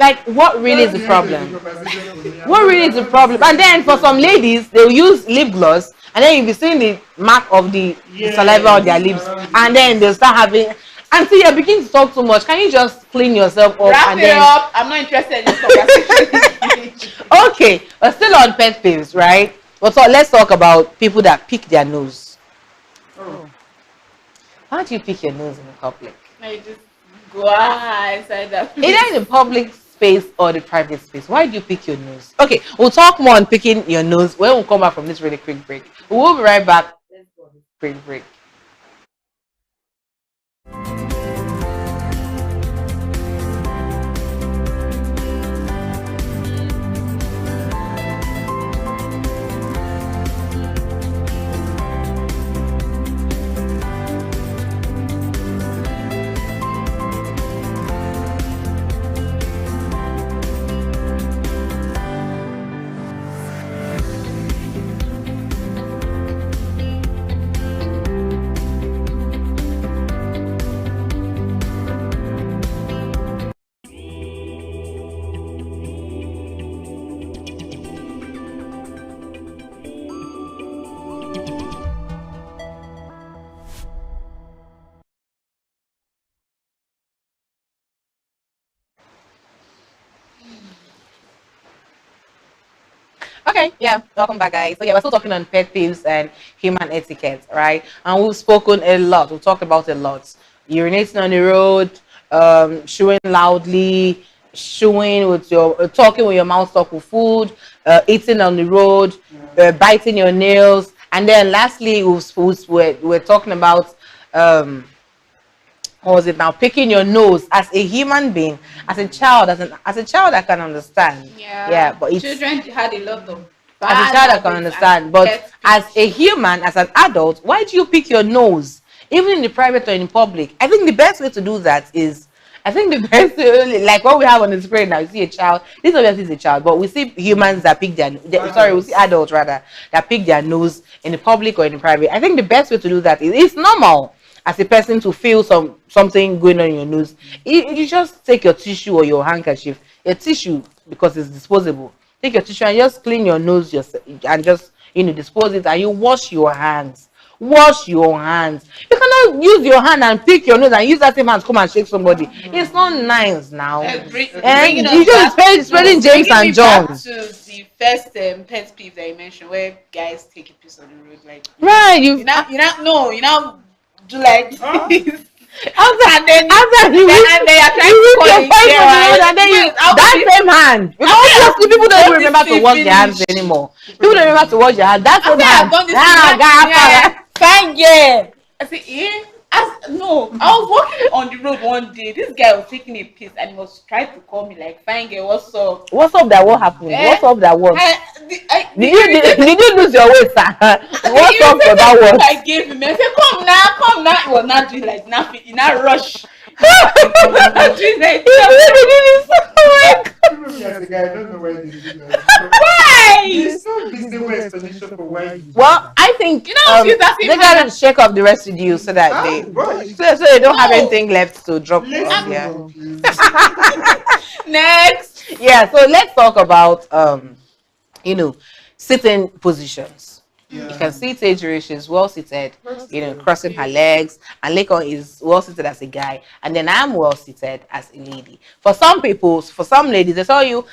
Like, what really is the problem? What really is the problem? And then for some ladies, they'll use lip gloss, and then you'll be seeing the mark of the saliva on their lips, and then they'll start having. And see, you're beginning to talk too much. Can you just clean yourself up? Wrap and it then up. I'm not interested in this conversation. Okay, we're still on pet peeves, right? But so let's talk about people that pick their nose. How do you pick your nose in public? I just go inside that place. Either in the public space or the private space. Why do you pick your nose? Okay, we'll talk more on picking your nose when we come back from this really quick break. We'll be right back. Let's go on this quick break. Okay, yeah, welcome back, guys. So yeah, we're still talking on pet peeves and human etiquette, right? And we've spoken a lot. We've talked about a lot. Urinating on the road, chewing loudly, chewing with your, talking with your mouth stuck with food, eating on the road, biting your nails, and then lastly, we're talking about what was it now? Picking your nose as a human being, as a child, as a child that can understand. Yeah, but it's, children had a lot of as a child that can understand, but as a human, as an adult, why do you pick your nose, even in the private or in public? I think the best way to do that is, I think the best way, like what we have on the screen now, you see a child. This obviously is a child, but we see humans that pick sorry, we see adults rather that pick their nose in the public or in the private. I think the best way to do that is, it's normal as a person to feel something going on in your nose. You just take your tissue or your handkerchief, your tissue, because it's disposable. Take your tissue and just clean your nose and just dispose it, and you wash your hands. Wash your hands. You cannot use your hand and pick your nose and use that same hand to come and shake somebody. It's not nice now. And you just spreading James and John. To the first pet peeve that you mentioned, where guys take a piece on the road, like right. You now do like this. And then you are trying to call it, and then you that same hand. Because people don't even remember to wash their hands anymore. People don't remember to wash their hands. That same hand. Fine, yeah. I said, yeah. No, I was walking on the road one day. This guy was taking a piss and he was trying to call me like, "Fine girl, what's up?" What's up? That what happened? What's up? That what? Did you lose your way, sir? What's up for that one? I gave him. I said, "Come now." He was not doing like nothing. He not rush. Well, I think they gotta shake off the residue so that they don't have anything left to drop. Next. Yeah, so let's talk about sitting positions. You can see Tejiri, she's well seated, crossing her legs, and Lekon is well seated as a guy, and then I'm well seated as a lady. For some people, for some ladies, they tell you,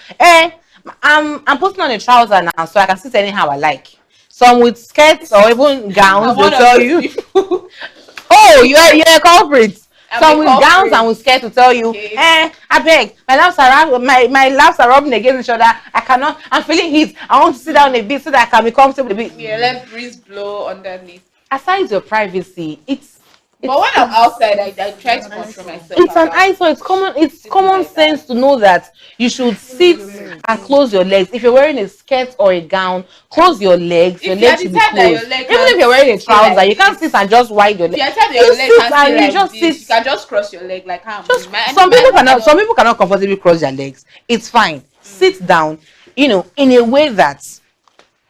I'm putting on a trouser now so I can sit anyhow I like. Some with skirts or even gowns, they tell you, oh, you're a culprit. Some with gowns and with skirts to tell you, I beg, my laps are rubbing against each other. I cannot, I'm feeling heat. I want to sit down a bit so that I can be comfortable a bit. Yeah, let breeze blow underneath. Aside your privacy, but when I'm outside, I try to control myself. It's an eyesore. It's common sense to know that you should sit and close your legs. If you're wearing a skirt or a gown, close your legs. Your legs should be closed. Even if you're wearing a trouser, you can't sit and just wide your legs. You sit and you just sit. You can just cross your leg like how. Some people cannot comfortably cross their legs. It's fine. Sit down, in a way that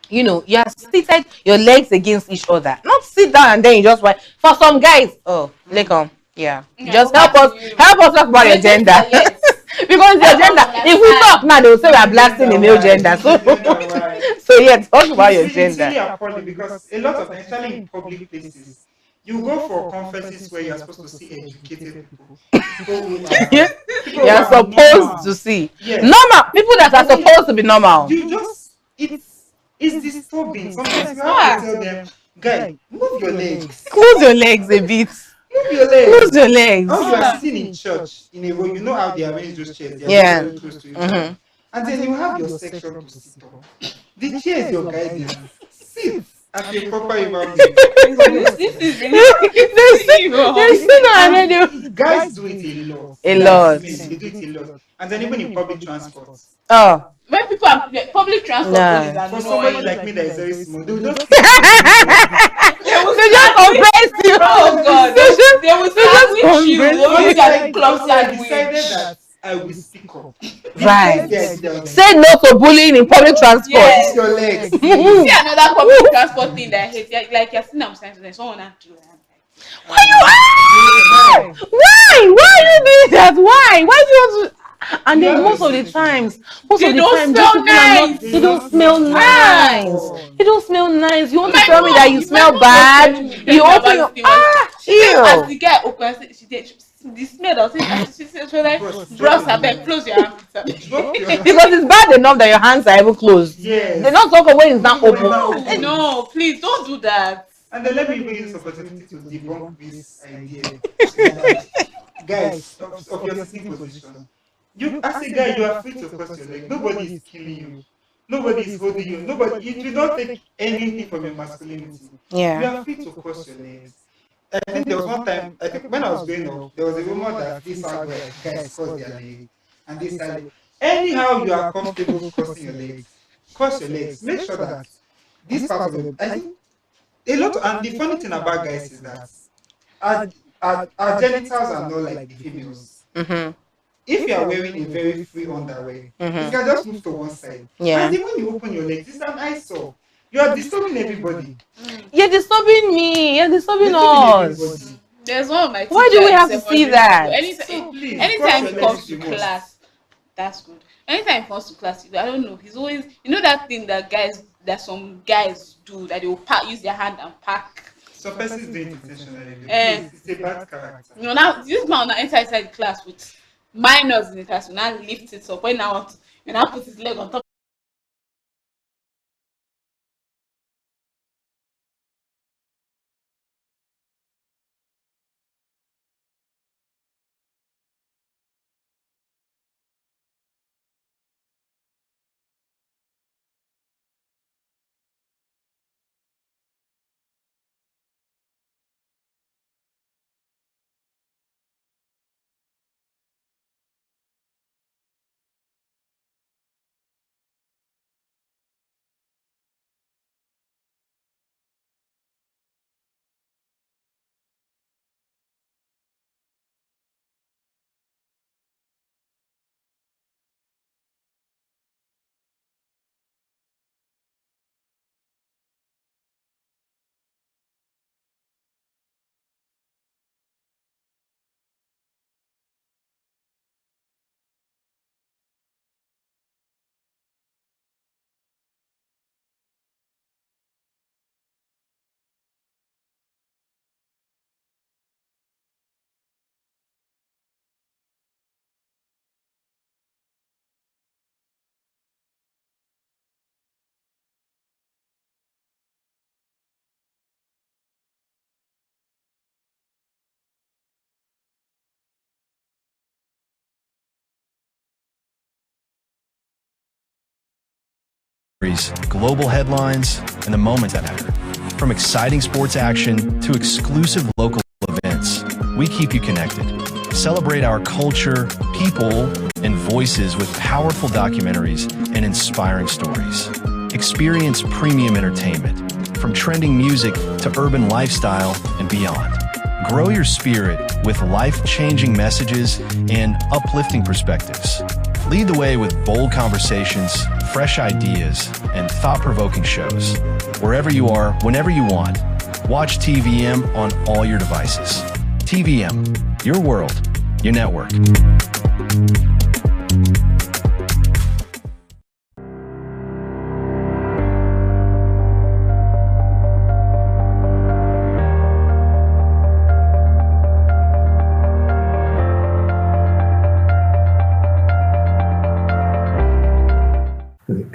you are seated, your legs against each other. Not sit down and then you just wait. For some guys, Lekon, just help us talk about your gender. Because your gender. If we talk now, they will say we are blasting the male gender. So, so yeah, talk about your gender. It's really appalling because a lot of times, especially in public places, you go for conferences where you're supposed to see educated people. You're supposed to see normal people that are supposed to be normal. You just it's disturbing. Sometimes you have to tell them, guy, move your legs. Close your legs a bit. Move your legs. Close your legs. Oh, you are sitting in church in a row. You know how they arrange those chairs. They are very close to each other. And then you have your section to sit on. The chair is your guidance. Sit as a proper human being. This is really Guys do it a lot. A lot. They do it a lot. And then even in public transport. Oh. When people are public transport, for somebody like me that is very small, they will just compress you. Oh God, they will start with you. They will get clumsy I and decided weird. that I will speak up. Right. Because Say no to bullying in public transport. Yes. your legs. See another public transport thing that I hate. Like you're sitting outside, someone has to. Why you? Why you doing that? Why do you want to? And then most of the times, They don't smell nice. They don't smell nice. They don't smell nice. You want to tell me that you smell bad? You open your ew. As the guy opens, the smell does it. She says, like, bros, I beg, close your hands. Because it's bad enough that your hands are even closed. Yes. They don't talk when it's not open. No, please don't do that. And then let me even use this opportunity to debunk this idea. Guys, of your sitting position. You, as a guy, you are free to cross your leg. Nobody is killing you. Nobody is holding you. Nobody. You do not take anything from your masculinity. Yeah. You are free to cross your legs. I think there was one time. I think when I was growing up, there was a rumor that this out where guys cross their legs, and this side. Anyhow, you are comfortable crossing your legs. Cross your legs. Make sure that this part of it. I think a lot. And the funny thing about guys is that our genitals are not like the females. Mm-hmm. If you are wearing a very free underwear, you can just move to one side. Yeah. And then when you open your legs, it's an eyesore. You are disturbing everybody. You're disturbing me. You're disturbing us. There's one of my Why do we have to see that? Anytime he comes to class, that's good. Anytime he comes to class, I don't know. He's always, you know that thing that some guys do, that they will use their hand and pack. Some persons do it intentionally. It's a bad character. You know, now this man will enter inside the class with minors in the class, will now lift it up. When I want to, you now put his leg on top. Global headlines, and the moments that matter. From exciting sports action to exclusive local events, we keep you connected. Celebrate our culture, people, and voices with powerful documentaries and inspiring stories. Experience premium entertainment, from trending music to urban lifestyle and beyond. Grow your spirit with life-changing messages and uplifting perspectives. Lead the way with bold conversations, fresh ideas, and thought-provoking shows. Wherever you are, whenever you want, watch TVM on all your devices. TVM, your world, your network.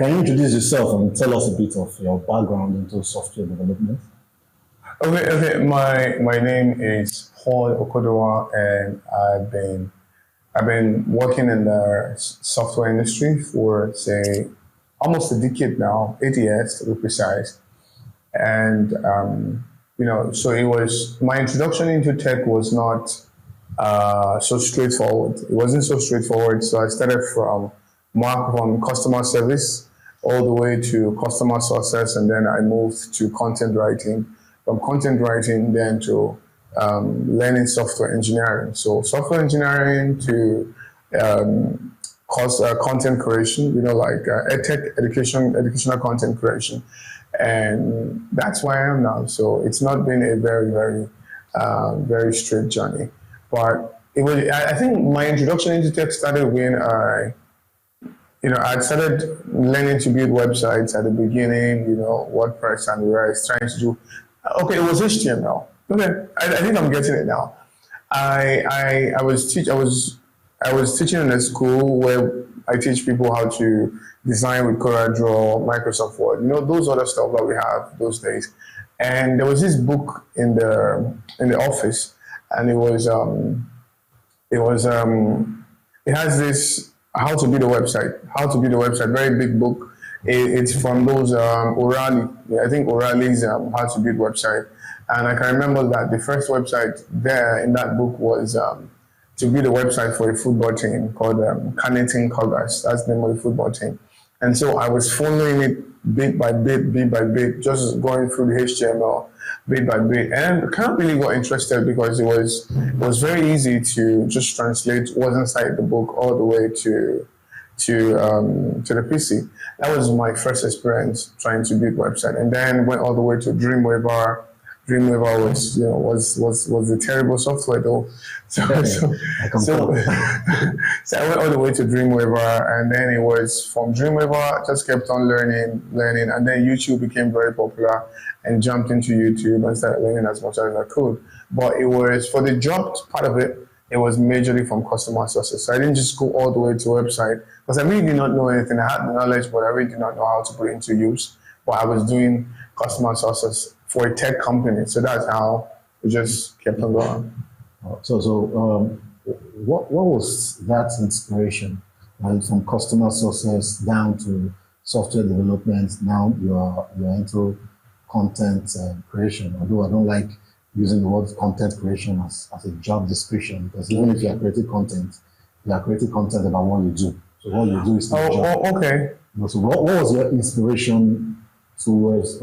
Can you introduce yourself and tell us a bit of your background into software development? Okay. My name is Paul Okodowa, and I've been working in the software industry for, say, almost a decade now, 8 years to be precise. And so it was, my introduction into tech was not so straightforward. It wasn't so straightforward. So I started from customer service all the way to customer success, and then I moved to content writing. From content writing then to learning software engineering. So software engineering to content creation, like educational content creation. And that's where I am now. So it's not been a very, very, very straight journey. But it was, I think my introduction into tech started when I started learning to build websites at the beginning, WordPress and the rest, trying to do, okay, it was HTML. Okay, I think I'm getting it now. I was teaching in a school where I teach people how to design with CorelDRAW, Microsoft Word, those other stuff that we have those days. And there was this book in the office, and it has this how to build a website, very big book. It's from those O'Reilly, I think O'Reilly's how to build website. And I can remember that the first website there in that book was to build a website for a football team called Carnington Cougars. That's the name of the football team. And so I was following it bit by bit, just going through the HTML bit by bit. And I kind of really got interested because it was very easy to just translate what's inside the book all the way to the PC. That was my first experience trying to build website, and then went all the way to Dreamweaver. Dreamweaver was a terrible software though. So I went all the way to Dreamweaver, and then it was from Dreamweaver, just kept on learning, and then YouTube became very popular, and jumped into YouTube and started learning as much as I could. But it was, for the job part of it, it was majorly from customer success. So I didn't just go all the way to website, because I really did not know anything. I had the knowledge, but I really did not know how to put it into use. But I was doing customer success for a tech company. So that's how it just kept on going. What was that inspiration? From customer success down to software development, now you're into content creation. Although I don't like using the word content creation as a job description, because even if you are creating content, you are creating content about what you do. So what you do is the job. Okay. So what was your inspiration towards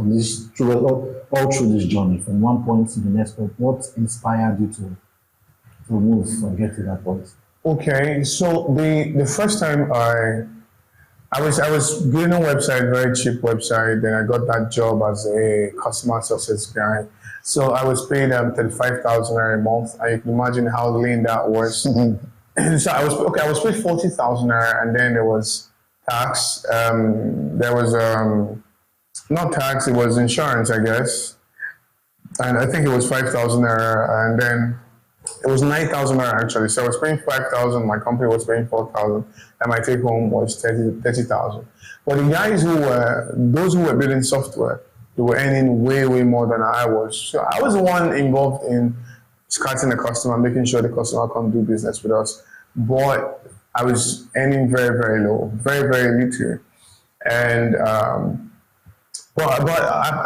all through this journey, from one point to the next point? What inspired you to move and get to that point? Okay, so the first time I was building a website, very cheap website. Then I got that job as a customer success guy. So I was paid 35,000 a month. And you can imagine how lean that was. And so I was paid 40,000, and then there was tax. There was not tax, it was insurance, I guess. And I think it was 5,000 and then it was 9,000 actually. So I was paying 5,000, my company was paying 4,000, and my take home was 30,000. But the guys those who were building software, they were earning way, way more than I was. So I was the one involved in scouting the customer, making sure the customer come do business with us. But I was earning very, very low, very, very little. And but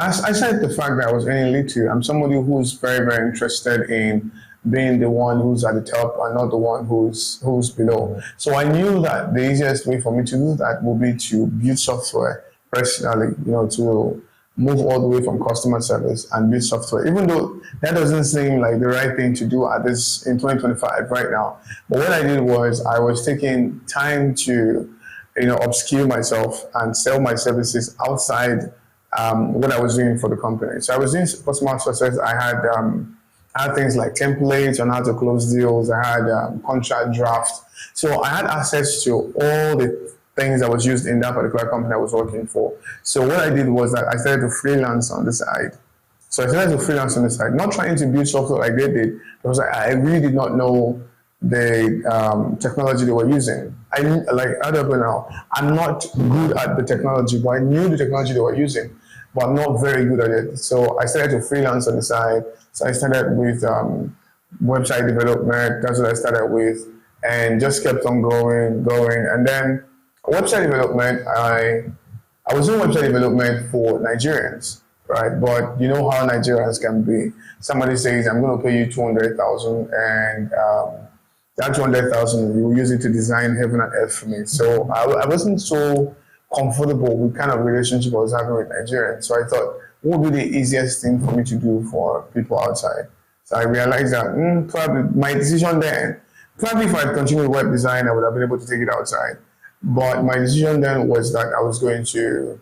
aside the fact that I was earning little, I'm somebody who's very, very interested in being the one who's at the top and not the one who's below. So I knew that the easiest way for me to do that would be to build software personally, to move all the way from customer service and build software, even though that doesn't seem like the right thing to do in 2025 right now. But what I did was I was taking time to, upskill myself and sell my services outside what I was doing for the company. So I was doing customer success. I had things like templates on how to close deals. I had contract draft. So I had access to all the things that was used in that particular company I was working for. So what I did was that I started to freelance on the side. So I started to freelance on the side, not trying to build software like they did, because I really did not know the technology they were using. I don't know. I'm not good at the technology, but I knew the technology they were using, but I'm not very good at it. So I started to freelance on the side. So I started with website development. That's what I started with, and just kept on going. And then website development, I was doing website development for Nigerians, right? But you know how Nigerians can be. Somebody says, I'm going to pay you 200,000, and that 200,000, you will use it to design heaven and earth for me. So I wasn't so comfortable with kind of relationship I was having with Nigerians. So I thought, what would be the easiest thing for me to do for people outside? So I realized that probably my decision then, probably if I had continued web design, I would have been able to take it outside. But my decision then was that I was going to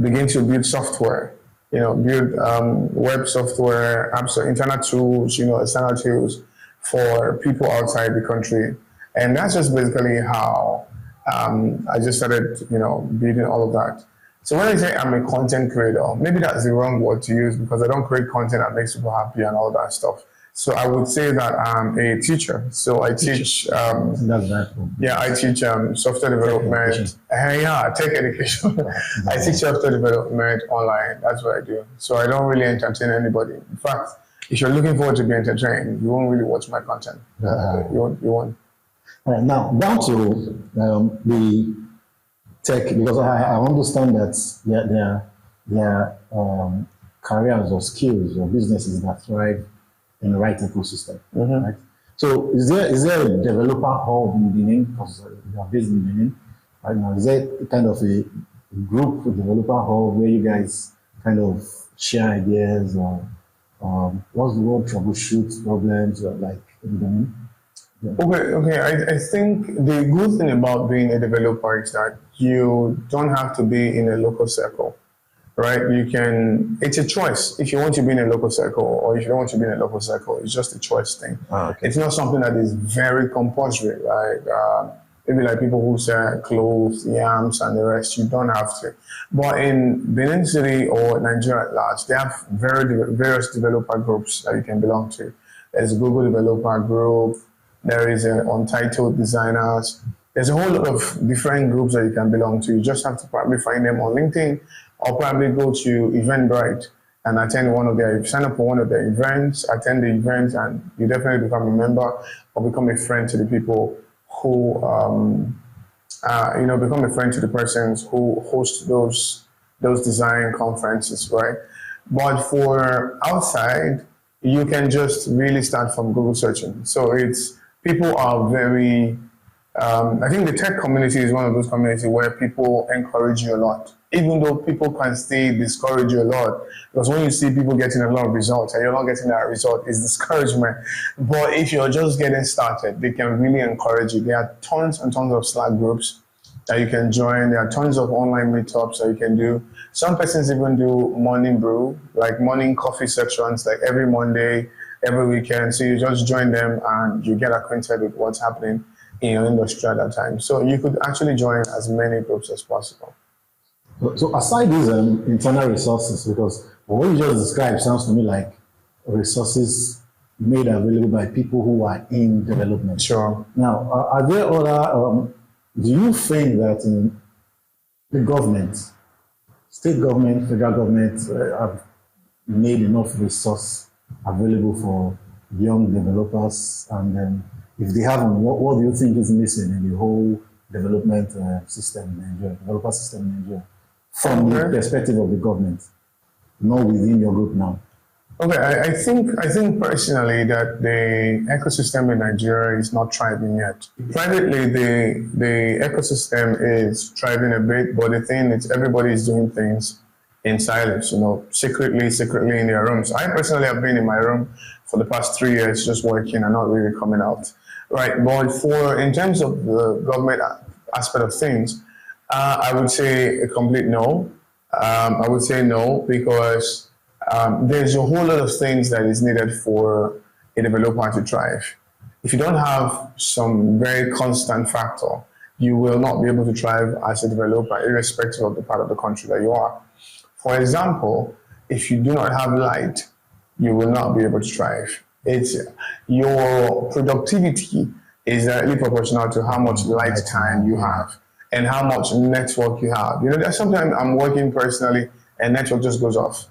begin to build software, build web software, apps, internal tools, external tools for people outside the country. And that's just basically how I just started, building all of that. So when I say I'm a content creator, maybe that's the wrong word to use because I don't create content that makes people happy and all that stuff. So I would say that I'm a teacher. So I teach, I teach software development. Tech education. I teach software development online. That's what I do. So I don't really entertain anybody. In fact, if you're looking forward to be entertained, you won't really watch my content. You won't. All right, now down to the tech, because I understand that there are careers or skills or businesses that thrive in the right ecosystem, right? So is there a developer hub in Benin, because you are based in Benin right now? Is there kind of a group developer hub where you guys kind of share ideas or what's the word, troubleshoot problems like in Benin? Yeah. Okay. I think the good thing about being a developer is that you don't have to be in a local circle, right? It's a choice if you want to be in a local circle or if you don't want to be in a local circle. It's just a choice thing. Okay. It's not something that is very compulsory, like maybe like people who sell clothes, yams, and the rest. You don't have to. But in Benin City or Nigeria at large, they have various developer groups that you can belong to. There's a Google developer group. There is an Untitled Designers. There's a whole lot of different groups that you can belong to. You just have to probably find them on LinkedIn or probably go to Eventbrite and sign up for one of their events, attend the event, and you definitely become a member or become a friend to the people who, become a friend to the persons who host those design conferences, right? But for outside, you can just really start from Google searching. So people are very, I think the tech community is one of those communities where people encourage you a lot, even though people can still discourage you a lot. Because when you see people getting a lot of results and you're not getting that result, it's discouragement. But if you're just getting started, they can really encourage you. There are tons and tons of Slack groups that you can join. There are tons of online meetups that you can do. Some persons even do morning brew, like morning coffee sections, like every Monday, every weekend. So you just join them and you get acquainted with what's happening in your industry at that time. So you could actually join as many groups as possible. So aside these internal resources, because what you just described sounds to me like resources made available by people who are in development. Sure. Now, are there other, do you think that in the government, state government, federal government have made enough resource available for young developers? And then if they haven't, what do you think is missing in the whole development system in Nigeria, developer system in Nigeria, from the perspective of the government, not within your group now? Okay, I think personally that the ecosystem in Nigeria is not thriving yet. Privately, the ecosystem is thriving a bit, but the thing is everybody is doing things in silence, secretly in their rooms. I personally have been in my room for the past 3 years just working and not really coming out, right? But in terms of the government aspect of things, I would say a complete no. I would say no because there's a whole lot of things that is needed for a developer to thrive. If you don't have some very constant factor, you will not be able to thrive as a developer, irrespective of the part of the country that you are. For example, if you do not have light, you will not be able to thrive. It's your productivity is directly proportional to how much lifetime you have and how much network you have. You know, there's sometimes I'm working personally and network just goes off.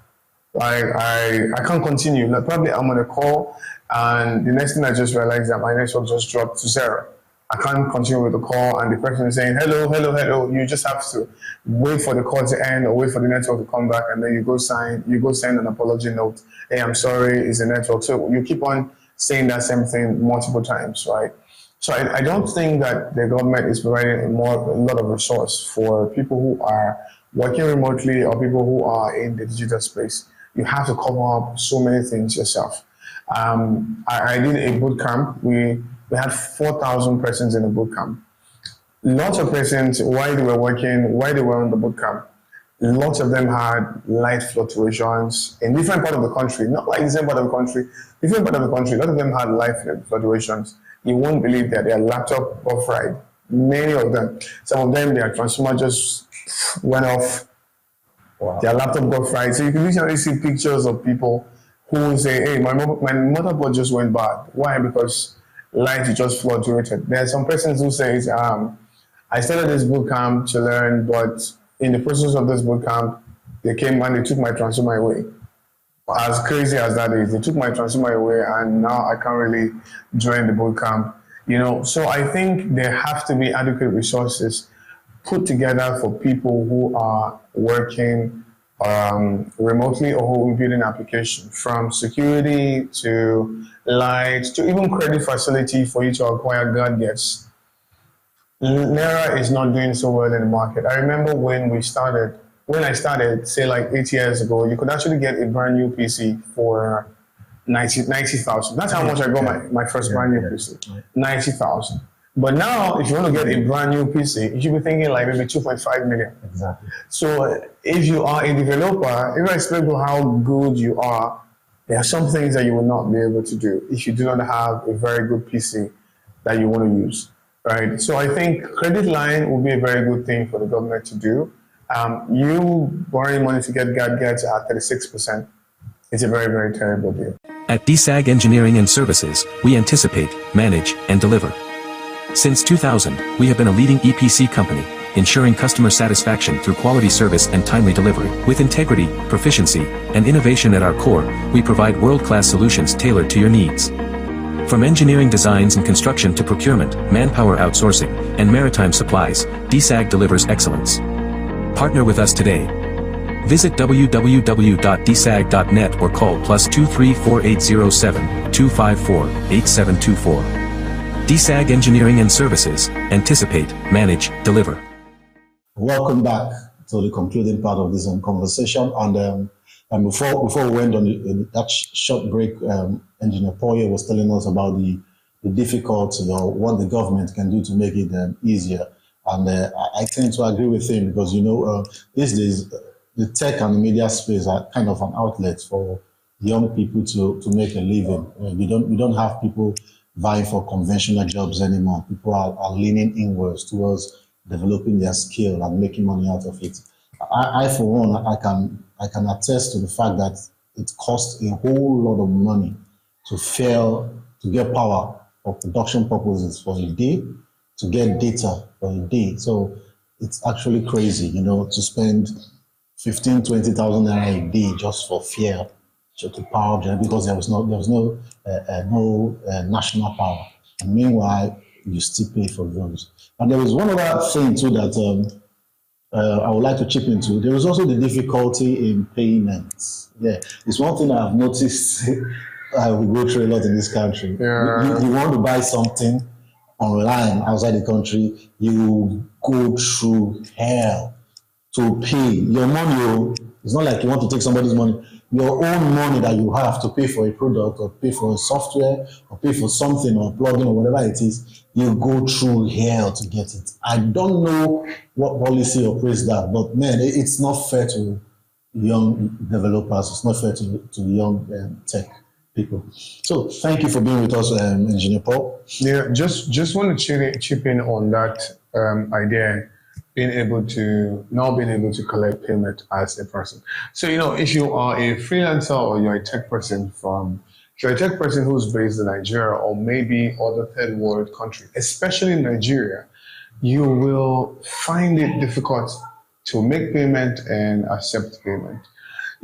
Like I can't continue. Like probably I'm on a call and the next thing I just realized that my network just dropped to 0. I can't continue with the call and the person is saying hello, hello, hello. You just have to wait for the call to end or wait for the network to come back and then you go send an apology note. Hey, I'm sorry, it's the network. So you keep on saying that same thing multiple times, right? So I don't think that the government is providing a lot of resource for people who are working remotely or people who are in the digital space. You have to cover up so many things yourself. I did a boot camp. We had 4,000 persons in the boot camp. Lots of persons, while they were on the boot camp, lots of them had light fluctuations in different part of the country, not like the same part of the country, different part of the country. A lot of them had light fluctuations. You won't believe that their laptop got fried. Many of them. Some of them, their transformer just went off. Wow. Their laptop got fried. So you can usually see pictures of people who say, hey, my motherboard just went bad. Why? Because light just fluctuated. There are some persons who say, I started this boot camp to learn, but in the process of this boot camp, they came and they took my transformer away. As crazy as that is, they took my transformer away and now I can't really join the boot camp. You know, so I think there have to be adequate resources put together for people who are working remotely or who are building application, from security to light to even credit facility for you to acquire gadgets. Naira is not doing so well in the market. I remember when I started, say like 8 years ago, you could actually get a brand new PC for 90,000. That's how much I got my first brand new PC, 90,000. But now, if you want to get a brand new PC, you should be thinking like maybe 2.5 million. Exactly. So if you are a developer, irrespective of how good you are, there are some things that you will not be able to do if you do not have a very good PC that you want to use, right? So I think credit line will be a very good thing for the government to do. You borrowing money to get gadgets at 36%, it's a very, very terrible deal. At DSAG Engineering and Services, we anticipate, manage, and deliver. Since 2000, we have been a leading EPC company, ensuring customer satisfaction through quality service and timely delivery. With integrity, proficiency, and innovation at our core, we provide world-class solutions tailored to your needs. From engineering designs and construction to procurement, manpower outsourcing, and maritime supplies, DSAG delivers excellence. Partner with us today. Visit www.dsag.net or call +23 4807 254 8724. DSAG Engineering and Services. Anticipate, manage, deliver. Welcome back to the concluding part of this conversation. And before we went on that short break, Engineer Poye was telling us about the difficulty or what the government can do to make it easier. And I tend to agree with him because, you know, these days, the tech and the media space are kind of an outlet for young people to make a living. We don't have people vying for conventional jobs anymore. People are leaning inwards towards developing their skill and making money out of it. I for one, I can attest to the fact that it costs a whole lot of money to get power for production purposes for a day, to get data for a day. So it's actually crazy, you know, to spend 15,000 to 20,000 naira a day just for fuel to power because there was no national power. And meanwhile, you still pay for those. And there was one other thing too that I would like to chip into. There was also the difficulty in payments. Yeah, it's one thing I've noticed. We go through a lot in this country. Yeah. You want to buy something online outside the country, you go through hell to pay your money. It's not like you want to take somebody's money. Your own money that you have to pay for a product or pay for a software or pay for something or plugin or whatever it is, you go through hell to get it. I don't know what policy operates that, but man, it's not fair to young developers. It's not fair to young tech people. So thank you for being with us, Engineer Paul. Yeah, just want to chip in on that idea. Being able to collect payment as a person. So, you know, if you are a freelancer or you're a tech person from if you're a tech person who's based in Nigeria or maybe other third world country, especially in Nigeria, you will find it difficult to make payment and accept payment.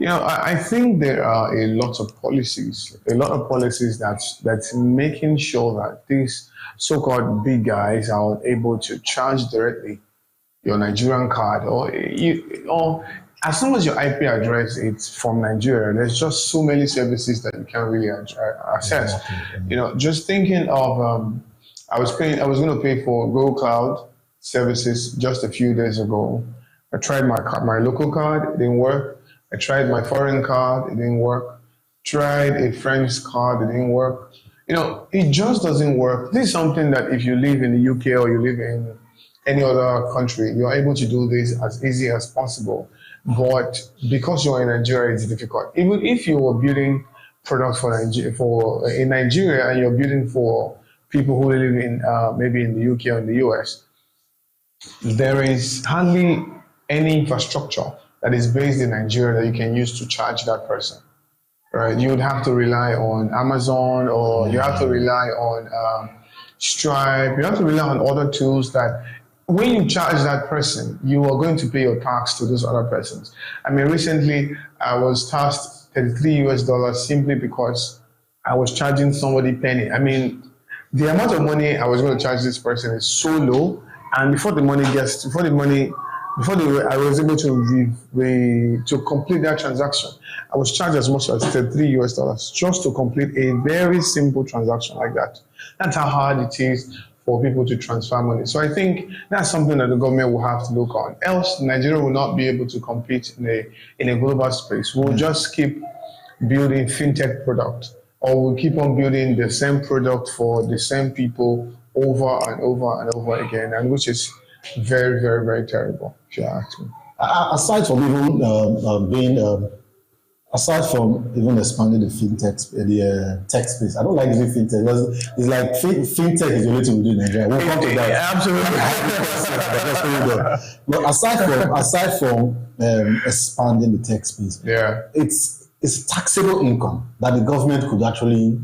I think there are a lot of policies that's making sure that these so-called big guys are able to charge directly your Nigerian card, or as long as your IP address is from Nigeria, there's just so many services that you can't really access. Just thinking of, I was going to pay for Google Cloud services just a few days ago. I tried my local card, it didn't work. I tried my foreign card, it didn't work. Tried a French card, it didn't work. It just doesn't work. This is something that if you live in the UK or you live in any other country, you're able to do this as easy as possible. But because you're in Nigeria, it's difficult. Even if you were building products in Nigeria and you're building for people who live in maybe in the UK or in the US, there is hardly any infrastructure that is based in Nigeria that you can use to charge that person, right? You would have to rely on Amazon, or you have to rely on Stripe. You have to rely on other tools that when you charge that person, you are going to pay your tax to those other persons. I mean, recently I was taxed $33 simply because I was charging somebody penny. I mean, the amount of money I was going to charge this person is so low, and before I was able to complete that transaction, I was charged as much as $33 just to complete a very simple transaction like that. That's how hard it is for people to transfer money. So I think that's something that the government will have to look on. Else, Nigeria will not be able to compete in a global space. We'll just keep building fintech product, or we'll keep on building the same product for the same people over and over and over again, and which is very, very, very terrible, if you ask me. Aside from even expanding the fintech, the tech space, I don't like using fintech because it's like fintech is the only thing we do in Nigeria. We'll come to that. Absolutely. But aside from expanding the tech space, it's taxable income that the government could actually.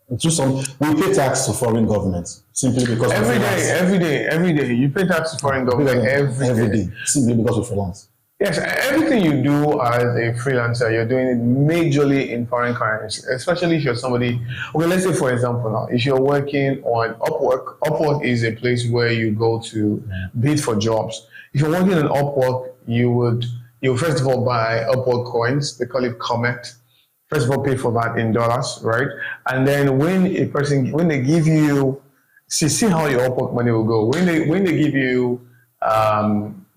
We pay tax to foreign governments simply because every day you pay tax to foreign government every day simply because of freelance. Yes, everything you do as a freelancer, you're doing it majorly in foreign currency, especially if you're somebody. Okay, let's say for example now, if you're working on Upwork, Upwork is a place where you go to bid for jobs. If you're working on Upwork, you first of all buy Upwork coins. They call it Comet. First of all, pay for that in dollars, right? And then when they give you, see how your Upwork money will go. When they give you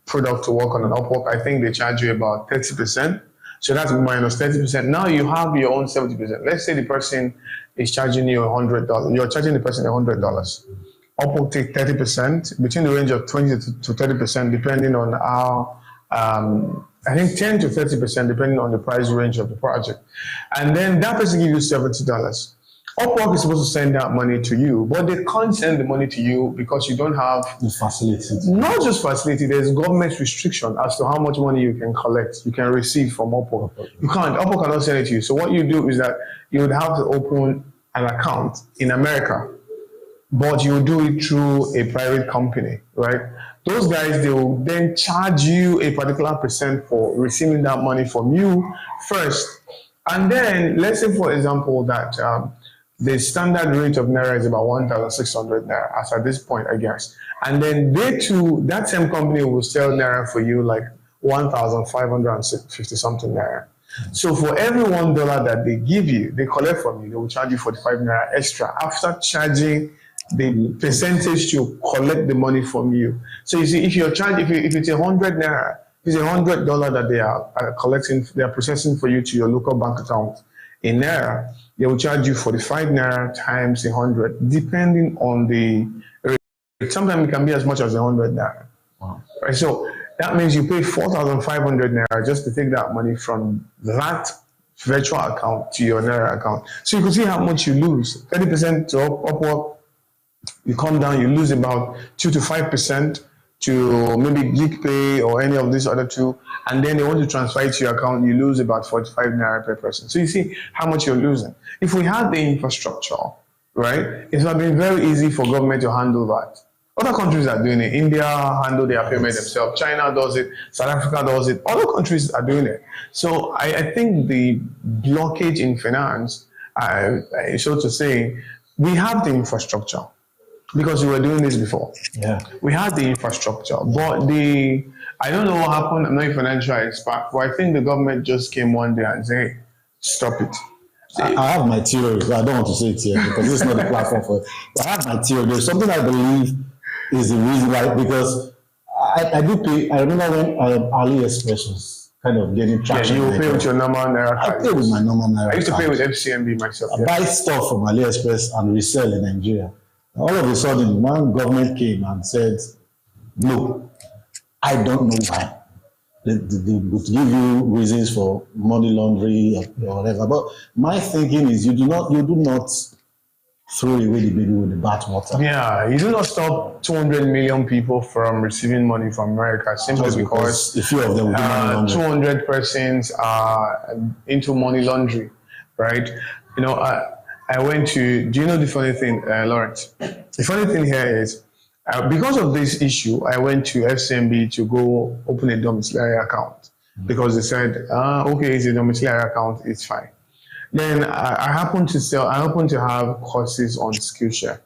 product to work on an Upwork, I think they charge you about 30%. So that's minus 30%. Now you have your own 70%. Let's say the person is charging you $100. You're charging the person $100. Upwork take 30%, between the range of 20 to 30%, depending on how. I think 10 to 30%, depending on the price range of the project. And then that person gives you $70. Upwork is supposed to send that money to you, but they can't send the money to you because you don't have the facility. Not just facility, there's government restriction as to how much money you can collect, you can receive from Upwork. You can't, Upwork cannot send it to you. So what you do is that you would have to open an account in America, but you do it through a private company, right? Those guys, they will then charge you a particular percent for receiving that money from you first. And then, let's say, for example, that the standard rate of Naira is about 1,600 Naira, as at this point, I guess. And then that same company will sell Naira for you like 1,550 something Naira. So for every $1 that they give you, they collect from you, they will charge you 45 Naira extra after charging the percentage to collect the money from you. So you see, if it's 100 Naira, it's $100 that they are collecting, they are processing for you to your local bank account in Naira. They will charge you 45 Naira times 100, depending on the rate. Sometimes it can be as much as 100 Naira. Wow. Right? So that means you pay 4,500 Naira just to take that money from that virtual account to your Naira account. So you can see how much you lose. 30% to Upwork, you come down, you lose about 2 to 5%. to maybe GeekPay or any of these other two, and then they want to transfer it to your account, you lose about 45 naira per person. So you see how much you're losing. If we had the infrastructure, right, it would have been very easy for government to handle that. Other countries are doing it. India handle their payment themselves. China does it. South Africa does it. Other countries are doing it. So I think the blockage in finance, so to say, we have the infrastructure because we were doing this before. Yeah. We had the infrastructure, but I don't know what happened. I'm not a financial expert, but I think the government just came one day and said, hey, stop it. I have my theory. I don't want to say it here because this is not the platform for it. But I have my theory. There's something I believe is the reason why, because I do pay. I remember when AliExpress was kind of getting traction. Yeah, you pay with your normal Naira card. I pay with my normal Naira. I used to card. pay with FCMB myself. I buy stuff from AliExpress and resell in Nigeria. All of a sudden, one government came and said, "Look, I don't know why. They would give you reasons for money laundering or whatever. But my thinking is, you do not throw away the baby with the bathwater. Yeah, you do not stop 200 million people from receiving money from America simply because a few of them will do money laundering. 200 persons are into money laundering, right? You know, I went to, do you know the funny thing, Lawrence? The funny thing here is, because of this issue, I went to FCMB to go open a domiciliary account because they said, okay, it's a domiciliary account, it's fine. Then I happened to have courses on Skillshare.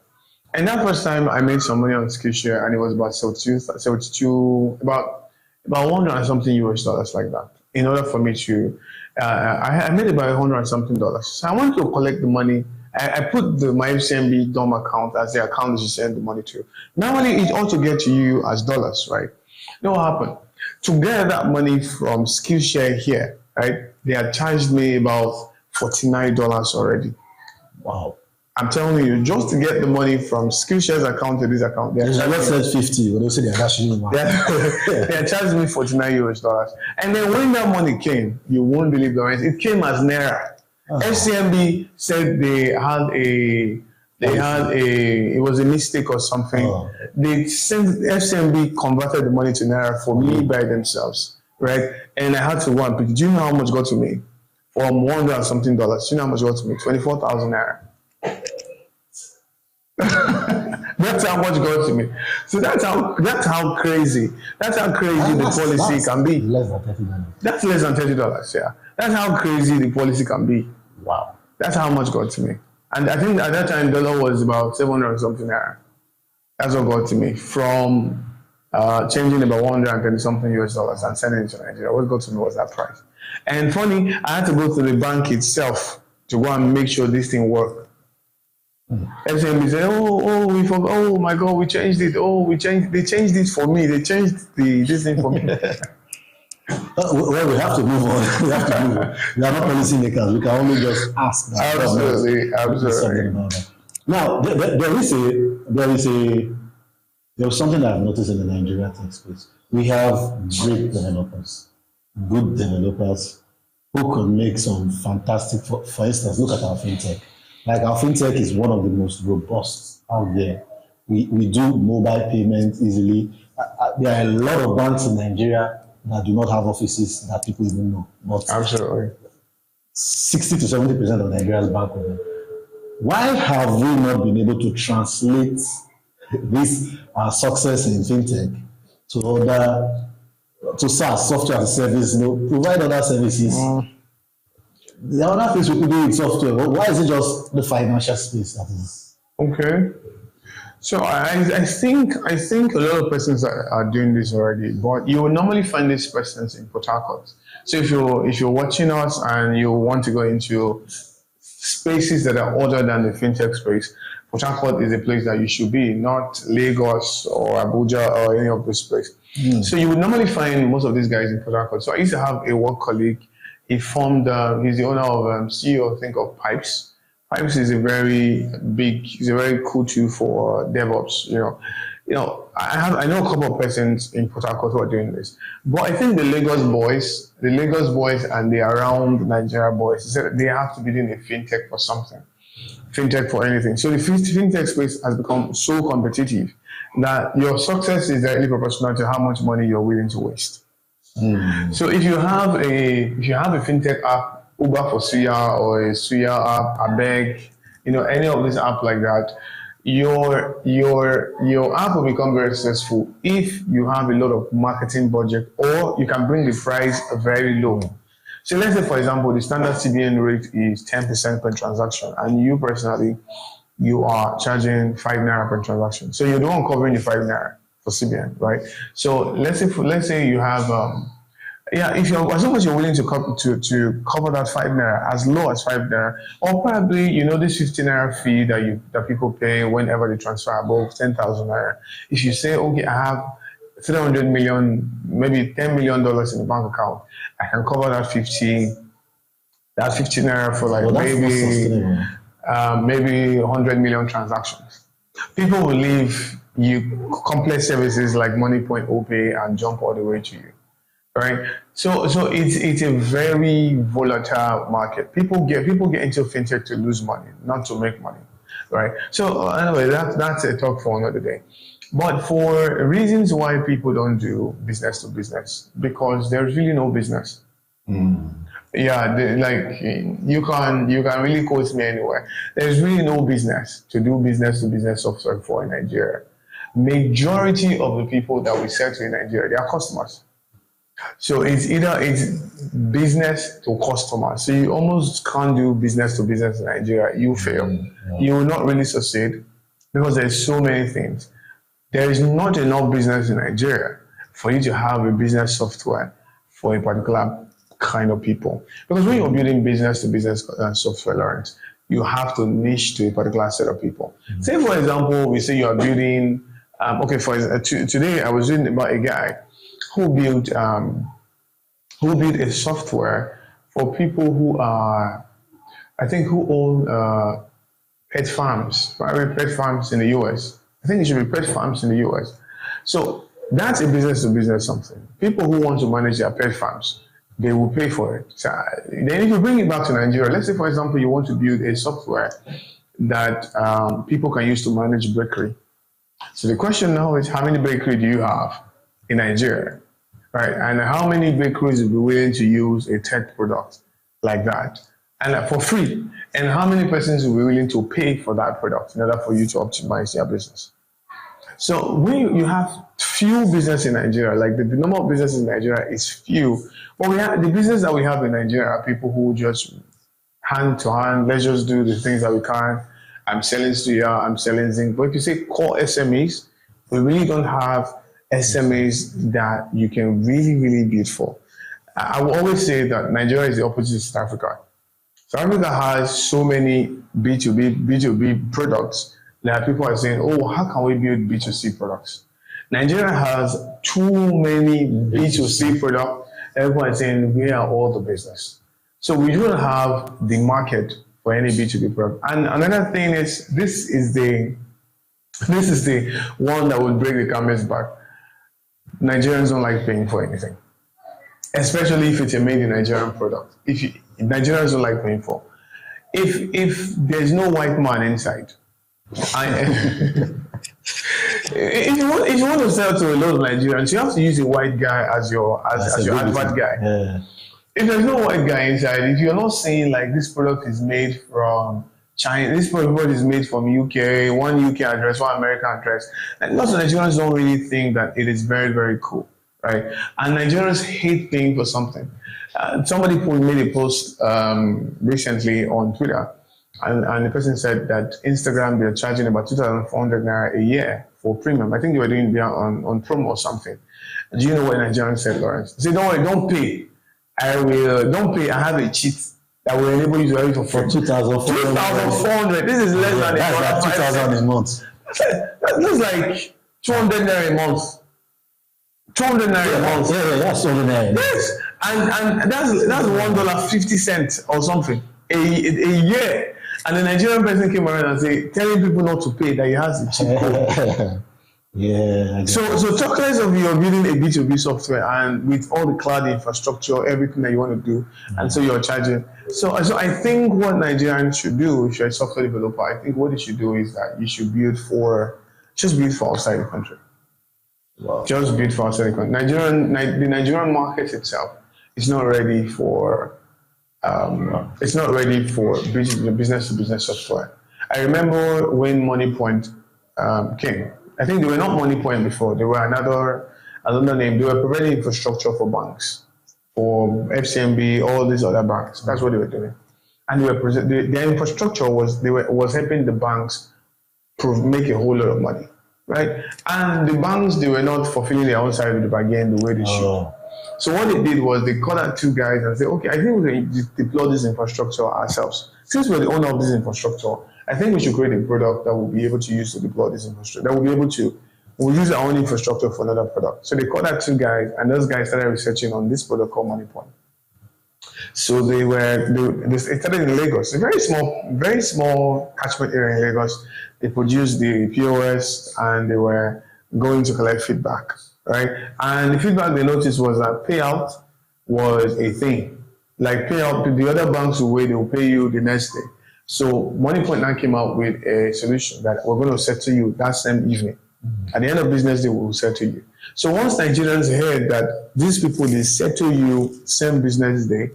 And that first time I made some money on Skillshare, and it was about 72, about 100 and something US dollars like that. In order for me to, I made about 100 and something dollars. So I wanted to collect the money. I put my FCMB DOM account as the account that you send the money to. Normally it ought to get to you as dollars, right? You know what happened? To get that money from Skillshare here, right? They had charged me about $49 already. Wow. I'm telling you, just to get the money from Skillshare's account to this account, they said 50, but they say they're actually they charged me $49 US. And then when that money came, you won't believe the rest. It came as Naira. FCMB said it was a mistake or something. They sent FCMB converted the money to Naira for me by themselves, right? And I had to go and pick. Do you know how much got to me? From $100 and something. Do you know how much got to me? 24,000 Naira. That's how much got to me. So that's how crazy. That's how crazy the policy can be. Less than $30. That's less than $30. Yeah. That's how crazy the policy can be. Wow. That's how much got to me. And I think at that time dollar was about 700 and something Naira. That's what got to me from changing about 130 something US dollars and sending it to Nigeria. What got to me was that price. And funny, I had to go to the bank itself to go and make sure this thing worked. FCMB said, we forgot, oh my God, we changed it. They changed it for me. They changed this thing for me. Well, we have to move on. We have to move on. We are not policy makers. We can only just ask. Absolutely. Now, there was something I've noticed in the Nigerian tech space. We have great developers, good developers who can make some fantastic, for instance, look at our fintech. Like our fintech is one of the most robust out there. We do mobile payments easily. There are a lot of banks in Nigeria that do not have offices that people even know. But absolutely, 60 to 70% of Nigeria's bank with them. Why have we not been able to translate this success in fintech to SaaS, software as a service, provide other services? The other things we could do with software. Why is it just the financial space that is? Okay. So I think a lot of persons are doing this already, but you will normally find these persons in Port Harcourt. So if you're watching us and you want to go into spaces that are other than the fintech space, Port Harcourt is a place that you should be, not Lagos or Abuja or any of those places. So you would normally find most of these guys in Port Harcourt. So I used to have a work colleague. He formed, he's the owner of CEO, I think, of Pipes. Pipes is a very cool tool for DevOps. I know a couple of persons in Port Harcourt who are doing this, but I think the Lagos boys and the around Nigeria boys, they have to be doing a fintech for something, fintech for anything. So the fintech space has become so competitive that your success is directly proportional to how much money you're willing to waste. So if you have a fintech app, Uber for Suya or a Suya app, Abeg, any of these apps like that, your app will become very successful if you have a lot of marketing budget, or you can bring the price very low. So let's say, for example, the standard CBN rate is 10% per transaction, and you personally, you are charging 5 naira per transaction. So you're the one covering the 5 naira for CBN, right? So let's say you have, if you're, as long as you're willing to cover that 5 naira, as low as 5 naira, or probably, this 15 naira fee that people pay whenever they transfer above 10,000 naira. If you say, okay, I have 300 million, maybe $10 million in the bank account, I can cover that 15 naira for like maybe 100 million transactions. People will leave you complex services like MoneyPoint, OPay, and jump all the way to you, right? So it's a very volatile market. People get into fintech to lose money, not to make money, right? So anyway, that's a talk for another day. But for reasons why people don't do business to business, because there's really no business. Yeah, you can really quote me anywhere. There's really no business to do business to business software for in Nigeria. Majority of the people that we sell to in Nigeria, they are customers. So it's business to customer. So you almost can't do business to business in Nigeria. You fail. You will not really succeed because there's so many things. There is not enough business in Nigeria for you to have a business software for a particular kind of people. Because when you're building business to business software, Lawrence, you have to niche to a particular set of people. Say, for example, we say you are building, today I was reading about a guy who built a software for people who are, who own pet farms, private pet farms in the US. I think it should be pet farms in the US. So that's a business to business something. People who want to manage their pet farms, they will pay for it. So then if you bring it back to Nigeria, let's say, for example, you want to build a software that people can use to manage bakery. So the question now is, how many bakery do you have in Nigeria, right? And how many bakeries will be willing to use a tech product like that, and for free? And how many persons will be willing to pay for that product in order for you to optimize their business? So when you have few business in Nigeria, like the number of businesses in Nigeria is few, but the business that we have in Nigeria are people who just hand to hand, let's just do the things that we can. I'm selling Suya, I'm selling Zinc. But if you say core SMEs, we really don't have SMEs that you can really, really build for. I will always say that Nigeria is the opposite of South Africa. South Africa has so many B2B products that people are saying, oh, how can we build B2C products? Nigeria has too many B2C products. Everyone is saying, we are all the business. So we don't have the market for any B2B product. And another thing is, this is the one that will break the camel's back. Nigerians don't like paying for anything, especially if it's a made in Nigerian product. Nigerians don't like paying for. If there's no white man inside, if you want to sell to a lot of Nigerians, you have to use a white guy as your advert guy. Yeah. If there's no white guy inside, if you're not saying like this product is made from China, this product is made from UK, one UK address, one American address, and lots of Nigerians don't really think that it is very, very cool, right? And Nigerians hate paying for something. Somebody made a post recently on Twitter, and the person said that Instagram, they're charging about 2,400 naira a year for premium. I think they were doing it on promo or something. Do you know what Nigerians said, Lawrence? They said, don't worry, don't pay. Don't pay. I have a cheat that will enable you to have it for 2,400. This is less than that's like 2,000 a month. That's like 200 naira a month. 200 naira a month. Yeah, that's 200 naira. Yes, and that's $1.50 or something a year. And the Nigerian person came around and said, telling people not to pay, that he has a cheat code. Yeah. So talk less of you're building a B2B software and with all the cloud infrastructure, everything that you want to do, and so you're charging. So I think what Nigerians should do, if you're a software developer, I think what you should do is that you should build for just built for outside the country. Wow. Just built for outside the country. The Nigerian market itself is not ready for it's not ready for business to business software. I remember when MoneyPoint came. I think they were not MoneyPoint before. They were another name. They were providing infrastructure for banks, for FCMB, all these other banks. That's what they were doing. And their infrastructure was helping the banks make a whole lot of money, right? And the banks, they were not fulfilling their own side of the bargain the way they should. So what they did was they called out two guys and said, okay, I think we can deploy this infrastructure ourselves. Since we're the owner of this infrastructure, I think we should create a product that we'll be able to use to deploy this infrastructure, that we'll use our own infrastructure for another product. So they called out two guys, and those guys started researching on this product called MoneyPoint. So they started in Lagos, a very small catchment area in Lagos. They produced the POS and they were going to collect feedback, right? And the feedback they noticed was that payout was a thing. Like payout, the other banks will wait, they will pay you the next day. So MoneyPoint now came out with a solution that we're going to settle you that same evening. At the end of business day, we will settle you. So once Nigerians heard that these people, they settle you same business day,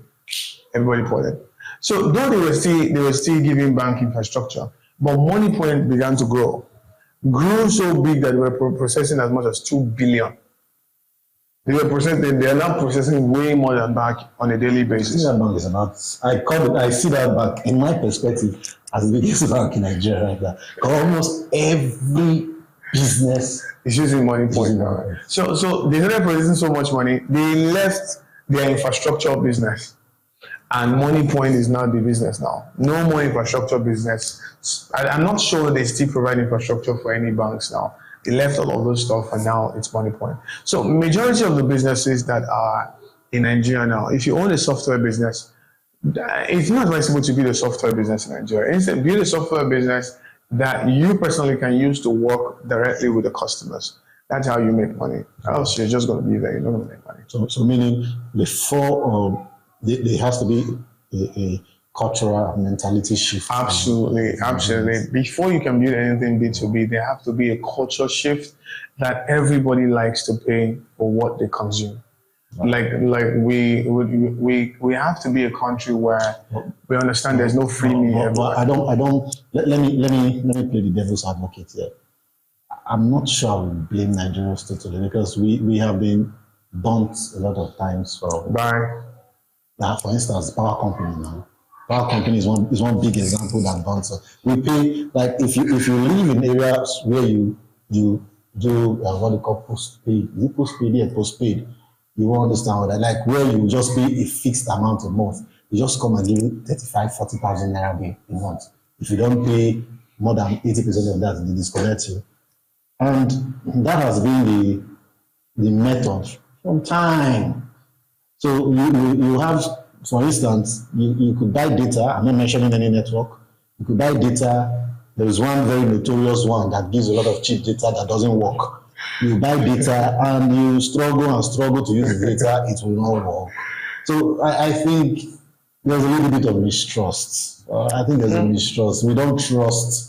everybody bought it. So though they were still giving bank infrastructure, but MoneyPoint began to grew so big that they were processing as much as 2 billion. They are now processing way more than bank on a daily basis. I see that bank is I see that bank, in my perspective, as the biggest bank in Nigeria right now. Almost every business is using MoneyPoint now. So they started producing so much money, they left their infrastructure business. And MoneyPoint is now the business now. No more infrastructure business. I'm not sure they still provide infrastructure for any banks now. They left all of those stuff and now it's MoneyPoint. So majority of the businesses that are in Nigeria now, if you own a software business, it's not advisable to build a software business in Nigeria. Instead, build a software business that you personally can use to work directly with the customers. That's how you make money. Else you're just going to be there. You're not going to make money. So meaning before there has to be a cultural mentality shift. Absolutely. Before you can build anything B2B, there have to be a culture shift that everybody likes to pay for what they consume. Like we have to be a country where we understand there's no freebie. Let me play the devil's advocate here. I'm not sure I would blame Nigerians totally because we have been burnt a lot of times for instance, power company now. Power company is one big example that burns us. We pay, like if you live in areas where you do what they call postpaid. Is it postpaid? Yeah, postpaid. You won't understand what I like, where you just pay a fixed amount a month. You just come and give you 35,000-40,000 naira a month. If you don't pay more than 80% of that, they disconnect you. And that has been the method from time. So you have, for instance, you could buy data. I'm not mentioning any network. You could buy data. There is one very notorious one that gives a lot of cheap data that doesn't work. You buy data and you struggle to use the data, it will not work. So I think there's a little bit of mistrust. I think there's a mistrust. We don't even trust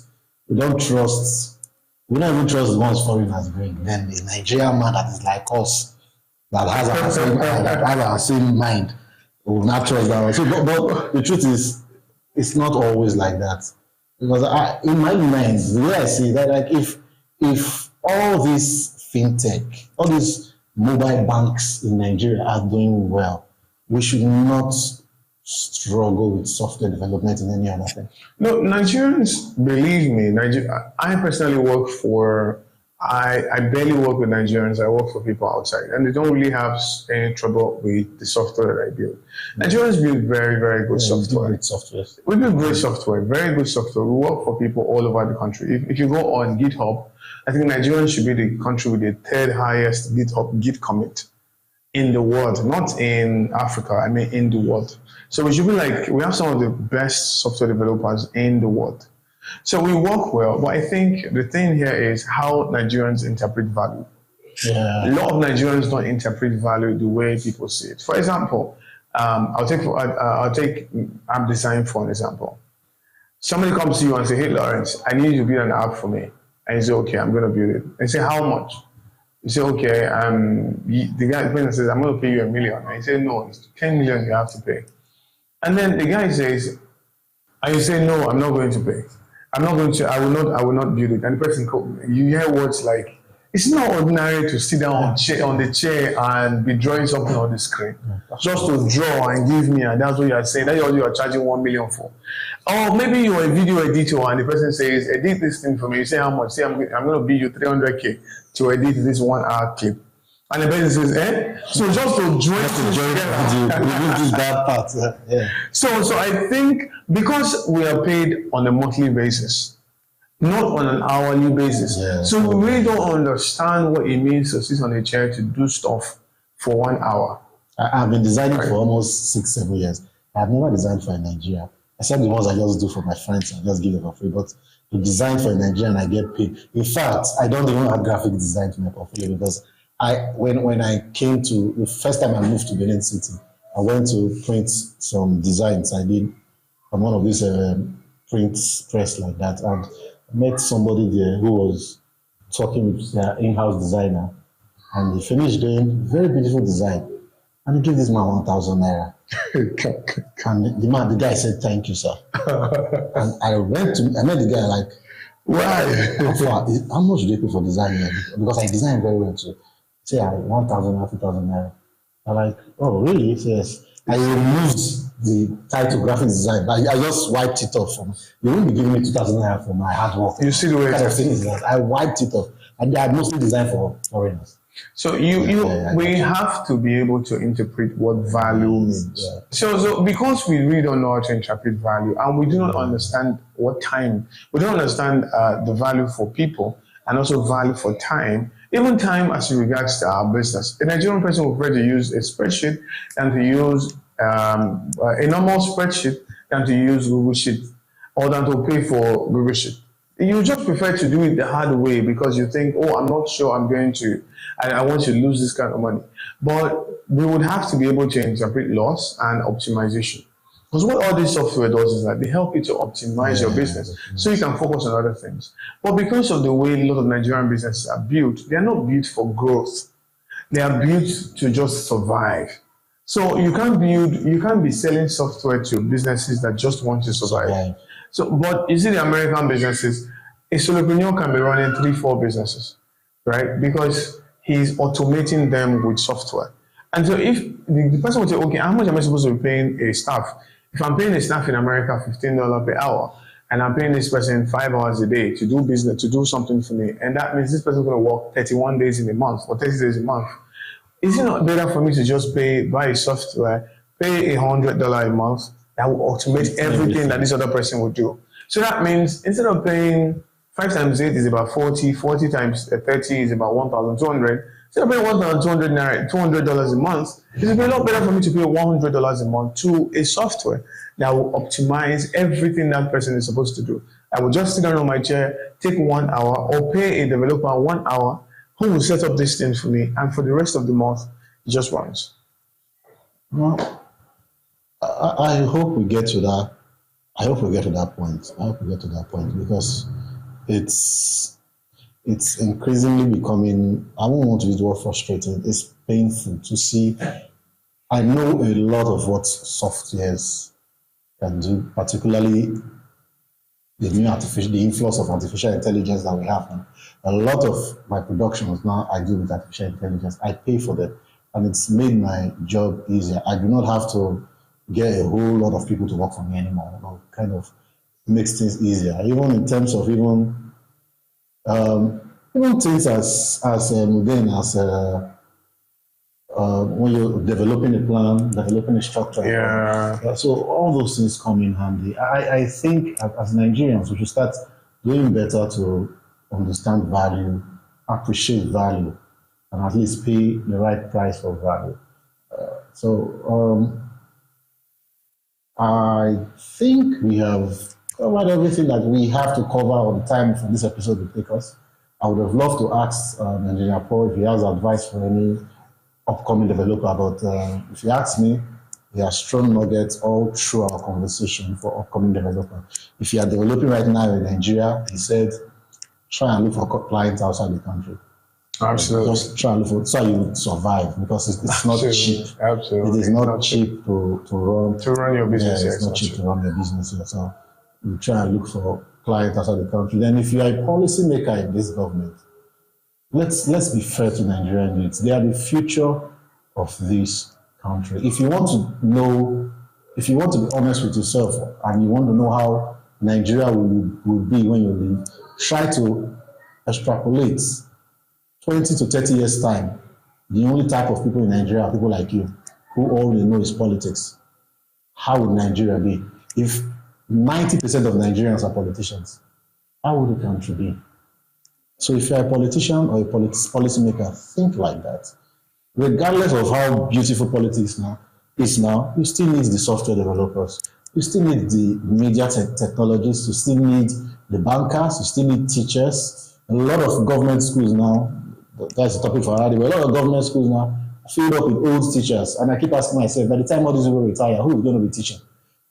the ones foreigners bring. Then the Nigerian man that is like us, that has our same mind, will not trust that one. So, but the truth is, it's not always like that. Because in my mind, the way I see that, like if all this fintech, all these mobile banks in Nigeria are doing well, we should not struggle with software development in any other thing. No, Nigerians, believe me, I personally work for, I barely work with Nigerians, I work for people outside, and they don't really have any trouble with the software that I build. Nigerians build very, very good software. We build great software, very good software. We work for people all over the country. If you go on GitHub, I think Nigeria should be the country with the third highest GitHub Git commit in the world, not in Africa, I mean in the world. So we should be like, we have some of the best software developers in the world. So we work well, but I think the thing here is how Nigerians interpret value. Yeah. A lot of Nigerians don't interpret value the way people see it. For example, I'll take app design for an example. Somebody comes to you and say, hey Lawrence, I need you to build an app for me. And you say, okay, I'm going to build it. And you say, how much? You say, okay, the guy says, I'm going to pay you $1 million. And you say, no, it's 10 million you have to pay. And then the guy says, and you say, no, I'm not going to pay. I'm not going to, I will not build it. And the person, you hear words like, it's not ordinary to sit down on the chair and be drawing something on the screen. Just to draw and give me, and that's what you are saying. That's what you are charging $1 million for. Or maybe you're a video editor and the person says, edit this thing for me. You say, how much? Say, I'm going to bill you $300K to edit this 1 hour clip. And the person says, eh? So just to join this bad part. Yeah. So I think because we are paid on a monthly basis, not on an hourly basis. Yeah, so we really don't understand what it means to sit on a chair to do stuff for 1 hour. I've been designing for almost 6-7 years. I've never designed for Nigeria, except the ones I just do for my friends and just give them for free. But to design for Nigeria and I get paid. In fact, I don't even have graphic design to my portfolio because when I came to, the first time I moved to Benin City, I went to print some designs I did from one of these print press like that. And I met somebody there who was talking with their in-house designer, and he finished doing very beautiful design. And he gave this man 1,000 naira. And the guy said, "Thank you, sir." And I met the guy like, "Why? How much do they pay for design here?" Because I design very well too. Say, 1,000 2,000 naira. I'm like, "Oh, really?" He says, I removed the title graphic design. I just wiped it off. You won't be giving me 2,000 naira for my hard work. You see the way kind of thing is that I wiped it off. And I mostly design for foreigners. So we have to be able to interpret what value means. Yeah. So because we really don't know how to interpret value, and we do not understand what time, we don't understand the value for people and also value for time, even time as regards to our business. A Nigerian person will prefer to use a spreadsheet than to use a normal spreadsheet than to use Google Sheet or than to pay for Google Sheet. You just prefer to do it the hard way because you think, oh, I'm not sure I'm going to, I want to lose this kind of money. But we would have to be able to interpret loss and optimization. Because what all this software does is that they help you to optimize your business so you can focus on other things. But because of the way a lot of Nigerian businesses are built, they are not built for growth. They are built to just survive. So you can't be selling software to businesses that just want to survive. So, but you see the American businesses, a solopreneur can be running 3-4 businesses, right? Because he's automating them with software. And so if the person would say, okay, how much am I supposed to be paying a staff? If I'm paying a staff in America $15 per hour, and I'm paying this person 5 hours a day to do business, to do something for me, and that means this person is going to work 31 days in a month or 30 days a month, is it not better for me to just buy software, pay $100 a month, that will automate everything that this other person would do? So that means instead of paying 5 times 8 is about 40, 40 times 30 is about 1,200. Instead of paying $200 a month, it would be a lot better for me to pay $100 a month to a software that will optimize everything that person is supposed to do. I will just sit down on my chair, take 1 hour, or pay a developer 1 hour who will set up these things for me, and for the rest of the month, it just runs. Well, I hope we get to that. I hope we get to that point because it's increasingly becoming, I don't want to use the word frustrating, it's painful to see. I know a lot of what softwares can do, particularly the influx of artificial intelligence that we have now. A lot of my productions now I do with artificial intelligence. I pay for them, and it's made my job easier. I do not have to get a whole lot of people to work for me anymore. It kind of makes things easier, even in terms of even things as when you're developing a plan, developing a structure. Yeah. So all those things come in handy. I think as Nigerians, we should start doing better to understand value, appreciate value, and at least pay the right price for value. I think we have covered everything that we have to cover on the time for this episode will take us. I would have loved to ask Engineer Paul if he has advice for any upcoming developer, but if you ask me, he has thrown nuggets all through our conversation for upcoming developers. If you are developing right now in Nigeria, he said try and look for clients outside the country. Absolutely. Just try and look for, so you survive, because it's not cheap. Absolutely. It is not cheap to run your business. Yeah, it's not cheap to run your business here. So you try and look for clients outside the country. Then if you are a policymaker in this government, let's be fair to Nigerian youths. They are the future of this country. If you want to be honest with yourself and you want to know how Nigeria will be when you leave, try to extrapolate 20 to 30 years time. The only type of people in Nigeria are people like you who all they know is politics. How would Nigeria be? If 90% of Nigerians are politicians, how would the country be? So if you're a politician or a policymaker, think like that. Regardless of how beautiful politics is now, you still need the software developers. You still need the media technologists. You still need the bankers. You still need teachers. A lot of government schools now, that's the topic for Hardy, but a lot of government schools now filled up with old teachers. And I keep asking myself, by the time all these people retire, who is going to be teaching?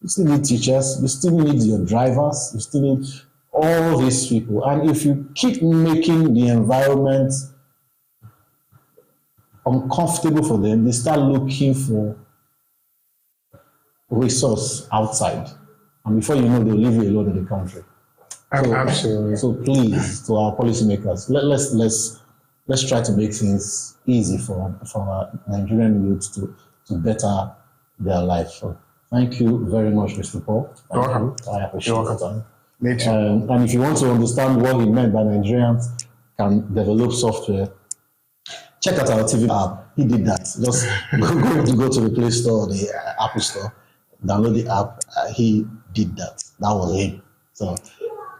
You still need teachers. You still need your drivers. You still need all these people. And if you keep making the environment uncomfortable for them, they start looking for resource outside. And before you know, they'll leave you alone in the country. So, absolutely. So please, to our policymakers, let's try to make things easy for our Nigerian youth to better their life. So thank you very much, Mr. Paul. You're welcome. I appreciate it. Me too. And if you want to understand what he meant by Nigerians can develop software, check out our TV app. He did that. Just go to the Play Store or the Apple Store, download the app. He did that. That was him. So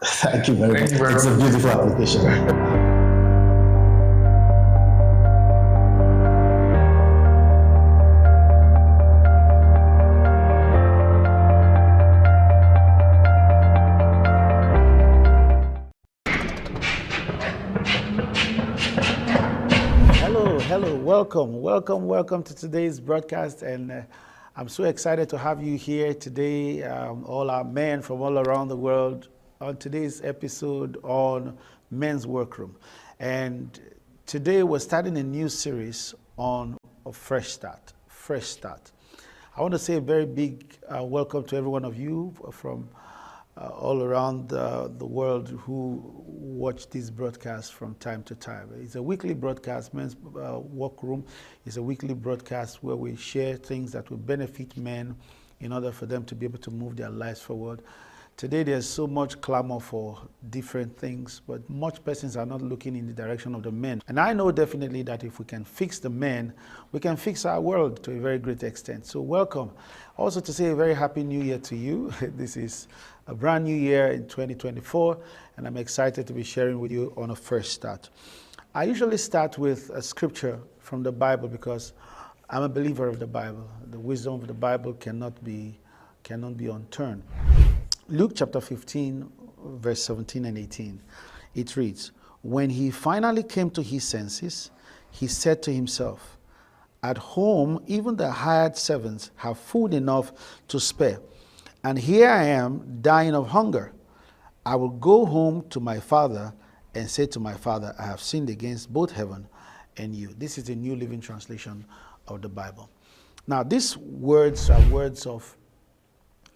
thank you very much. It's a beautiful application. Hello, welcome to today's broadcast, and I'm so excited to have you here today, all our men from all around the world, on today's episode on Men's Workroom. And today we're starting a new series on a fresh start. I want to say a very big welcome to every one of you from all around the world who watch this broadcast from time to time. It's a weekly broadcast. Men's Workroom is a weekly broadcast where we share things that will benefit men in order for them to be able to move their lives forward. Today there's so much clamor for different things, but much persons are not looking in the direction of the men. And I know definitely that if we can fix the men, we can fix our world to a very great extent. So welcome. Also to say a very happy new year to you. This is a brand new year in 2024, and I'm excited to be sharing with you on a fresh start. I usually start with a scripture from the Bible because I'm a believer of the Bible. The wisdom of the Bible cannot be unturned. Luke chapter 15, verse 17 and 18, it reads, "When he finally came to his senses, he said to himself, 'At home, even the hired servants have food enough to spare, and here I am dying of hunger. I will go home to my father and say to my father, I have sinned against both heaven and you.'" This is the New Living Translation of the Bible. Now, these words are words of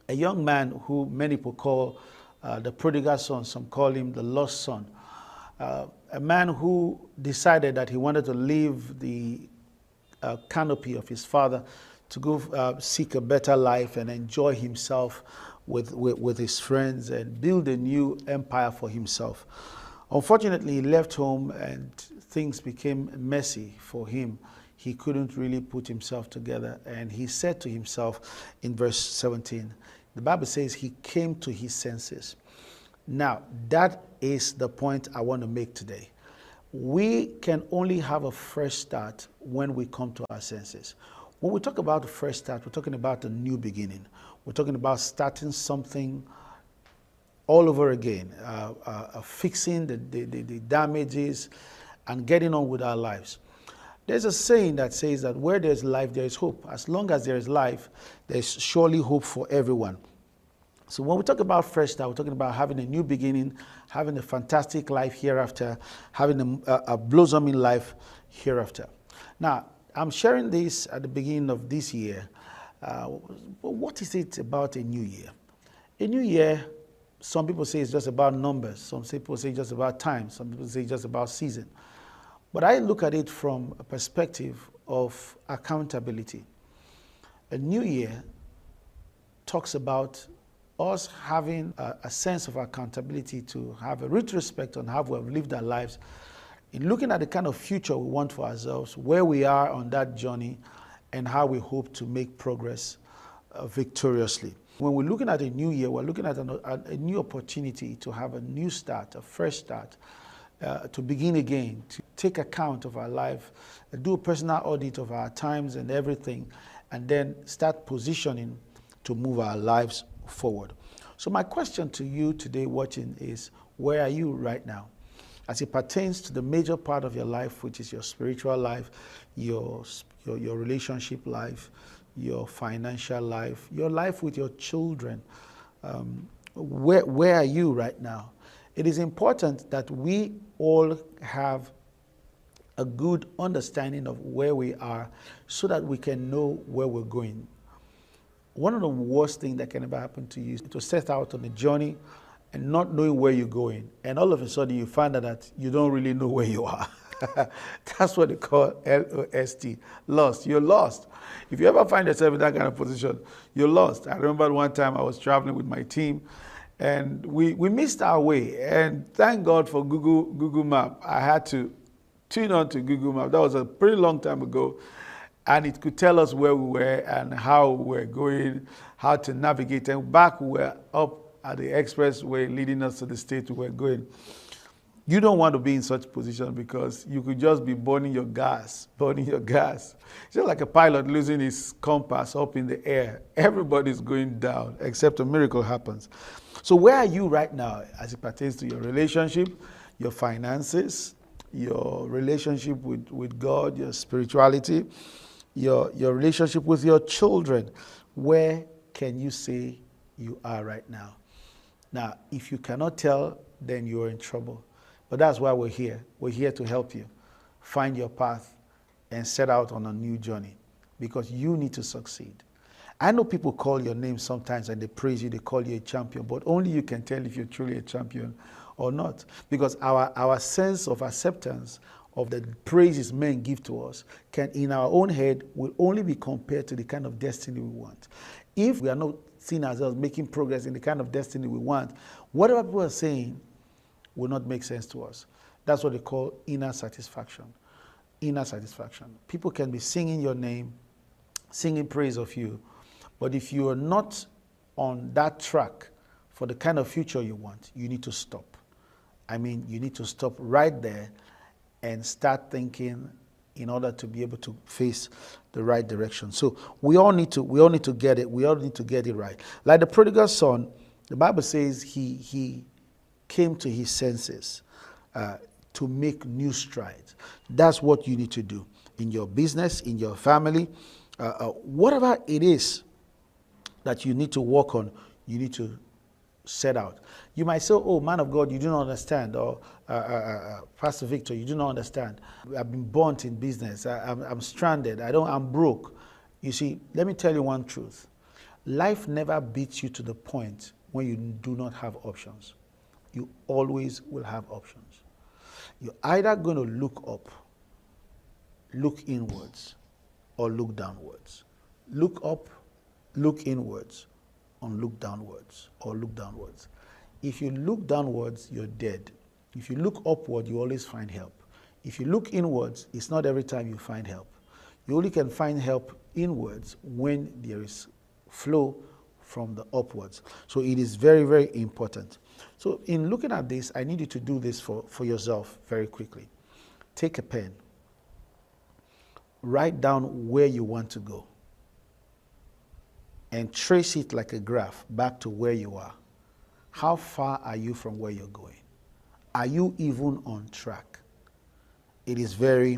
a young man who many people call the prodigal son. Some call him the lost son. A man who decided that he wanted to leave the canopy of his father to go seek a better life and enjoy himself with his friends and build a new empire for himself. Unfortunately, he left home and things became messy for him. He couldn't really put himself together, and he said to himself in verse 17, the Bible says he came to his senses. Now, that is the point I want to make today. We can only have a fresh start when we come to our senses. When we talk about a fresh start, we're talking about a new beginning. We're talking about starting something all over again, fixing the damages and getting on with our lives. There's a saying that says that where there's life, there is hope. As long as there is life, there's surely hope for everyone. So when we talk about fresh start, we're talking about having a new beginning, having a fantastic life hereafter, having a blossoming life hereafter. Now, I'm sharing this at the beginning of this year. What is it about a new year? A new year, some people say it's just about numbers. Some people say it's just about time. Some people say it's just about season. But I look at it from a perspective of accountability. A new year talks about us having a sense of accountability to have a retrospect on how we have lived our lives, in looking at the kind of future we want for ourselves, where we are on that journey, and how we hope to make progress victoriously. When we're looking at a new year, we're looking at a new opportunity to have a new start, a fresh start, to begin again, to take account of our life, do a personal audit of our times and everything, and then start positioning to move our lives forward. So my question to you today watching is, where are you right now? As it pertains to the major part of your life, which is your spiritual life, your relationship life, your financial life, your life with your children. Where are you right now? It is important that we all have a good understanding of where we are so that we can know where we're going. One of the worst things that can ever happen to you is to set out on a journey and not knowing where you're going. And all of a sudden you find out that you don't really know where you are. That's what they call LOST, lost. You're lost. If you ever find yourself in that kind of position, you're lost. I remember one time I was traveling with my team and we missed our way. And thank God for Google Map. I had to tune on to Google Map. That was a pretty long time ago. And it could tell us where we were and how we were going, how to navigate. And back we were up at the expressway leading us to the state we were going. You don't want to be in such position because you could just be burning your gas. It's just like a pilot losing his compass up in the air. Everybody's going down except a miracle happens. So where are you right now as it pertains to your relationship, your finances, your relationship with God, your spirituality, your relationship with your children? Where can you say you are right now? Now, if you cannot tell, then you're in trouble. But that's why we're here. We're here to help you find your path and set out on a new journey because you need to succeed. I know people call your name sometimes and they praise you, they call you a champion, but only you can tell if you're truly a champion or not. Because our sense of acceptance of the praises men give to us can, in our own head, will only be compared to the kind of destiny we want. If we are not seeing ourselves making progress in the kind of destiny we want, whatever people are saying will not make sense to us. That's what they call inner satisfaction. Inner satisfaction. People can be singing your name, singing praise of you, but if you are not on that track for the kind of future you want, you need to stop. I mean, you need to stop right there and start thinking in order to be able to face the right direction. So we all need to get it. We all need to get it right. Like the prodigal son, the Bible says he came to his senses to make new strides. That's what you need to do in your business, in your family, whatever it is that you need to work on, you need to set out. You might say, oh, man of God, you do not understand, or Pastor Victor, you do not understand. I've been burnt in business. I'm stranded. I'm broke. You see, let me tell you one truth. Life never beats you to the point when you do not have options. You always will have options. You're either going to look up, look inwards, or look downwards. Look up, look inwards, or look downwards, If you look downwards, you're dead. If you look upward, you always find help. If you look inwards, it's not every time you find help. You only can find help inwards when there is flow from the upwards. So it is very, very important. So in looking at this, I need you to do this for yourself very quickly. Take a pen. Write down where you want to go. And trace it like a graph back to where you are. How far are you from where you're going? Are you even on track? It is very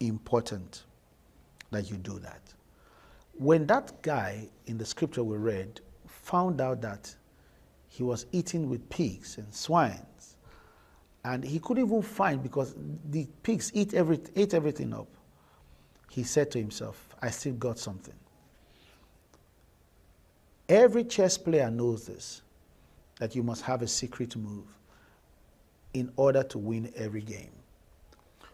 important that you do that. When that guy in the scripture we read found out that he was eating with pigs and swines. And he couldn't even find, because the pigs ate everything up. He said to himself, I still got something. Every chess player knows this, that you must have a secret move in order to win every game.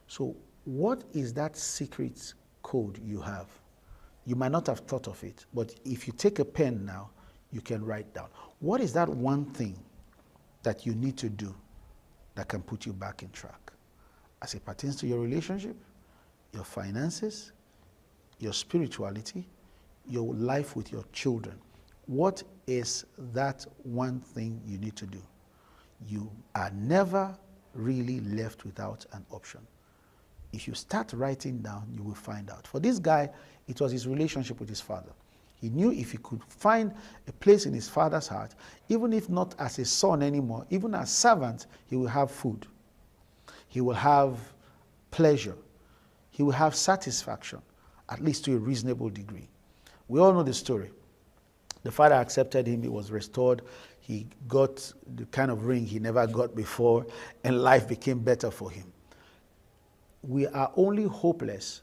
So what is that secret code you have? You might not have thought of it, but if you take a pen now, you can write down. What is that one thing that you need to do that can put you back in track? As it pertains to your relationship, your finances, your spirituality, your life with your children. What is that one thing you need to do? You are never really left without an option. If you start writing down, you will find out. For this guy, it was his relationship with his father. He knew if he could find a place in his father's heart, even if not as a son anymore, even as servant, he will have food. He will have pleasure. He will have satisfaction, at least to a reasonable degree. We all know the story. The father accepted him, he was restored, he got the kind of ring he never got before, and life became better for him. We are only hopeless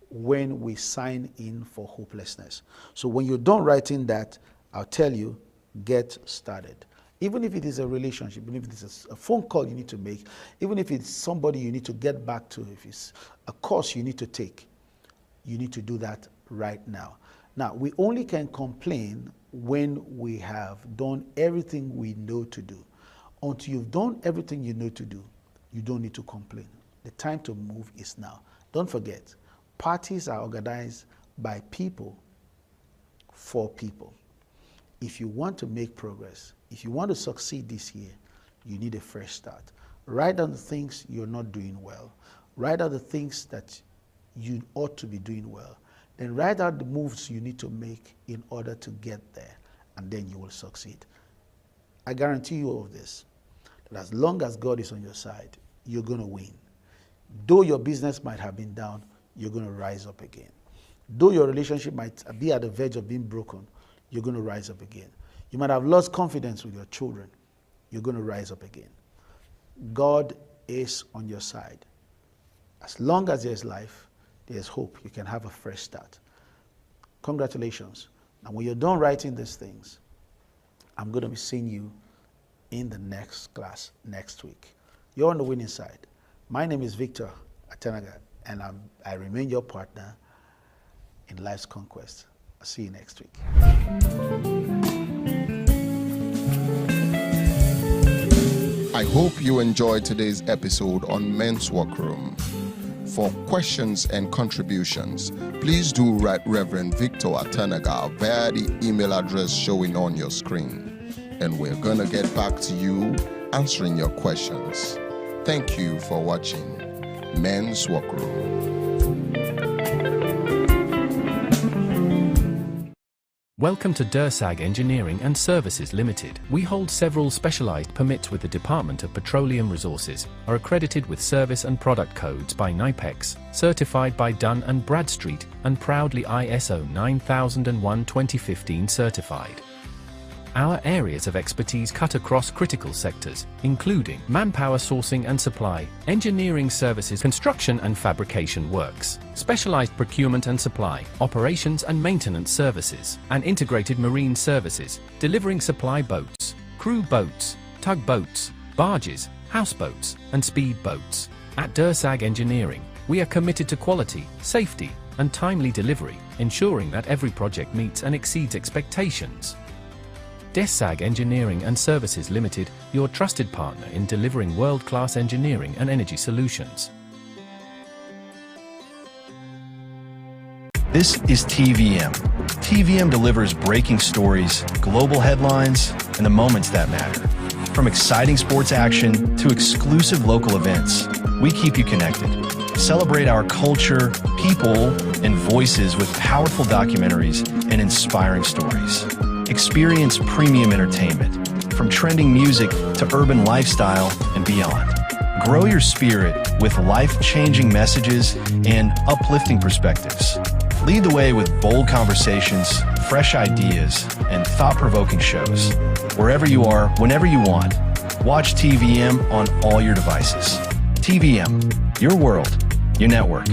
when we sign in for hopelessness. So when you're done writing that, I'll tell you, get started. Even if it is a relationship, even if it is a phone call you need to make, even if it's somebody you need to get back to, if it's a course you need to take, you need to do that right now. Now, we only can complain when we have done everything we know to do. Until you've done everything you know to do, you don't need to complain. The time to move is now. Don't forget, parties are organized by people for people. If you want to make progress, if you want to succeed this year, you need a fresh start. Write down the things you're not doing well. Write down the things that you ought to be doing well. Then write out the moves you need to make in order to get there, and then you will succeed. I guarantee you all of this, that as long as God is on your side, you're going to win. Though your business might have been down, you're going to rise up again. Though your relationship might be at the verge of being broken, you're going to rise up again. You might have lost confidence with your children, you're going to rise up again. God is on your side. As long as there's life, there's hope. You can have a fresh start. Congratulations. And when you're done writing these things, I'm going to be seeing you in the next class next week. You're on the winning side. My name is Victor Atenaga, and I remain your partner in life's conquest. I'll see you next week. I hope you enjoyed today's episode on Men's Workroom. For questions and contributions, please do write Reverend Victor Atenaga via the email address showing on your screen. And we're going to get back to you answering your questions. Thank you for watching Men's Workroom. Welcome to DERSAG Engineering and Services Limited. We hold several specialized permits with the Department of Petroleum Resources, are accredited with service and product codes by NIPEX, certified by Dun & Bradstreet, and proudly ISO 9001:2015 certified. Our areas of expertise cut across critical sectors, including manpower sourcing and supply, engineering services, construction and fabrication works, specialized procurement and supply, operations and maintenance services, and integrated marine services, delivering supply boats, crew boats, tugboats, barges, houseboats, and speed boats. At DERSAG Engineering, we are committed to quality, safety, and timely delivery, ensuring that every project meets and exceeds expectations. DERSAG Engineering and Services Limited, your trusted partner in delivering world-class engineering and energy solutions. This is TVM. TVM delivers breaking stories, global headlines, and the moments that matter. From exciting sports action to exclusive local events, we keep you connected. Celebrate our culture, people, and voices with powerful documentaries and inspiring stories. Experience premium entertainment, from trending music to urban lifestyle and beyond. Grow your spirit with life-changing messages and uplifting perspectives. Lead the way with bold conversations, fresh ideas, and thought-provoking shows. wherever you are, whenever you want. Watch TVM on all your devices. TVM, your world, your network.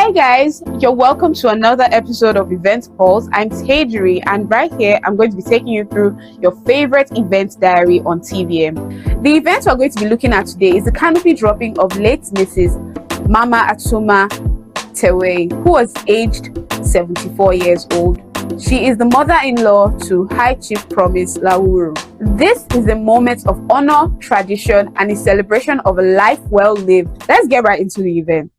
Hi guys, you're welcome to another episode of Event Pulse. I'm Tejiri, and right here I'm going to be taking you through your favorite event diary on TVM. The event we're going to be looking at today is the canopy dropping of late Mrs. Mama Atuma Tewe, who was aged 74 years old. She is the mother-in-law to High Chief Promise Lawuru. This is a moment of honor, tradition, and a celebration of a life well lived. Let's get right into the event.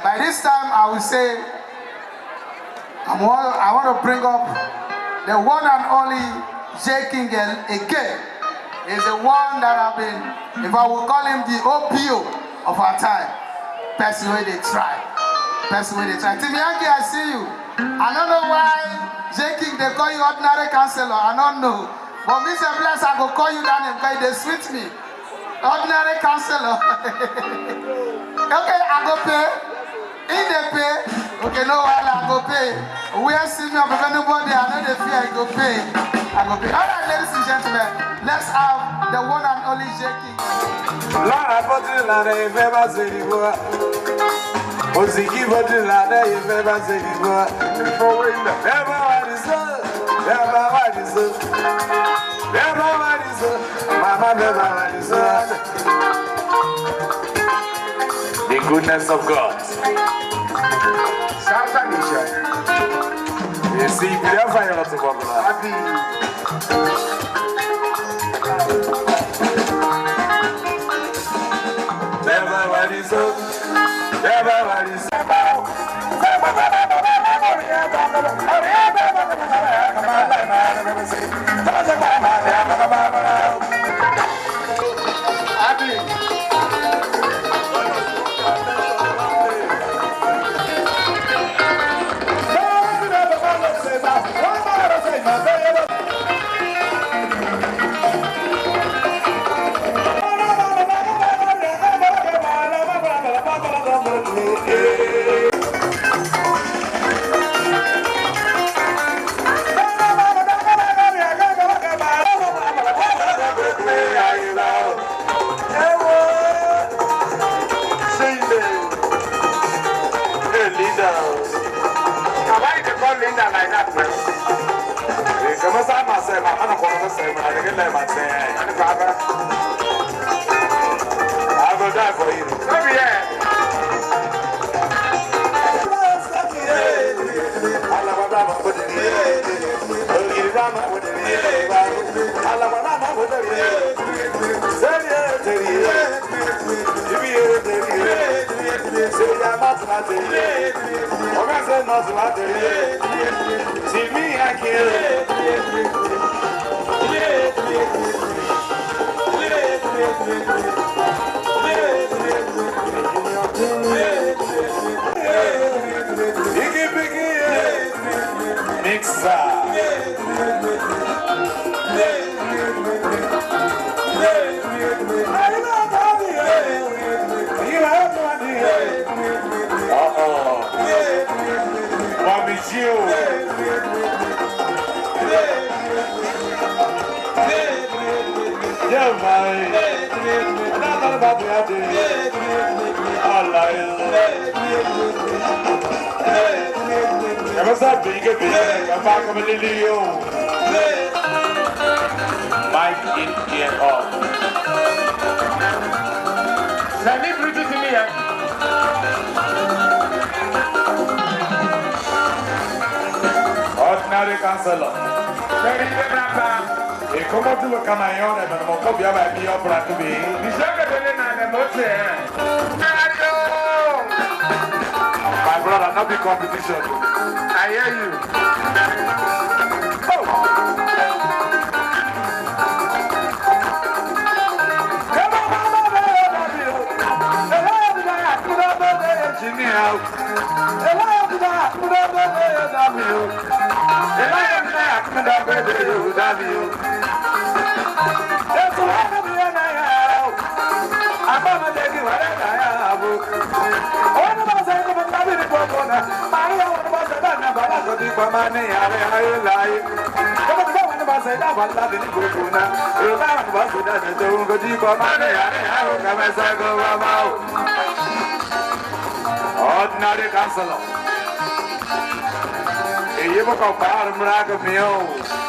By this time, I will say, I want to bring up the one and only J King again. Is the one that I've been, if I would call him the OPO of our time. Person where they try. Timmy Yankee, I see you. I don't know why J King they call you ordinary counselor. I don't know. But Mr. Bless, I go call you that name because they sweet me. Ordinary counselor. Okay, I go pay. In the pay. Okay, no while I go pay. We are seeing me up if anybody, I know the fear I go pay. Alright, ladies and gentlemen, let's have the one and only J King. Lara Potilana, if ever say the word. Oziki Potilana, if ever say the word. Everyone is up. Mama, everyone is up. The goodness of God. You see, we have a lot of everybody's up. Everybody's up. I will die for you. See me, I Mike in here off. Send me pretty to me. Ordinary councillor. E come tu lo camaglione per non copiare il mio prato di. Diciamo che delle nane molte. My brother, not be competition. I hear you. Oh. Come on, Ordinary councillor. E eu vou comprar um buraco meu.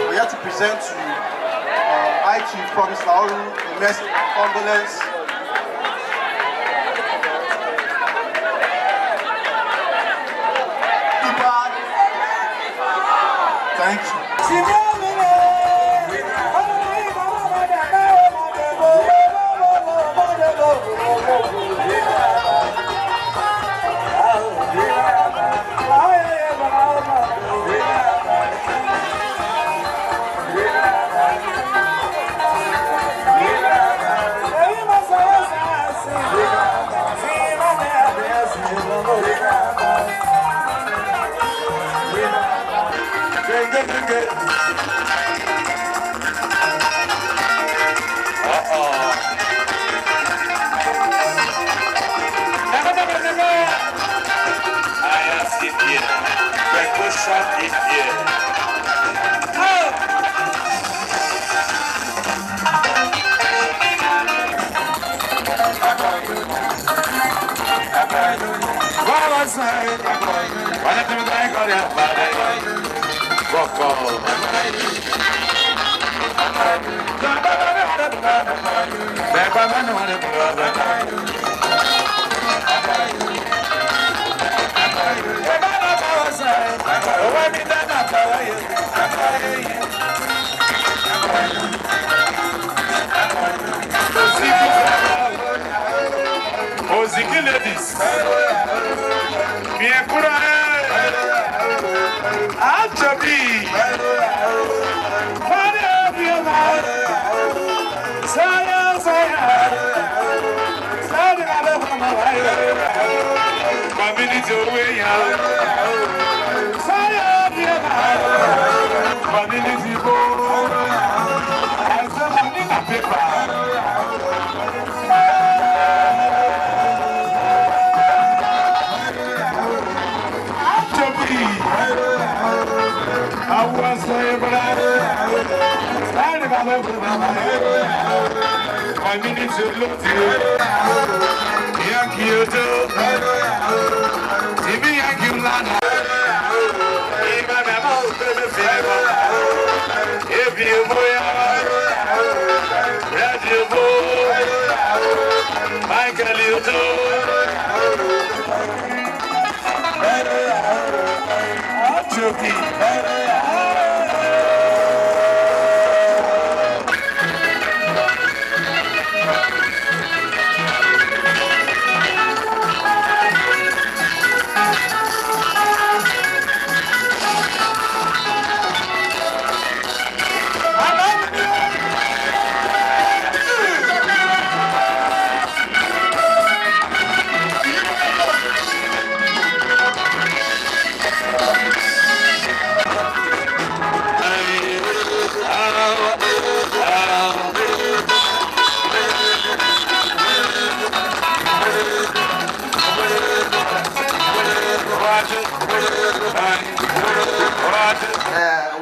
We have to present to High Chief Promise Lauru, the next condolence. Thank you.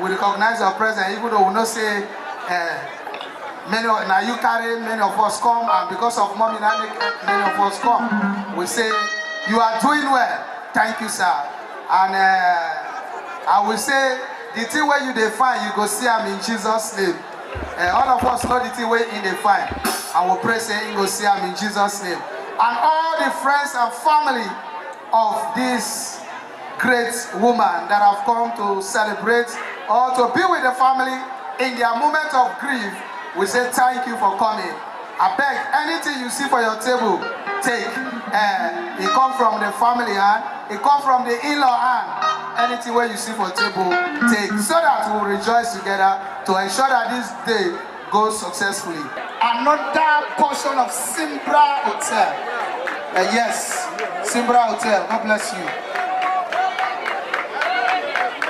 We recognize your presence, even though we not say many of, now you carry many of us come, and because of mommy now make many of us come. We say you are doing well. Thank you, sir. And I will say the thing where you define, you go see him in Jesus' name. All of us know the thing where in define. I will pray say you go see him in Jesus' name. And all the friends and family of this great woman that have come to celebrate or to be with the family in their moment of grief, we say thank you for coming. I beg, anything you see for your table, take. It come from the family hand, it come from the in-law hand. Anything where you see for table, take. So that we will rejoice together to ensure that this day goes successfully. Another portion of Simbra Hotel. Yes, Simbra Hotel, God bless you.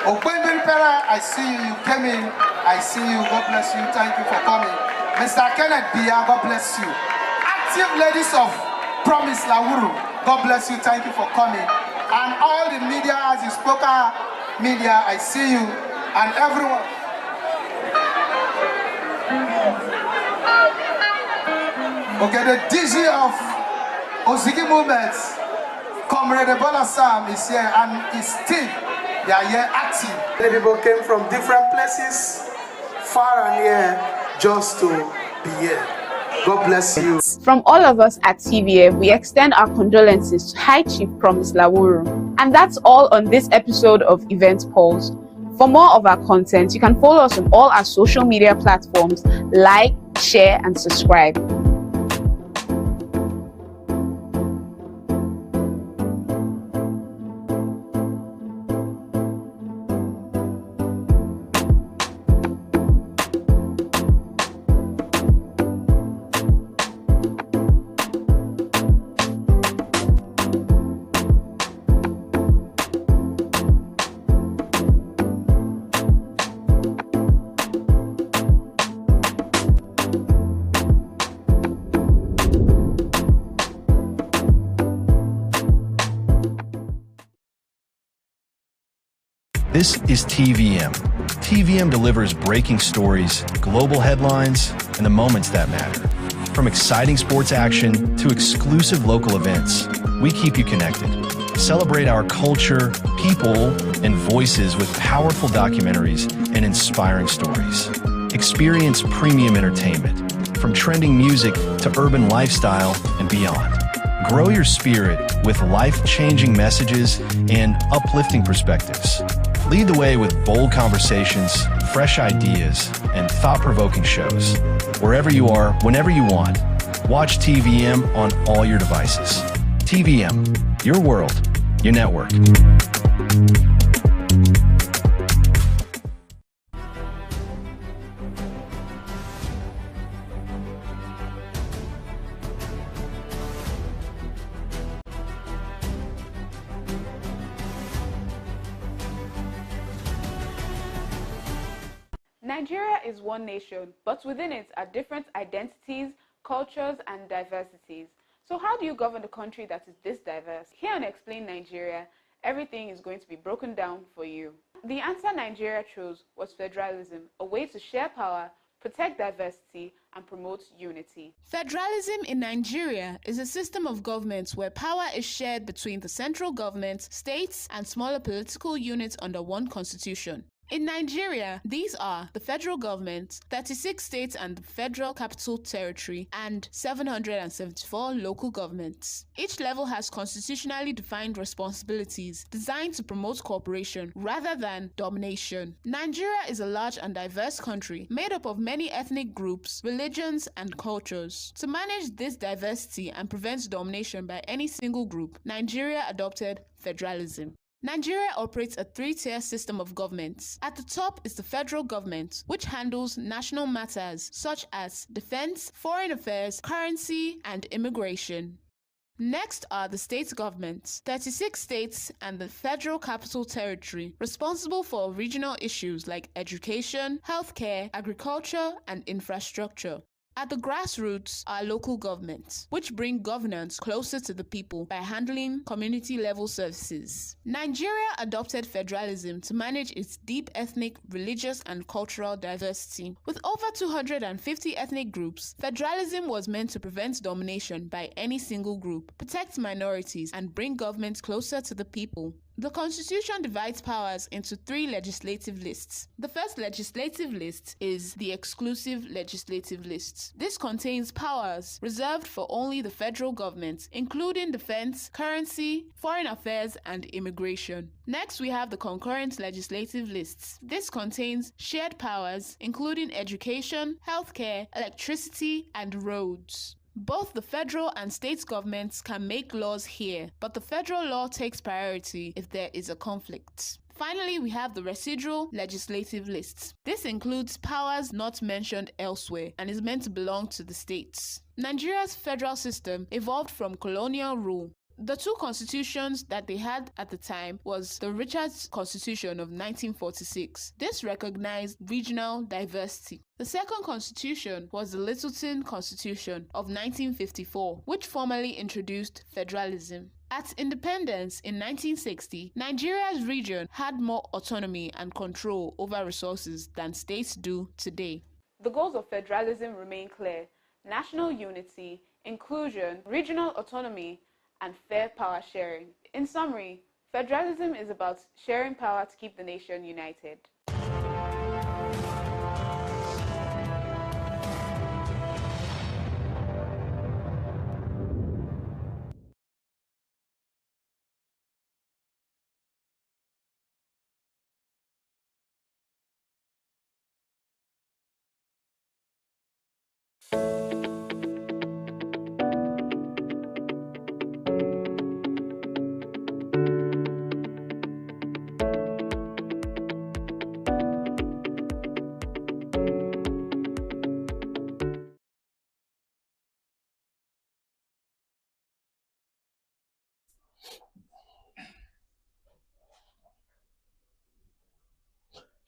Okwendiri Pera, I see you, you came in, I see you, God bless you, thank you for coming. Mr. Kenneth Bia, God bless you. Active Ladies of Promise Lawuru, God bless you, thank you for coming. And all the media, as you spoke media, I see you, and everyone. Okay, the DJ of Ozigi Movements, Comrade Ebola Sam is here, and his team. They are here active. The people came from different places, far and near, just to be here. God bless you. From all of us at TVM, we extend our condolences to High Chief Promise Lawuru. And that's all on this episode of Event Pulse. For more of our content, you can follow us on all our social media platforms, like, share, and subscribe. This is TVM. TVM delivers breaking stories, global headlines, and the moments that matter. From exciting sports action to exclusive local events, we keep you connected. Celebrate our culture, people, and voices with powerful documentaries and inspiring stories. Experience premium entertainment, from trending music to urban lifestyle and beyond. Grow your spirit with life-changing messages and uplifting perspectives. Lead the way with bold conversations, fresh ideas, and thought-provoking shows. Wherever you are, whenever you want, watch TVM on all your devices. TVM, your world, your network. Nigeria is one nation, but within it are different identities, cultures, and diversities. So how do you govern a country that is this diverse? Here on Explain Nigeria, everything is going to be broken down for you. The answer Nigeria chose was federalism, a way to share power, protect diversity, and promote unity. Federalism in Nigeria is a system of government where power is shared between the central government, states, and smaller political units under one constitution. In Nigeria, these are the federal government, 36 states and the Federal Capital Territory, and 774 local governments. Each level has constitutionally defined responsibilities designed to promote cooperation rather than domination. Nigeria is a large and diverse country made up of many ethnic groups, religions, and cultures. To manage this diversity and prevent domination by any single group, Nigeria adopted federalism. Nigeria operates a three-tier system of government. At the top is the federal government, which handles national matters such as defense, foreign affairs, currency, and immigration. Next are the state governments, 36 states and the Federal Capital Territory, responsible for regional issues like education, healthcare, agriculture, and infrastructure. At the grassroots are local governments, which bring governance closer to the people by handling community-level services. Nigeria adopted federalism to manage its deep ethnic, religious, and cultural diversity. With over 250 ethnic groups, federalism was meant to prevent domination by any single group, protect minorities, and bring government closer to the people. The Constitution divides powers into three legislative lists. The first legislative list is the exclusive legislative list. This contains powers reserved for only the federal government, including defense, currency, foreign affairs, and immigration. Next, we have the concurrent legislative lists. This contains shared powers, including education, healthcare, electricity, and roads. Both the federal and state governments can make laws here, but the federal law takes priority if there is a conflict. Finally, we have the residual legislative list. This includes powers not mentioned elsewhere and is meant to belong to the states. Nigeria's federal system evolved from colonial rule. The two constitutions that they had at the time was the Richards Constitution of 1946. This recognized regional diversity. The second constitution was the Littleton Constitution of 1954, which formally introduced federalism. At independence in 1960, Nigeria's region had more autonomy and control over resources than states do today. The goals of federalism remain clear: national unity, inclusion, regional autonomy, and fair power sharing. In summary, federalism is about sharing power to keep the nation united.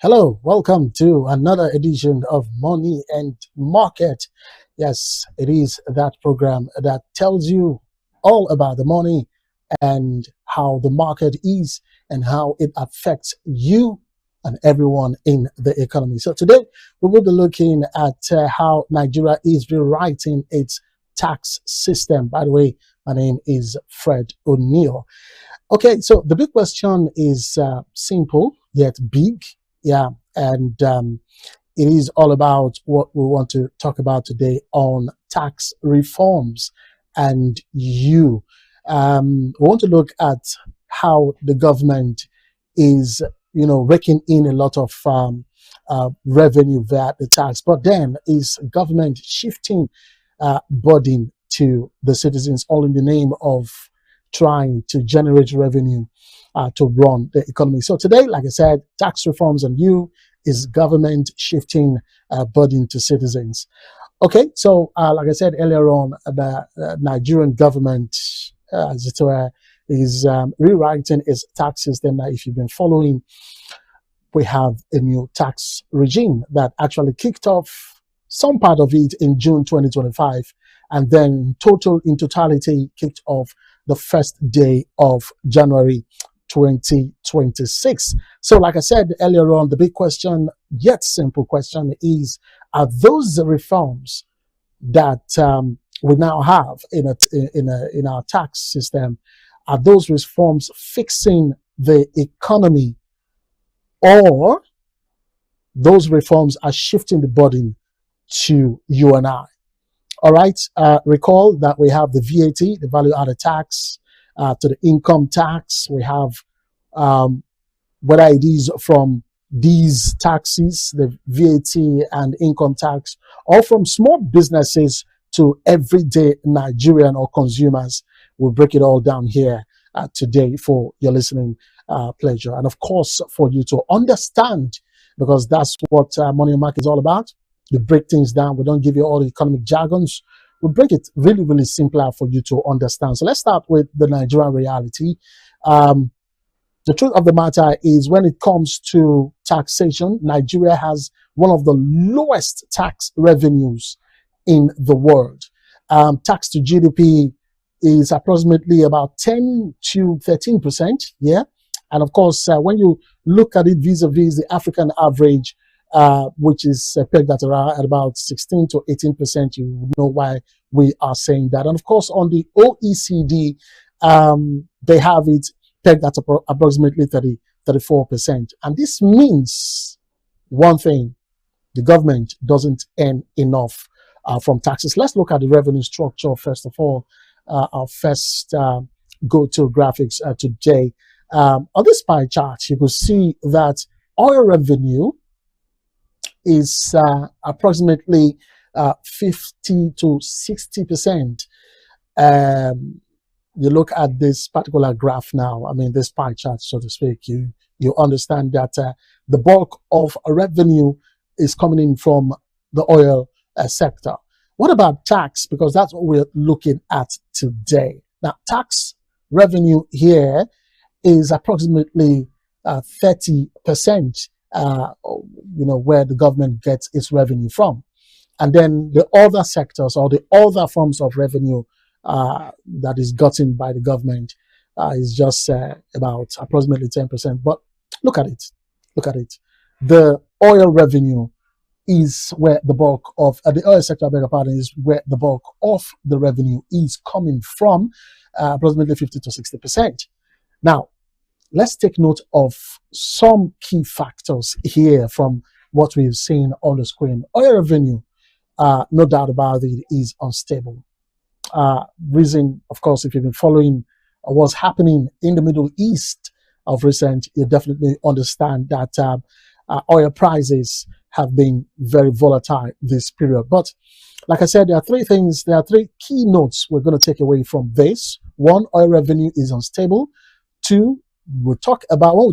Hello, welcome to another edition of Money and Market. Yes, it is that program that tells you all about the money and how the market is and how it affects you and everyone in the economy. So today we will be looking at how Nigeria is rewriting its tax system. By the way, my name is Fred O'Neill. Okay, so the big question is simple yet big, yeah, and it is all about what we want to talk about today on tax reforms and you. We want to look at how the government is, raking in a lot of revenue via the tax, but then is government shifting burden to the citizens, all in the name of trying to generate revenue to run the economy. So today, like I said, tax reforms and you is government shifting burden to citizens. Okay, so like I said earlier on, the Nigerian government, as it were, is rewriting its tax system. Now, if you've been following, we have a new tax regime that actually kicked off some part of it in June 2025, and then in totality kicked off the first day of January 2026. So like I said earlier on, the big question, yet simple question, is, are those reforms that we now have in our tax system, are those reforms fixing the economy, or those reforms are shifting the burden to you and I? All right. Recall that we have the VAT, the value added tax, to the income tax. We have whether it is from these taxes, the VAT and income tax, or from small businesses to everyday Nigerian or consumers. We'll break it all down here today for your listening pleasure. And of course, for you to understand, because that's what Money Market is all about. We break things down. We don't give you all the economic jargons. We break it really, really simpler for you to understand. So let's start with the Nigerian reality. The truth of the matter is, when it comes to taxation, Nigeria has one of the lowest tax revenues in the world. Tax to GDP is approximately about 10 to 13%. Yeah. And of course, when you look at it vis-a-vis the African average, which is pegged at about 16 to 18%, you know why we are saying that. And of course, on the OECD, they have it pegged at approximately 34%. And this means one thing: the government doesn't earn enough from taxes. Let's look at the revenue structure first of all. Our first go-to graphics today. On this pie chart, you can see that oil revenue is approximately 50 to 60%. You look at this particular graph now, I mean this pie chart, so to speak, you understand that the bulk of revenue is coming in from the oil sector. What about tax? Because that's what we're looking at today. Now, tax revenue here is approximately 30%, where the government gets its revenue from. And then the other sectors or the other forms of revenue that is gotten by the government is just about approximately 10%. But look at it. The oil revenue is where the bulk of the oil sector, I beg your pardon, is where the bulk of the revenue is coming from, approximately 50 to 60%. Now, let's take note of some key factors here from what we've seen on the screen. Oil revenue, no doubt about it, is unstable. Reason, of course, if you've been following what's happening in the Middle East of recent, you definitely understand that oil prices have been very volatile this period. But like I said, there are three key notes we're going to take away from this. One, oil revenue is unstable. Two, when we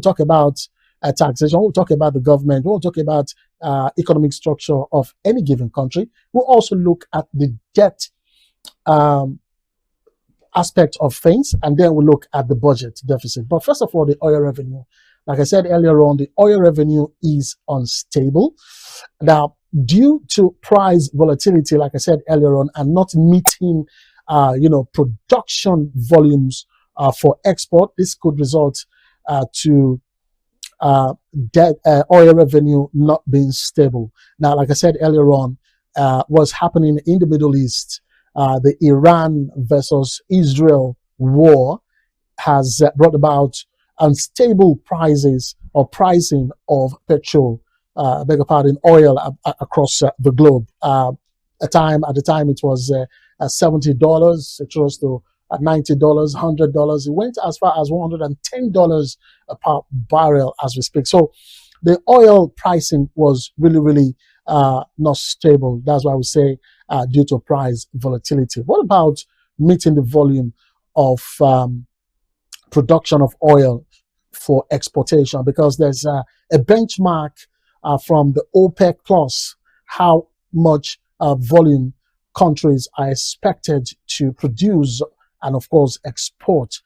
talk about taxation, when we talk about the government, when we talk about economic structure of any given country, we'll also look at the debt aspect of things, and then we'll look at the budget deficit. But first of all, the oil revenue. Like I said earlier on, the oil revenue is unstable. Now, due to price volatility, like I said earlier on, and not meeting, production volumes for export. This could result to oil revenue not being stable. Now, like I said earlier on, what's happening in the Middle East, the Iran versus Israel war has brought about unstable prices or pricing of petrol, oil across the globe. At the time it was $70. It rose to $90, $100. It went as far as $110 per barrel as we speak. So the oil pricing was really not stable. That's why we say due to price volatility. What about meeting the volume of production of oil for exportation? Because there's a benchmark from the OPEC Plus, how much volume countries are expected to produce and of course export.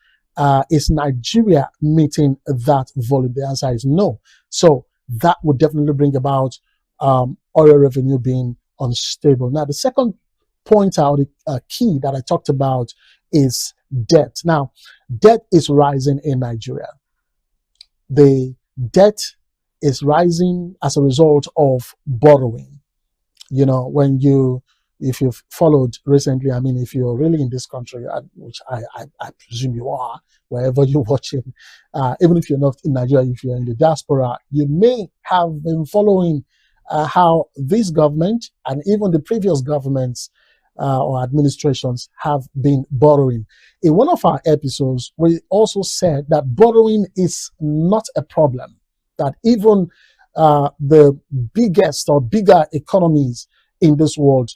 Is Nigeria meeting that volume? The answer is no. So that would definitely bring about oil revenue being unstable. Now, the second point out, the key that I talked about is debt. Now, debt is rising in Nigeria. The debt is rising as a result of borrowing. You know, if you've followed recently, I mean, if you're really in this country, which I presume you are, wherever you're watching, even if you're not in Nigeria, if you're in the diaspora, you may have been following how this government and even the previous governments or administrations have been borrowing. In one of our episodes, we also said that borrowing is not a problem, that even the biggest or bigger economies in this world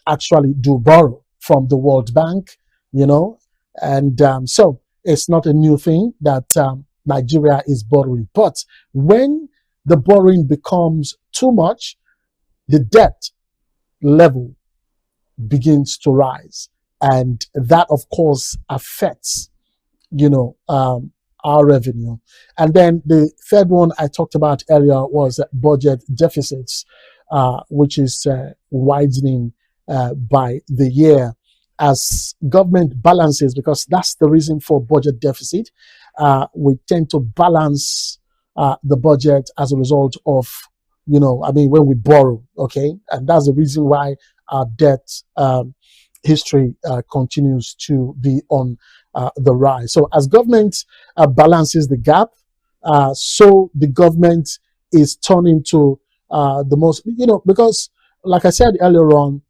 actually do borrow from the World Bank, you know, and so it's not a new thing that Nigeria is borrowing. But when the borrowing becomes too much, the debt level begins to rise, and that of course affects, you know, our revenue. And then the third one I talked about earlier was budget deficits, which is widening by the year as government balances, because that's the reason for budget deficit. We tend to balance the budget as a result of, you know, I mean, when we borrow, okay? And that's the reason why our debt history continues to be on the rise. So as government balances the gap, so the government is turning to the most, you know, because like I said earlier on,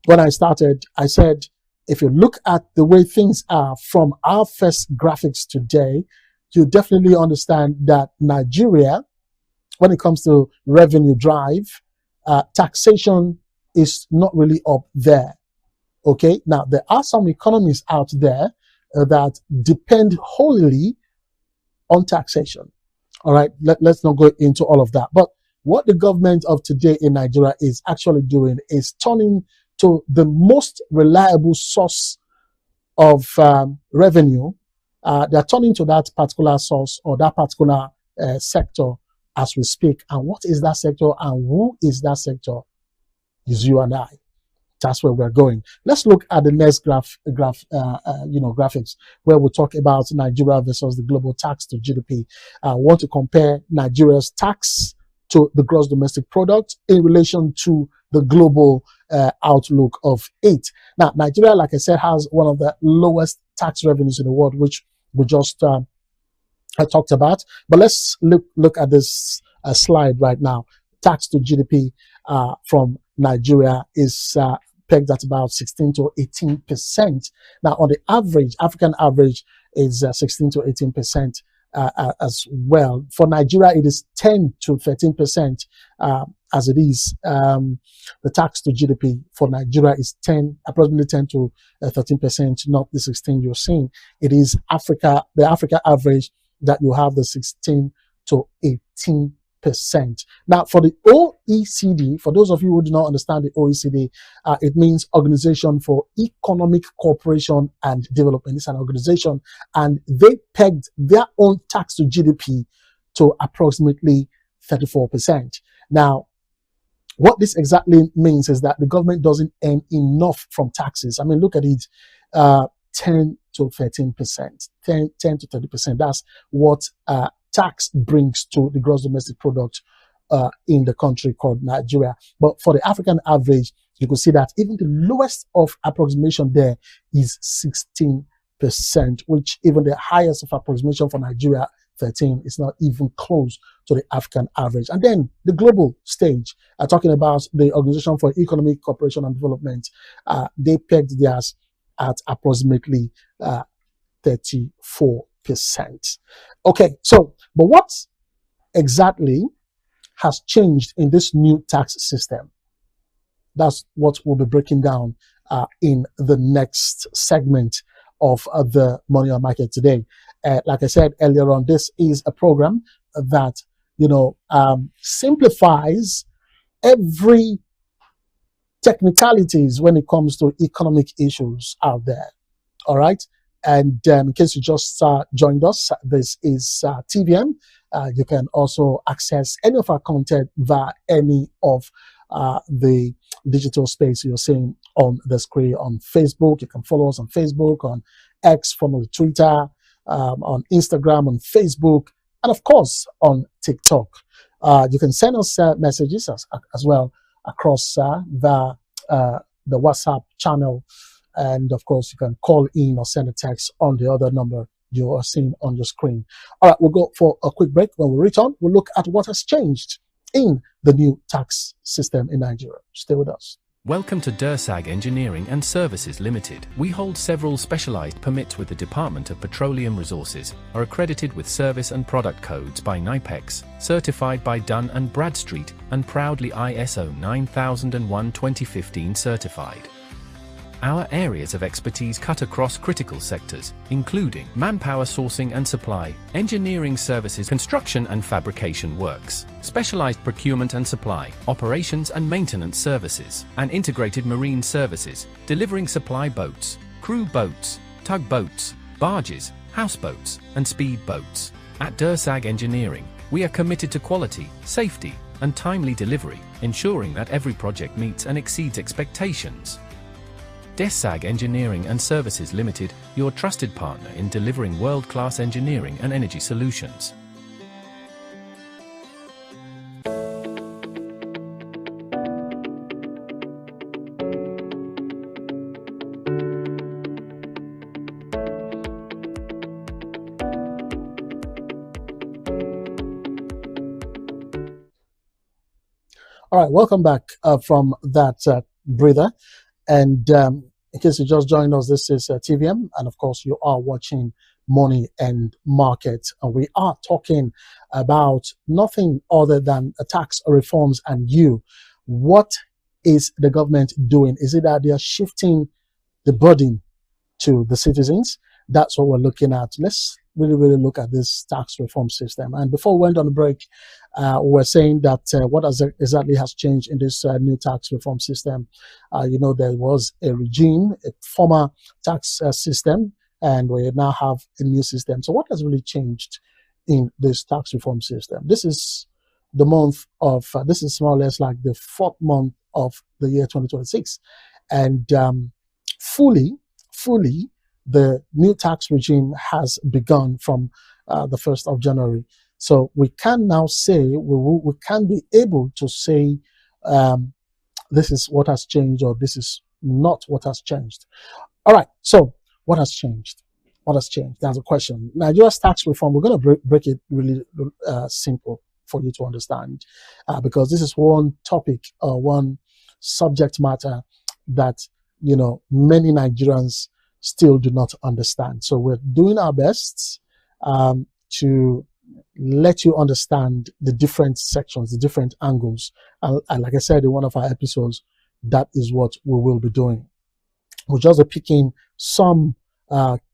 when I started, I said, if you look at the way things are from our first graphics today, you definitely understand that Nigeria, when it comes to revenue drive, taxation is not really up there. Okay, now there are some economies out there that depend wholly on taxation. All right, let's not go into all of that. But what the government of today in Nigeria is actually doing is turning to the most reliable source of revenue. They're turning to that particular source or that particular sector as we speak. And what is that sector and who is that sector? Is you and I. That's where we're going. Let's look at the next graphics, where we talk about Nigeria versus the global tax to GDP. I want to compare Nigeria's tax to the gross domestic product in relation to the global outlook of 8. Now, Nigeria, like I said, has one of the lowest tax revenues in the world, which we just I talked about. But let's look at this slide right now. Tax to GDP from Nigeria is pegged at about 16 to 18%. Now, on the average, African average is 16 to 18% as well. For Nigeria, it is 10 to 13% as it is. The tax to GDP for Nigeria is approximately 10 to 13%, not the 16 you're seeing. It is the Africa average that you have the 16 to 18%. Now, for the OECD, for those of you who do not understand the OECD, it means Organization for Economic Cooperation and Development. It's an organization, and they pegged their own tax to GDP to approximately 34%. Now, what this exactly means is that the government doesn't earn enough from taxes. I mean, look at it, 10 to 13%, 10 to 30%. That's what tax brings to the gross domestic product in the country called Nigeria. But for the African average, you could see that even the lowest of approximation there is 16%, which even the highest of approximation for Nigeria, 13, is not even close to the African average. And then the global stage, talking about the Organization for Economic Cooperation and Development, they pegged theirs at approximately 34%. Okay, so, but what exactly has changed in this new tax system? That's what we'll be breaking down in the next segment of the Money on Market today. Like I said earlier on, this is a program that, simplifies every technicalities when it comes to economic issues out there. All right. And in case you just joined us, this is TVM. You can also access any of our content via any of the digital space you're seeing on the screen on Facebook. You can follow us on Facebook, on X, formerly Twitter, on Instagram, on Facebook, and of course on TikTok. You can send us messages as well across the WhatsApp channel. And of course, you can call in or send a text on the other number you are seeing on your screen. All right, we'll go for a quick break. When we return, we'll look at what has changed in the new tax system in Nigeria. Stay with us. Welcome to DERSAG Engineering and Services Limited. We hold several specialized permits with the Department of Petroleum Resources, are accredited with service and product codes by NIPEX, certified by Dun & Bradstreet, and proudly ISO 9001:2015 certified. Our areas of expertise cut across critical sectors, including manpower sourcing and supply, engineering services, construction and fabrication works, specialized procurement and supply, operations and maintenance services, and integrated marine services, delivering supply boats, crew boats, tugboats, barges, houseboats, and speed boats. At DERSAG Engineering, we are committed to quality, safety, and timely delivery, ensuring that every project meets and exceeds expectations. DERSAG Engineering and Services Limited, your trusted partner in delivering world-class engineering and energy solutions. All right, welcome back from that breather. And in case you just joined us, this is TVM, and of course you are watching Money and Market, and we are talking about nothing other than tax reforms. And what is the government doing? Is it that they are shifting the burden to the citizens? That's what we're looking at. Let's really look at this tax reform system. And before we went on the break, we were saying that what exactly has changed in this new tax reform system. There was a regime, a former tax system, and we now have a new system. So what has really changed in this tax reform system? This is the month of, this is more or less like the 4th month of the year 2026. And fully, the new tax regime has begun from the 1st of January. So we can now say, we can be able to say this is what has changed or this is not what has changed. All right, so what has changed? What has changed? That's a question. Nigeria's tax reform, we're going to break it really simple for you to understand because this is one topic, one subject matter that, many Nigerians still do not understand. So we're doing our best to let you understand the different sections, the different angles. And like I said in one of our episodes, that is what we will be doing. We'll just be picking some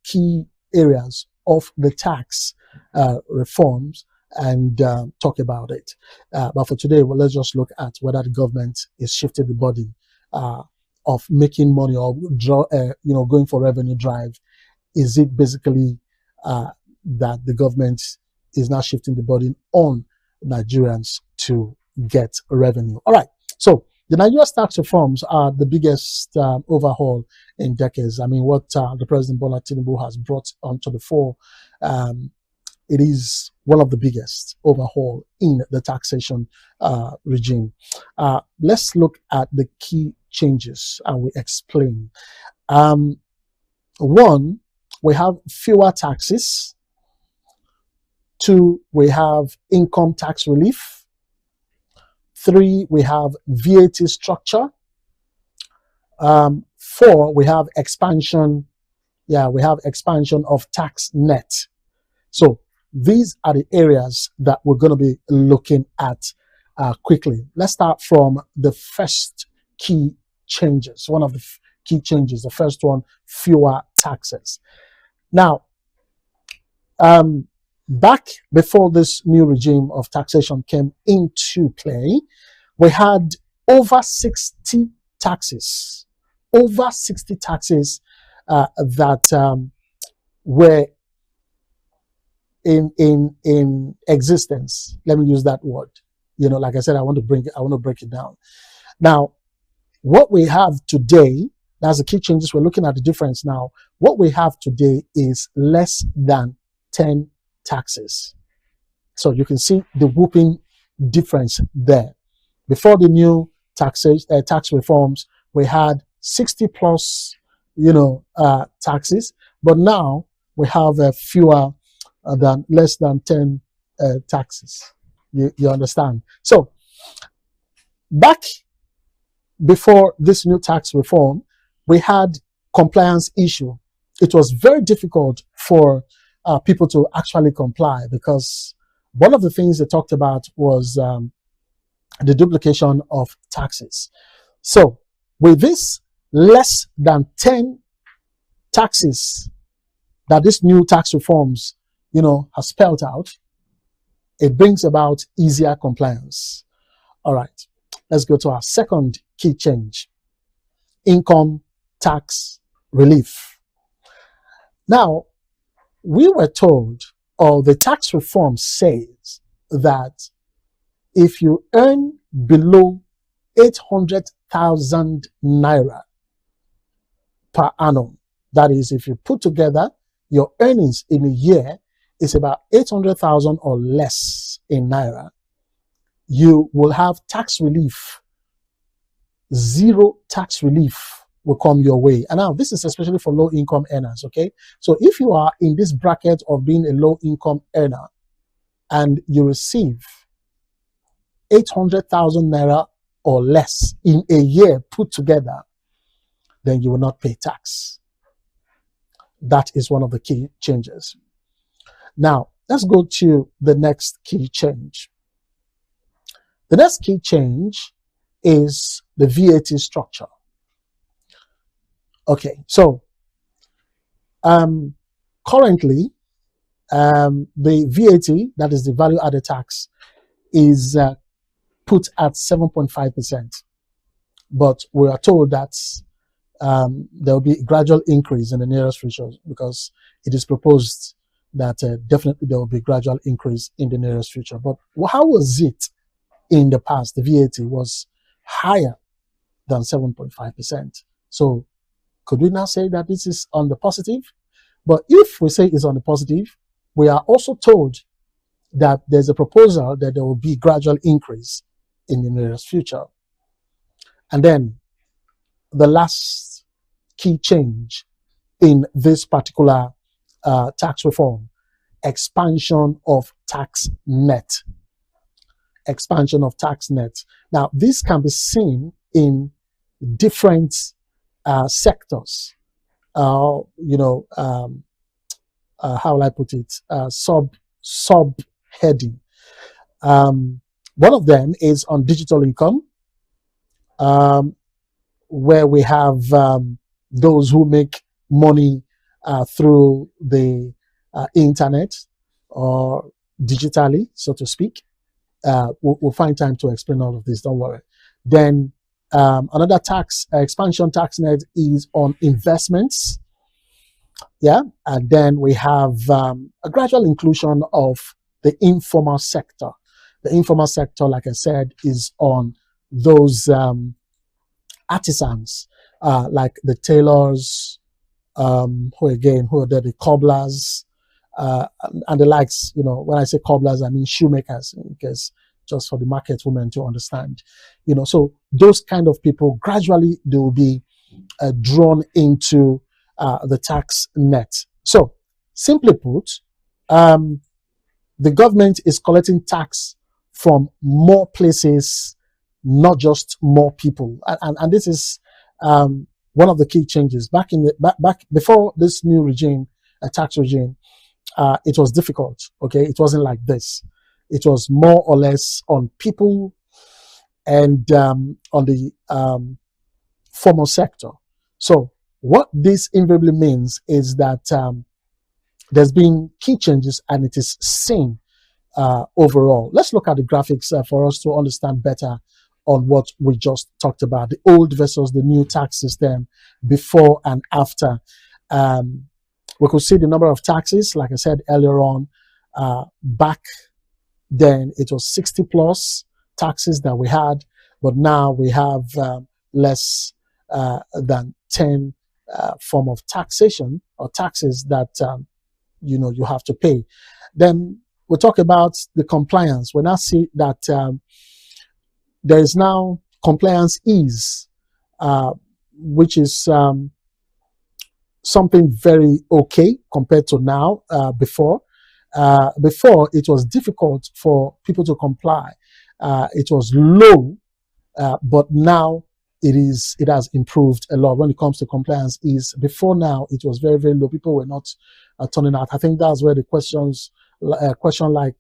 key areas of the tax reforms and talk about it. But for today, well, let's just look at whether the government is shifting the body of making money or going for revenue drive. Is it basically that the government is now shifting the burden on Nigerians to get revenue? All right. So the Nigeria's tax reforms are the biggest overhaul in decades. I mean, what the President Bola Tinubu has brought onto the fore, it is one of the biggest overhaul in the taxation regime. Let's look at the key changes and we explain. One, we have fewer taxes. Two, we have income tax relief. Three, we have VAT structure. Four, we have expansion. Yeah, we have expansion of tax net. So these are the areas that we're going to be looking at quickly. Let's start from the first key changes. One of the key changes, the first one, fewer taxes. Now, back before this new regime of taxation came into play, we had over 60 taxes that were in existence. Let me use that word. Like I said, I want to break it down. Now, what we have today, that's the key changes. We're looking at the difference now. What we have today is less than 10 taxes. So you can see the whooping difference there. Before the new tax reforms, we had 60 plus, taxes, but now we have less than 10 taxes. You understand? So back before this new tax reform, we had compliance issue. It was very difficult for people to actually comply because one of the things they talked about was the duplication of taxes. So with this less than 10 taxes that this new tax reforms, has spelled out, it brings about easier compliance. All right, let's go to our second key change, income tax relief. Now, we were told, or the tax reform says, that if you earn below 800,000 naira per annum, that is, if you put together your earnings in a year is about 800,000 or less in naira, you will have tax relief. Zero tax relief will come your way. And now this is especially for low income earners, okay? So if you are in this bracket of being a low income earner and you receive 800,000 naira or less in a year put together, then you will not pay tax. That is one of the key changes. Now, let's go to the next key change. The next key change is the VAT structure. Okay, so currently, the VAT, that is the value added tax, is put at 7.5%. But we are told that there will be a gradual increase in the nearest future because it is proposed that definitely there will be a gradual increase in the nearest future. But how was it in the past? The VAT was higher than 7.5%. So could we now say that this is on the positive? But if we say it's on the positive, we are also told that there's a proposal that there will be gradual increase in the nearest future. And then the last key change in this particular tax reform, expansion of tax net. Expansion of tax net. Now, this can be seen in different sectors. How will I put it? Sub-heading. One of them is on digital income, where we have those who make money through the internet or digitally, so to speak. We'll find time to explain all of this, don't worry. Then another tax, expansion tax net is on investments. Yeah, and then we have a gradual inclusion of the informal sector. The informal sector, like I said, is on those artisans, like the tailors, who are there, the cobblers, and the likes. You know, when I say cobblers, I mean shoemakers, because just for the market women to understand. You know, so those kind of people, gradually they will be drawn into the tax net. So, simply put, the government is collecting tax from more places, not just more people. And this is one of the key changes. Back before this new regime, tax regime, it was difficult. Okay, it wasn't like this. It was more or less on people and on the formal sector. So what this invariably means is that there's been key changes, and it is seen overall. Let's look at the graphics for us to understand better on what we just talked about, the old versus the new tax system before and after. We could see the number of taxes, like I said earlier on. Back then, it was 60 plus taxes that we had, but now we have less than 10 form of taxation or taxes that you have to pay. Then we talk about the compliance. We now see that there is now compliance ease, which is something very okay compared to now. Before it was difficult for people to comply. It was low, but now it has improved a lot when it comes to compliance ease. Before now, it was very, very low. People were not turning out. I think that's where the question like,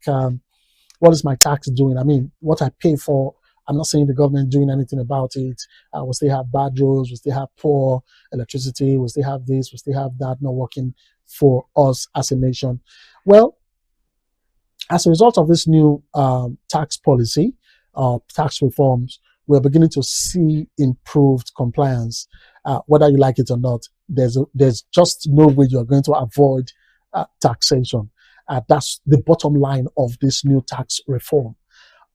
what is my tax doing? I mean, what I pay for, I'm not saying the government doing anything about it. We still have bad roads, we still have poor electricity, we still have this, we still have that not working for us as a nation. Well, as a result of this new tax policy, tax reforms, we're beginning to see improved compliance. Whether you like it or not, there's just no way you're going to avoid taxation. That's the bottom line of this new tax reform.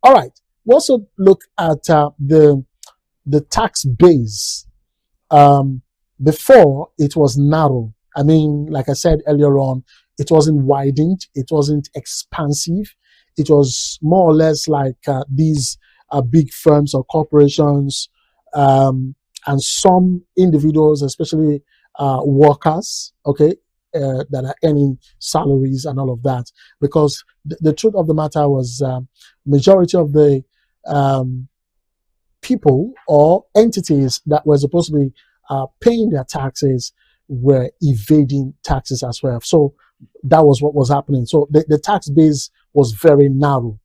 All right. We also look at the tax base. Before, it was narrow. I mean, like I said earlier on, it wasn't widened. It wasn't expansive. It was more or less like these big firms or corporations and some individuals, especially workers, okay, that are earning salaries and all of that. Because the truth of the matter was majority of the people or entities that were supposed to be paying their taxes were evading taxes as well. So that was what was happening. So the tax base was very narrow,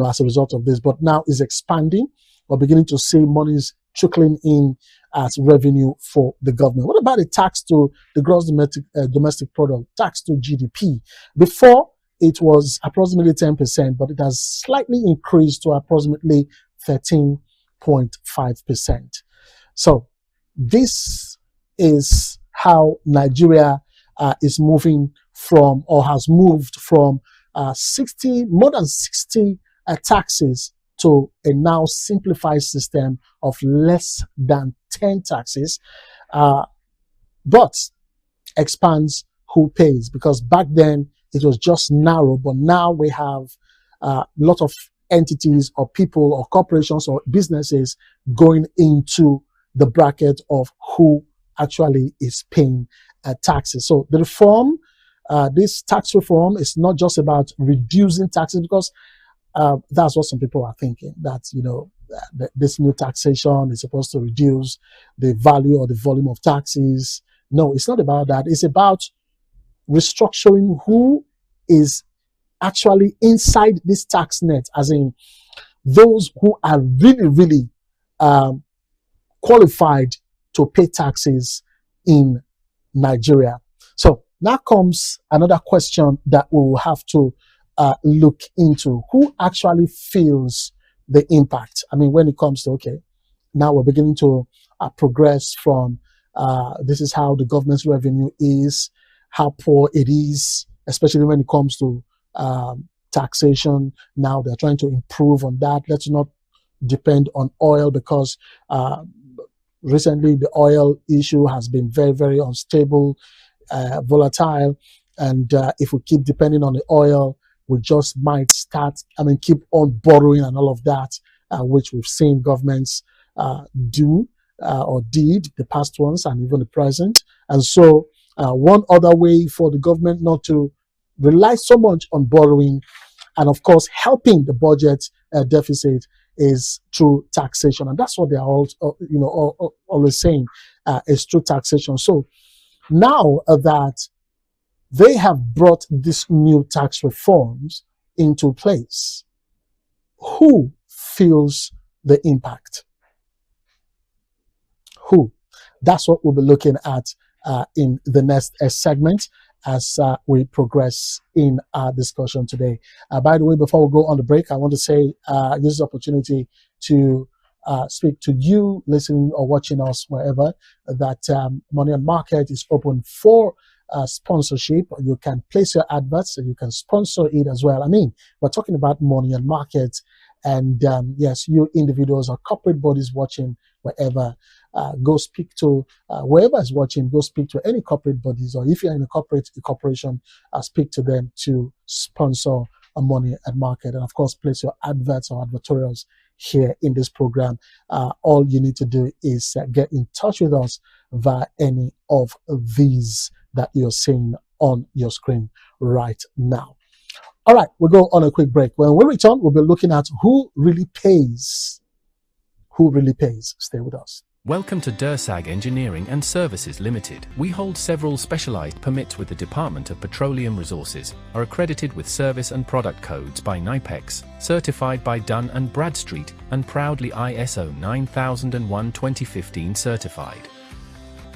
as a result of this, but now is expanding. We're beginning to see monies trickling in as revenue for the government. What about the tax to the gross domestic product, tax to GDP? Before, it was approximately 10%, but it has slightly increased to approximately 13.5%. So this is how Nigeria is moving from, or has moved from, more than 60 taxes to a now simplified system of less than 10 taxes, but expands who pays, because back then it was just narrow, but now we have a lot of entities or people or corporations or businesses going into the bracket of who actually is paying taxes. So the reform, this tax reform, is not just about reducing taxes, because that's what some people are thinking, that this new taxation is supposed to reduce the value or the volume of taxes. No, it's not about that. It's about restructuring who is actually inside this tax net, as in those who are really, really qualified to pay taxes in Nigeria. So now comes another question that we will have to look into. Who actually feels the impact? I mean, when it comes to, okay, now we're beginning to progress from this is how the government's revenue is, how poor it is, especially when it comes to taxation. Now they're trying to improve on that. Let's not depend on oil, because recently the oil issue has been very, very unstable, volatile, and if we keep depending on the oil, we just might keep on borrowing and all of that, which we've seen governments do or did, the past ones and even the present. And so one other way for the government not to rely so much on borrowing and, of course, helping the budget deficit is through taxation. And that's what they are always saying, is through taxation. So now that they have brought these new tax reforms into place, who feels the impact? Who? That's what we'll be looking at in the next segment as we progress in our discussion today. By the way, before we go on the break, I want to say use this opportunity to speak to you listening or watching us wherever, that Money and Market is open for sponsorship. You can place your adverts and you can sponsor it as well. I mean, we're talking about Money and Market, and yes, you individuals or corporate bodies watching wherever, go speak to whoever is watching, go speak to any corporate bodies, or if you're in a corporation, speak to them to sponsor a Money and Market, and of course place your adverts or advertorials here in this program. All you need to do is get in touch with us via any of these that you're seeing on your screen right now. All right, we'll go on a quick break. When we return, we'll be looking at who really pays. Who really pays? Stay with us. Welcome to DERSAG Engineering and Services Limited. We hold several specialized permits with the Department of Petroleum Resources, are accredited with service and product codes by NIPEX, certified by Dun & Bradstreet, and proudly ISO 9001:2015 certified.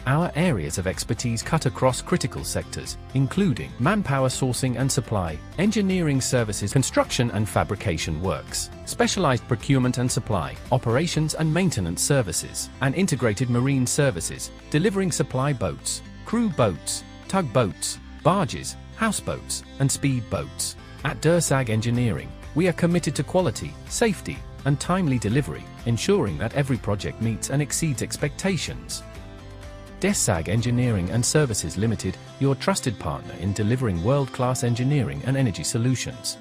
Our areas of expertise cut across critical sectors, including manpower sourcing and supply, engineering services, construction and fabrication works, specialized procurement and supply, operations and maintenance services, and integrated marine services, delivering supply boats, crew boats, tugboats, barges, houseboats, and speed boats. At DERSAG Engineering, we are committed to quality, safety, and timely delivery, ensuring that every project meets and exceeds expectations. DERSAG Engineering and Services Limited, your trusted partner in delivering world-class engineering and energy solutions.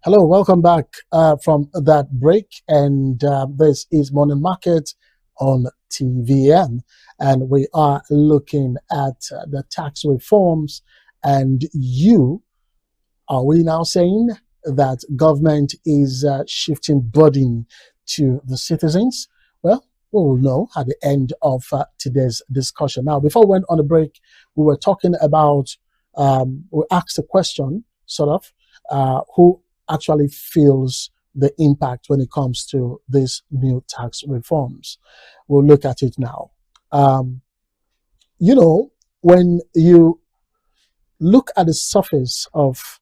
Hello, welcome back from that break, and this is Money Market on TVM, and we are looking at the tax reforms. And are we now saying that government is shifting burden to the citizens? Well, we will know at the end of today's discussion. Now, before we went on the break, we were talking about, we asked a question, sort of, who actually feels the impact when it comes to these new tax reforms. We'll look at it now. When you look at the surface of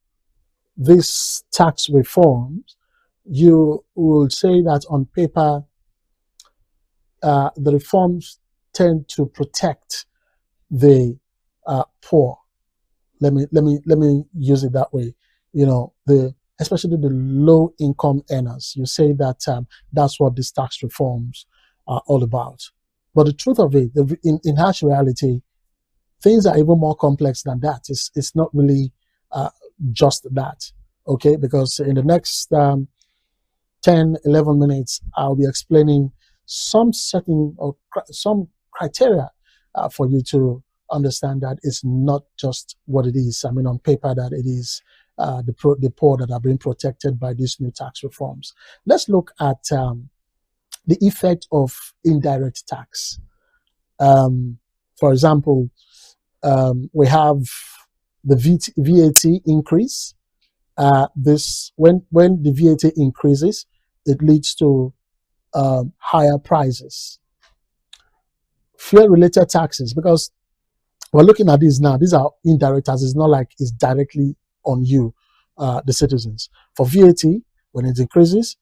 these tax reforms, you will say that on paper, the reforms tend to protect the poor. Let me use it that way. Especially the low-income earners. You say that that's what these tax reforms are all about. But the truth of it, in harsh reality, things are even more complex than that. It's not really just that, okay? Because in the next 10, 11 minutes, I'll be explaining some certain or some criteria for you to understand that it's not just what it is. I mean, on paper that it is the poor that are being protected by these new tax reforms. Let's look at the effect of indirect tax. For example, we have the VAT increase. When the VAT increases, it leads to higher prices. Fuel-related taxes, because we're looking at these now. These are indirect taxes. It's not like it's directly on you, the citizens. For VAT, When it increases,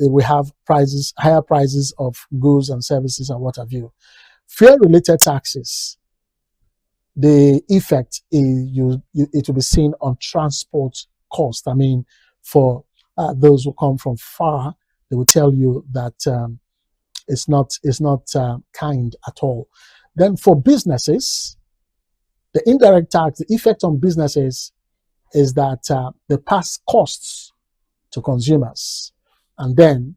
we have higher prices of goods and services and what have you. Fuel-related taxes, the effect is it will be seen on transport cost. I mean, for those who come from far, they will tell you that it's not kind at all. Then for businesses, the indirect tax, the effect on businesses is that they pass costs to consumers, and then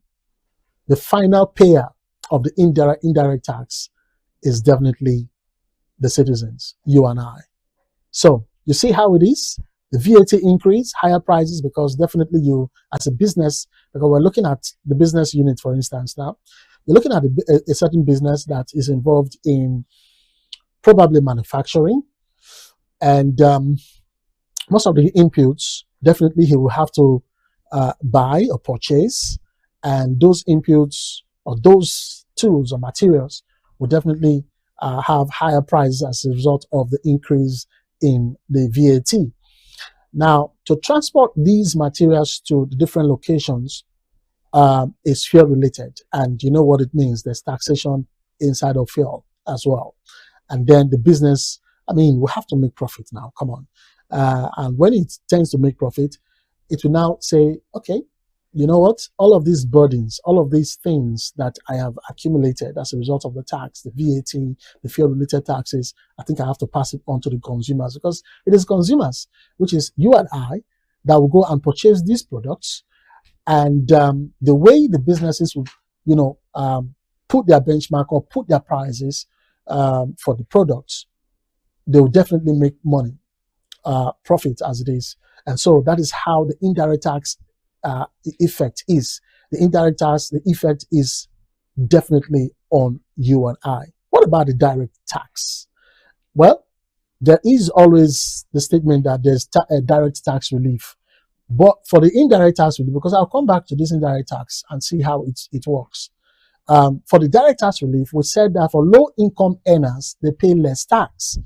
the final payer of the indirect tax is definitely the citizens, you and I. So you see how it is. The VAT increase, higher prices, because definitely you, as a business, because we're looking at the business unit, for instance, now, you're looking at a certain business that is involved in probably manufacturing, and most of the inputs, definitely he will have to buy or purchase, and those inputs or those tools or materials will definitely have higher prices as a result of the increase in the VAT. Now, to transport these materials to the different locations is fuel related, and you know what it means. There's taxation inside of fuel as well. And then the business, I mean, we have to make profit now, come on. And when it tends to make profit, it will now say, okay, you know what, all of these burdens, all of these things that I have accumulated as a result of the tax, the VAT, the fuel-related taxes, I think I have to pass it on to the consumers, because it is consumers, which is you and I, that will go and purchase these products. And the way the businesses will, you know, put their benchmark or put their prices for the products, they will definitely make money, profit as it is. And so that is how the indirect tax effect is. The indirect tax, the effect is definitely on you and I. What about the direct tax? Well, there is always the statement that there's a direct tax relief. But for the indirect tax relief, because I'll come back to this indirect tax and see how it works. For the direct tax relief, we said that for low income earners, they pay less tax.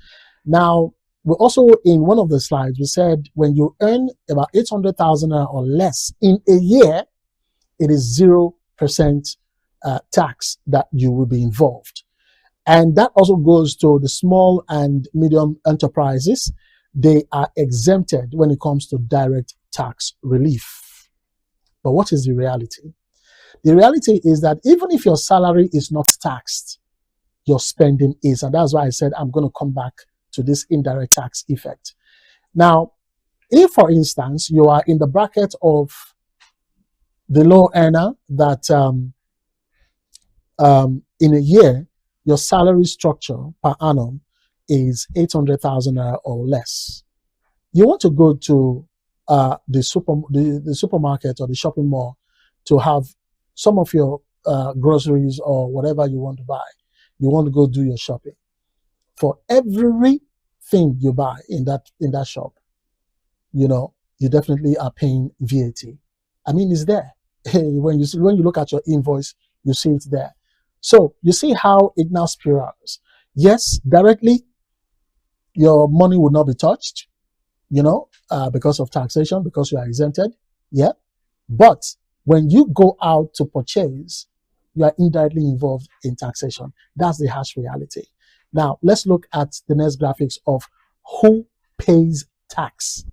Now, we also, in one of the slides, we said when you earn about 800,000 or less in a year, it is 0% tax that you will be involved. And that also goes to the small and medium enterprises. They are exempted when it comes to direct tax relief. But what is the reality? The reality is that even if your salary is not taxed, your spending is. And that's why I said I'm going to come back to this indirect tax effect. Now, if, for instance, you are in the bracket of the low earner that in a year, your salary structure per annum is 800,000 or less, you want to go to the supermarket or the shopping mall to have some of your groceries or whatever you want to buy. You want to go do your shopping. For everything you buy in that shop, you know, you definitely are paying VAT. I mean, it's there. When you look at your invoice, you see it there. So you see how it now spirals. Yes, directly, your money will not be touched, you know, because of taxation, because you are exempted. Yeah. But when you go out to purchase, you are indirectly involved in taxation. That's the harsh reality. Now, let's look at the next graphics of who pays tax.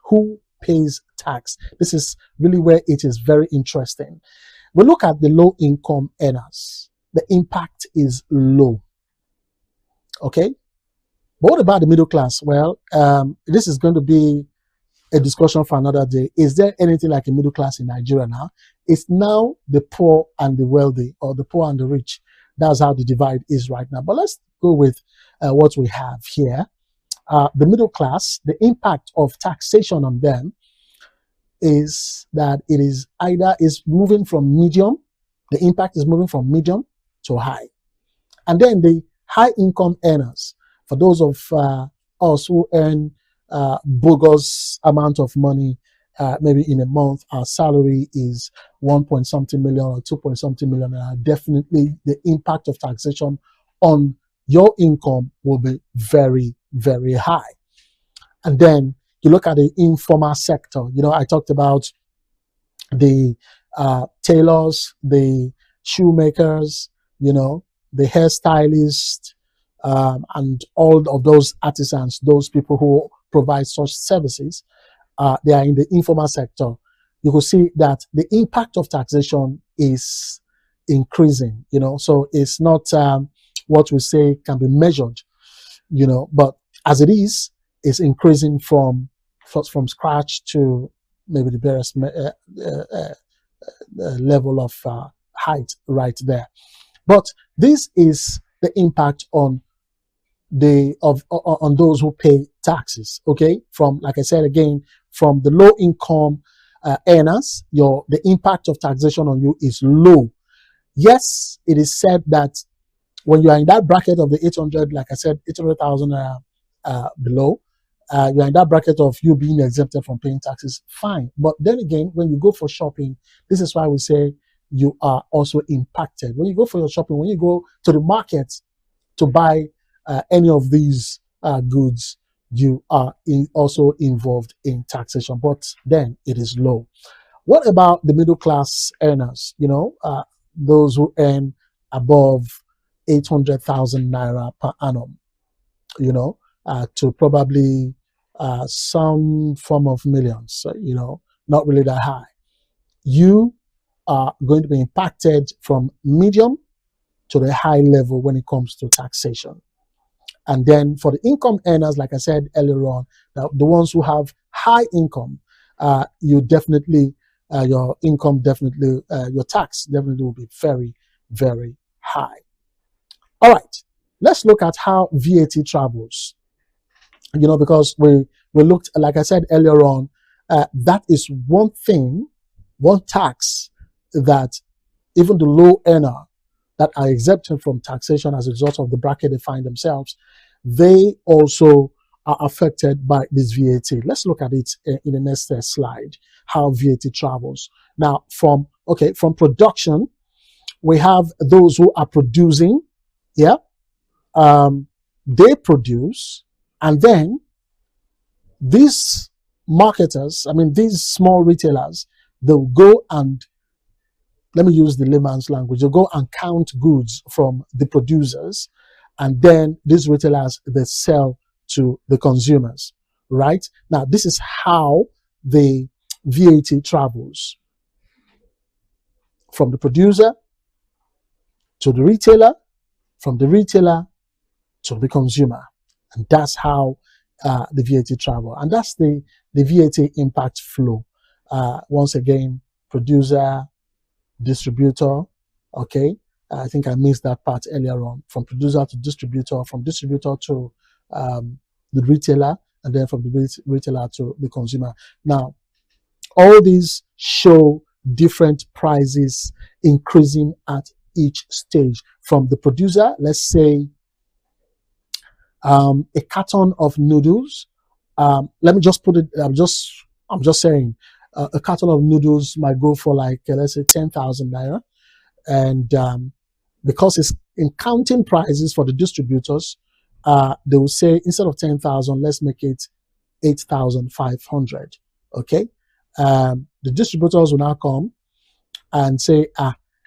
Who pays tax? This is really where it is very interesting. We look at the low income earners. The impact is low. Okay? But what about the middle class? Well, this is going to be a discussion for another day. Is there anything like a middle class in Nigeria now? It's now the poor and the wealthy, or the poor and the rich. That's how the divide is right now. But let's go with what we have here. The middle class, the impact of taxation on them is that it is either is moving from medium, the impact is moving from medium to high. And then the high income earners, for those of us who earn bogus amount of money, maybe in a month, our salary is 1-point-something million or 2-point-something million. Definitely the impact of taxation on your income will be very, very high. And then you look at the informal sector. You know, I talked about the tailors, the shoemakers, the hairstylists, and all of those artisans, those people who provide such services, they are in the informal sector. You will see that the impact of taxation is increasing, so it's not what we say can be measured, but as it is, it's increasing from scratch to maybe the various level of height right there. But this is the impact on on those who pay taxes. Okay, from, like I said again, from the low income earners, the impact of taxation on you is low. Yes, it is said that when you are in that bracket of the 800, like I said, 800,000 below, you are in that bracket of you being exempted from paying taxes, fine. But then again, when you go for shopping, this is why we say you are also impacted. When you go for your shopping, when you go to the market to buy any of these goods, you are also involved in taxation, but then it is low. What about the middle class earners? Those who earn above 800,000 naira per annum, to probably some form of millions, not really that high. You are going to be impacted from medium to the high level when it comes to taxation. And then for the income earners, like I said earlier on, the ones who have high income, you definitely, your income definitely, your tax definitely will be very, very high. All right, let's look at how VAT travels. Because we looked, like I said earlier on, that is one thing, one tax that even the low earner that are exempted from taxation as a result of the bracket they find themselves, they also are affected by this VAT. Let's look at it in the next slide, how VAT travels. Now, from production, we have those who are producing, they produce, and then these marketers, these small retailers, they'll go and, let me use the layman's language, they'll go and count goods from the producers, and then these retailers, they sell to the consumers, right? Now, this is how the VAT travels from the producer to the retailer, from the retailer to the consumer. And that's how the VAT travel. And that's the VAT impact flow. Once again, producer, distributor, okay? I think I missed that part earlier on. From producer to distributor, from distributor to the retailer, and then from the retailer to the consumer. Now, all these show different prices increasing at each stage. From the producer, let's say a carton of noodles. Let me just put it, I'm just saying, a carton of noodles might go for like, let's say 10,000 naira. And because it's in counting prices for the distributors, they will say, instead of 10,000, let's make it 8,500. Okay. The distributors will now come and say,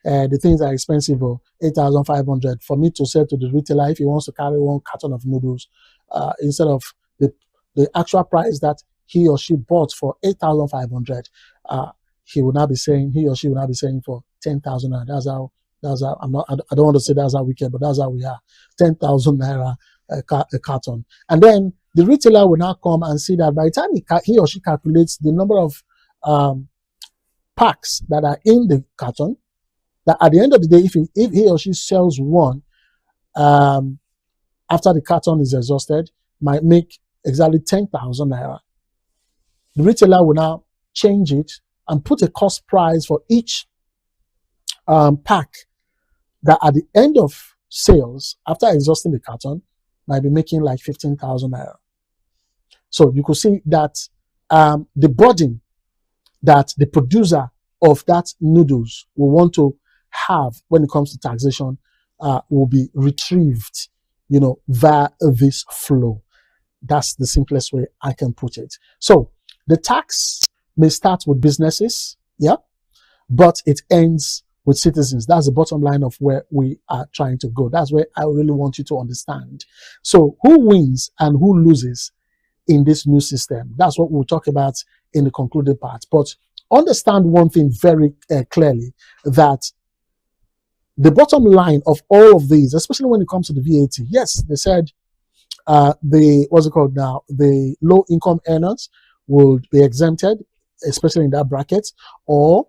the things are expensive, 8,500. For me to sell to the retailer, if he wants to carry one carton of noodles, instead of the actual price that he or she bought for 8,500, he or she will now be saying for 10,000. And that's how I don't want to say that's how we care, but that's how we are. 10,000 naira a carton. And then the retailer will now come and see that by the time he or she calculates the number of packs that are in the carton, that at the end of the day, if he or she sells one, after the carton is exhausted, might make exactly 10,000 naira. The retailer will now change it and put a cost price for each pack that at the end of sales, after exhausting the carton, might be making like 15,000 naira. So you could see that the burden that the producer of that noodles will want to have when it comes to taxation will be retrieved, via this flow. That's the simplest way I can put it. So the tax may start with businesses, but it ends with citizens. That's the bottom line of where we are trying to go. That's where I really want you to understand. So who wins and who loses in this new system? That's what we'll talk about in the concluded part. But understand one thing very clearly, that the bottom line of all of these, especially when it comes to the VAT, yes, they said the low income earners will be exempted, especially in that bracket, or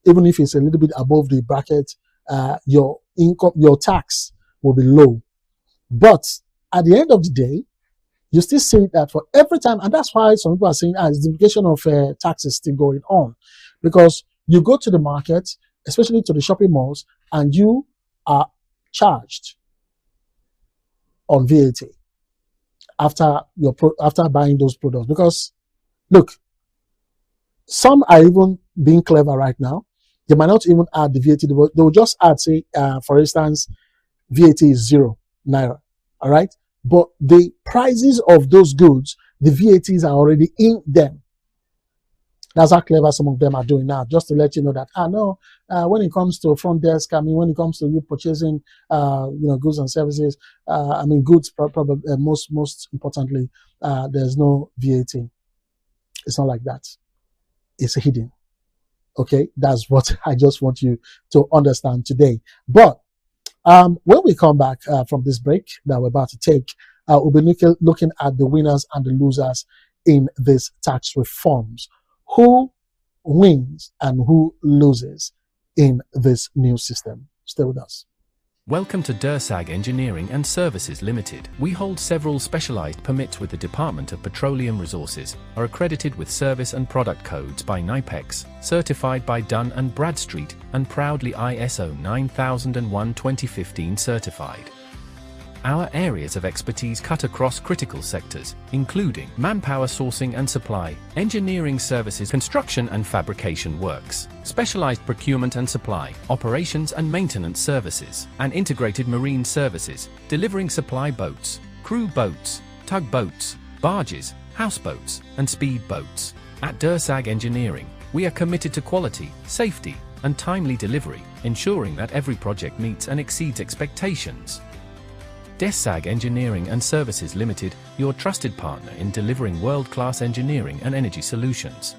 even if it's a little bit above the bracket, your tax will be low. But at the end of the day, you still see that for every time, and that's why some people are saying, it's the implication of taxes still going on, because you go to the market, especially to the shopping malls, and you are charged on VAT after buying those products. Because look, some are even being clever right now. They might not even add the VAT. They will just add, say, for instance, VAT is ₦0. All right. But the prices of those goods, the VATs are already in them. That's how clever some of them are doing now, just to let you know that, when it comes to front desk, when it comes to you purchasing, goods and services, goods, probably, most importantly, there's no VAT. It's not like that. It's hidden. Okay, that's what I just want you to understand today. But when we come back from this break that we're about to take, we'll be looking at the winners and the losers in these tax reforms. Who wins and who loses in this new system? Stay with us. Welcome to DERSAG Engineering and Services Limited. We hold several specialized permits with the Department of Petroleum Resources, are accredited with service and product codes by NIPEX, certified by Dun & Bradstreet, and proudly ISO 9001:2015 certified. Our areas of expertise cut across critical sectors, including manpower sourcing and supply, engineering services, construction and fabrication works, specialized procurement and supply, operations and maintenance services, and integrated marine services, delivering supply boats, crew boats, tugboats, barges, houseboats, and speed boats. At DERSAG Engineering, we are committed to quality, safety, and timely delivery, ensuring that every project meets and exceeds expectations. DERSAG Engineering and Services Limited, your trusted partner in delivering world-class engineering and energy solutions.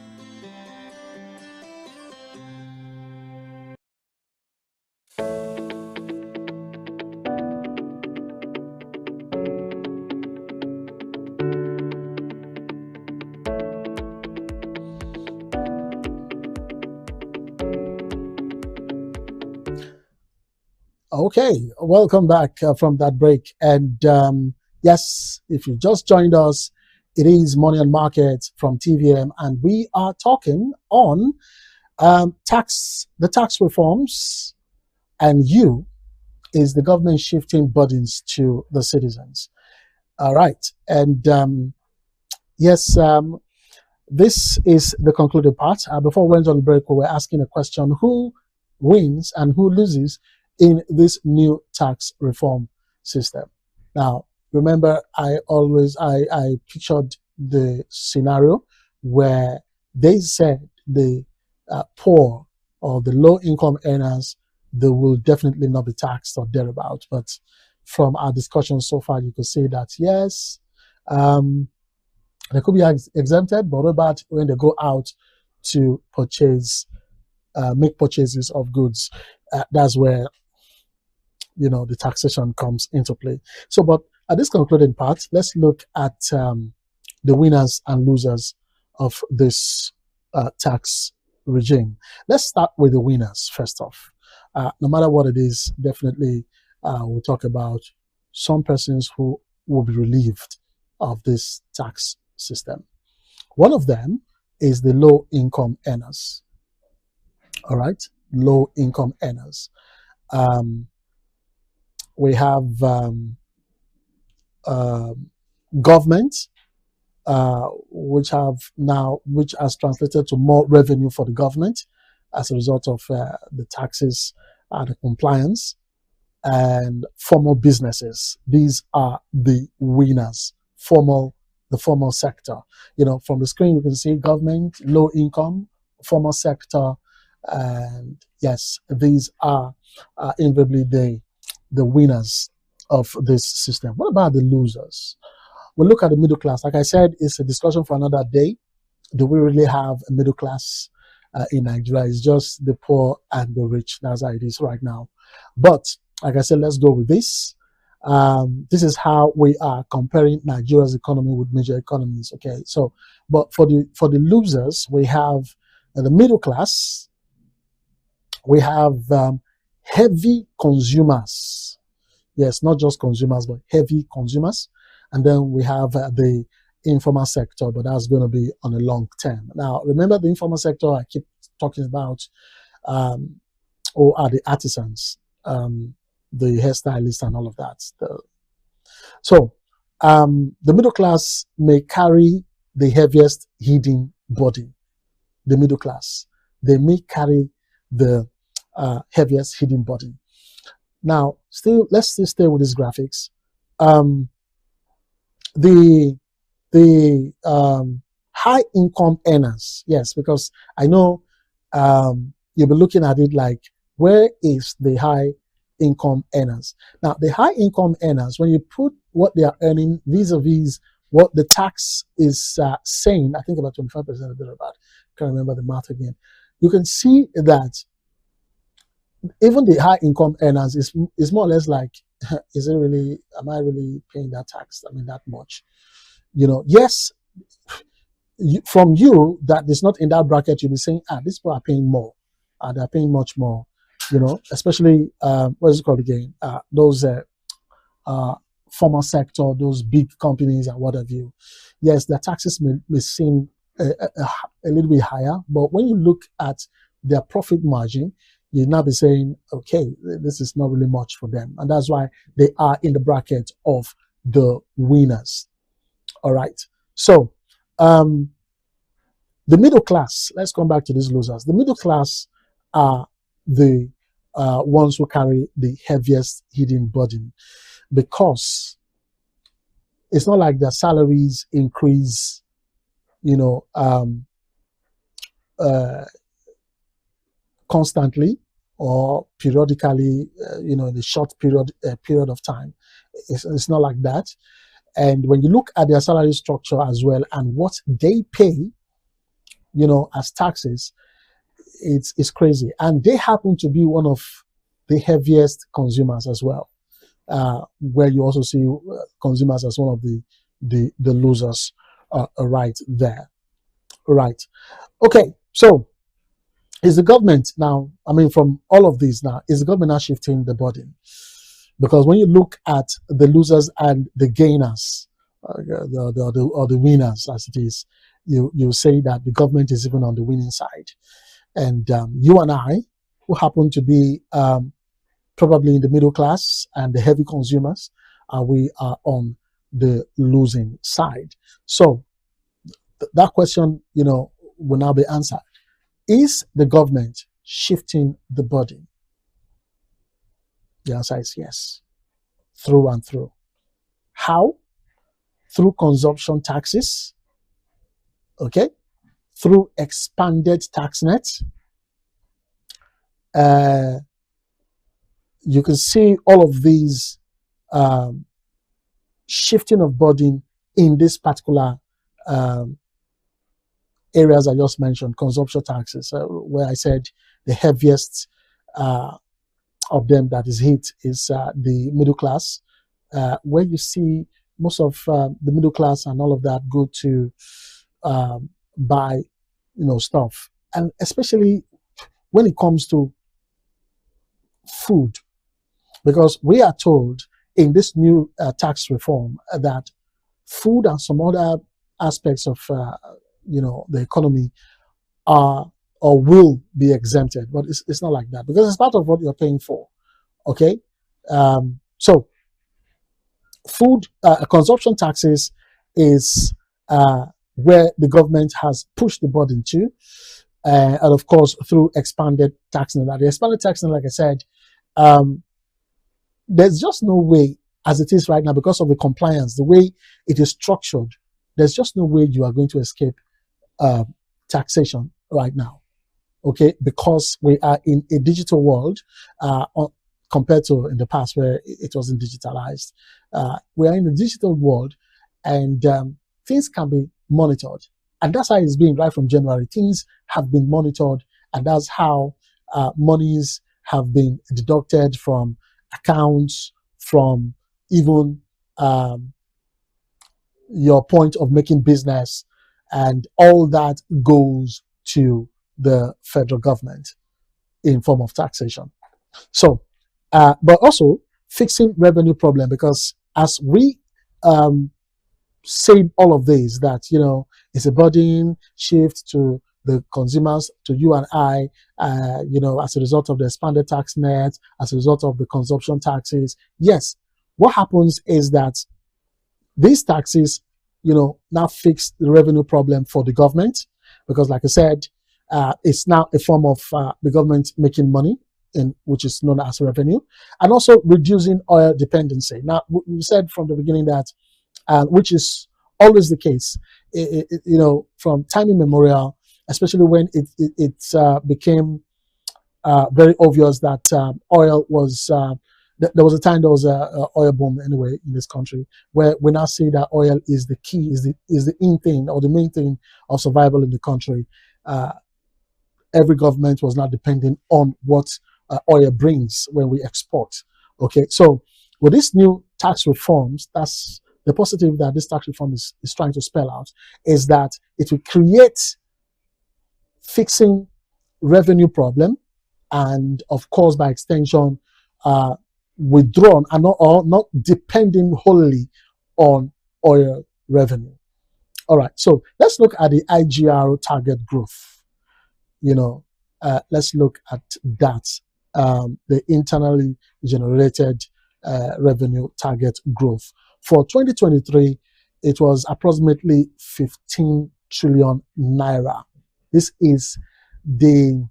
Okay, welcome back from that break. And yes, if you just joined us, it is Money and Market from TVM, and we are talking on the tax reforms, and is the government shifting burdens to the citizens. All right, and yes, this is the concluded part. Before we went on break, we were asking a question: who wins and who loses in this new tax reform system? Now, remember, I pictured the scenario where they said the poor or the low-income earners, they will definitely not be taxed or thereabout. But from our discussion so far, you could say that yes, they could be exempted, but what about when they go out to purchase, make purchases of goods? That's where the taxation comes into play. So, but at this concluding part, let's look at the winners and losers of this tax regime. Let's start with the winners first off. No matter what it is, definitely we'll talk about some persons who will be relieved of this tax system. One of them is the low-income earners. All right, low-income earners. We have government, which has translated to more revenue for the government as a result of the taxes and the compliance, and formal businesses. These are the winners. The formal sector. From the screen you can see government, low income, formal sector, And yes, these are invariably the winners of this system. What about the losers? We look at the middle class. Like I said, it's a discussion for another day. Do we really have a middle class in Nigeria? It's just the poor and the rich. That's how it is right now. But like I said, let's go with this. This is how we are comparing Nigeria's economy with major economies. Okay, so but for the losers, we have the middle class. We have heavy consumers. Yes, not just consumers, but heavy consumers. And then we have the informal sector, but that's going to be on a long term. Now, remember the informal sector I keep talking about, or are the artisans, the hairstylists and all of that. So the middle class may carry the heaviest hidden body. The middle class, they may carry the heaviest hidden body. Now, let's still stay with these graphics. The high income earners, yes, because I know you'll be looking at it like, where is the high income earners? Now, the high income earners, when you put what they are earning vis-a-vis what the tax is saying, I think about 25% or thereabout, can't remember the math again, you can see that even the high income earners is more or less like, is it really, am I really paying that tax? I mean, that much? You know, yes, from you that is not in that bracket, you'll be saying, these people are paying more. They're paying much more, you know, especially, what is it called again? Those formal sector, those big companies and what have you. Yes, their taxes may seem a little bit higher, but when you look at their profit margin, you'll now be saying, okay, this is not really much for them. And that's why they are in the bracket of the winners. All right. So the middle class, let's come back to these losers. The middle class are the ones who carry the heaviest hidden burden, because it's not like their salaries increase, you know, constantly or periodically, you know, in a short period of time. It's not like that. And when you look at their salary structure as well and what they pay, you know, as taxes, it's crazy. And they happen to be one of the heaviest consumers as well, where you also see consumers as one of the losers right there. Right. Okay, so is the government now, I mean, from all of these now, is the government now shifting the burden? Because when you look at the losers and the gainers, or the winners as it is, you say that the government is even on the winning side. And you and I, who happen to be probably in the middle class and the heavy consumers, we are on the losing side. So that question, you know, will now be answered. Is the government shifting the burden? The answer is yes, through and through. How? Through consumption taxes, okay? Through expanded tax nets. You can see all of these shifting of burden in this particular areas I just mentioned, consumption taxes, where I said the heaviest of them that is hit is the middle class, where you see most of the middle class and all of that go to buy, you know, stuff, and especially when it comes to food, because we are told in this new tax reform that food and some other aspects of you know, the economy are or will be exempted, but it's not like that, because it's part of what you're paying for. Okay, so food consumption taxes is where the government has pushed the burden to, and of course through expanded tax net. The expanded tax net, like I said, there's just no way, as it is right now, because of the compliance, the way it is structured, there's just no way you are going to escape taxation right now. okay, because we are in a digital world compared to in the past where it wasn't digitalized. We are in a digital world, and things can be monitored. And that's how it's been right from January. Things have been monitored, and that's how monies have been deducted from accounts, from even your point of making business, and all that goes to the federal government in form of taxation. So, but also fixing revenue problem, because as we say all of this, that, you know, it's a burden shift to the consumers, to you and I, you know, as a result of the expanded tax net, as a result of the consumption taxes. Yes, what happens is that these taxes, you know, now fix the revenue problem for the government, because like I said, it's now a form of the government making money, which is known as revenue, and also reducing oil dependency. Now, we said from the beginning that, which is always the case, you know, from time immemorial, especially when it became very obvious that oil was, there was a time there was a oil boom anyway in this country, where we now see that oil is the key, is the in thing, or the main thing of survival in the country. Every government was not depending on what oil brings when we export. Okay, so with these new tax reforms, that's the positive that this tax reform is trying to spell out, is that it will create fixing revenue problem, and of course by extension withdrawn and not depending wholly on oil revenue. All right, so let's look at the IGR target growth. You know, let's look at that, the internally generated revenue target growth. For 2023, it was approximately 15 trillion naira. This is the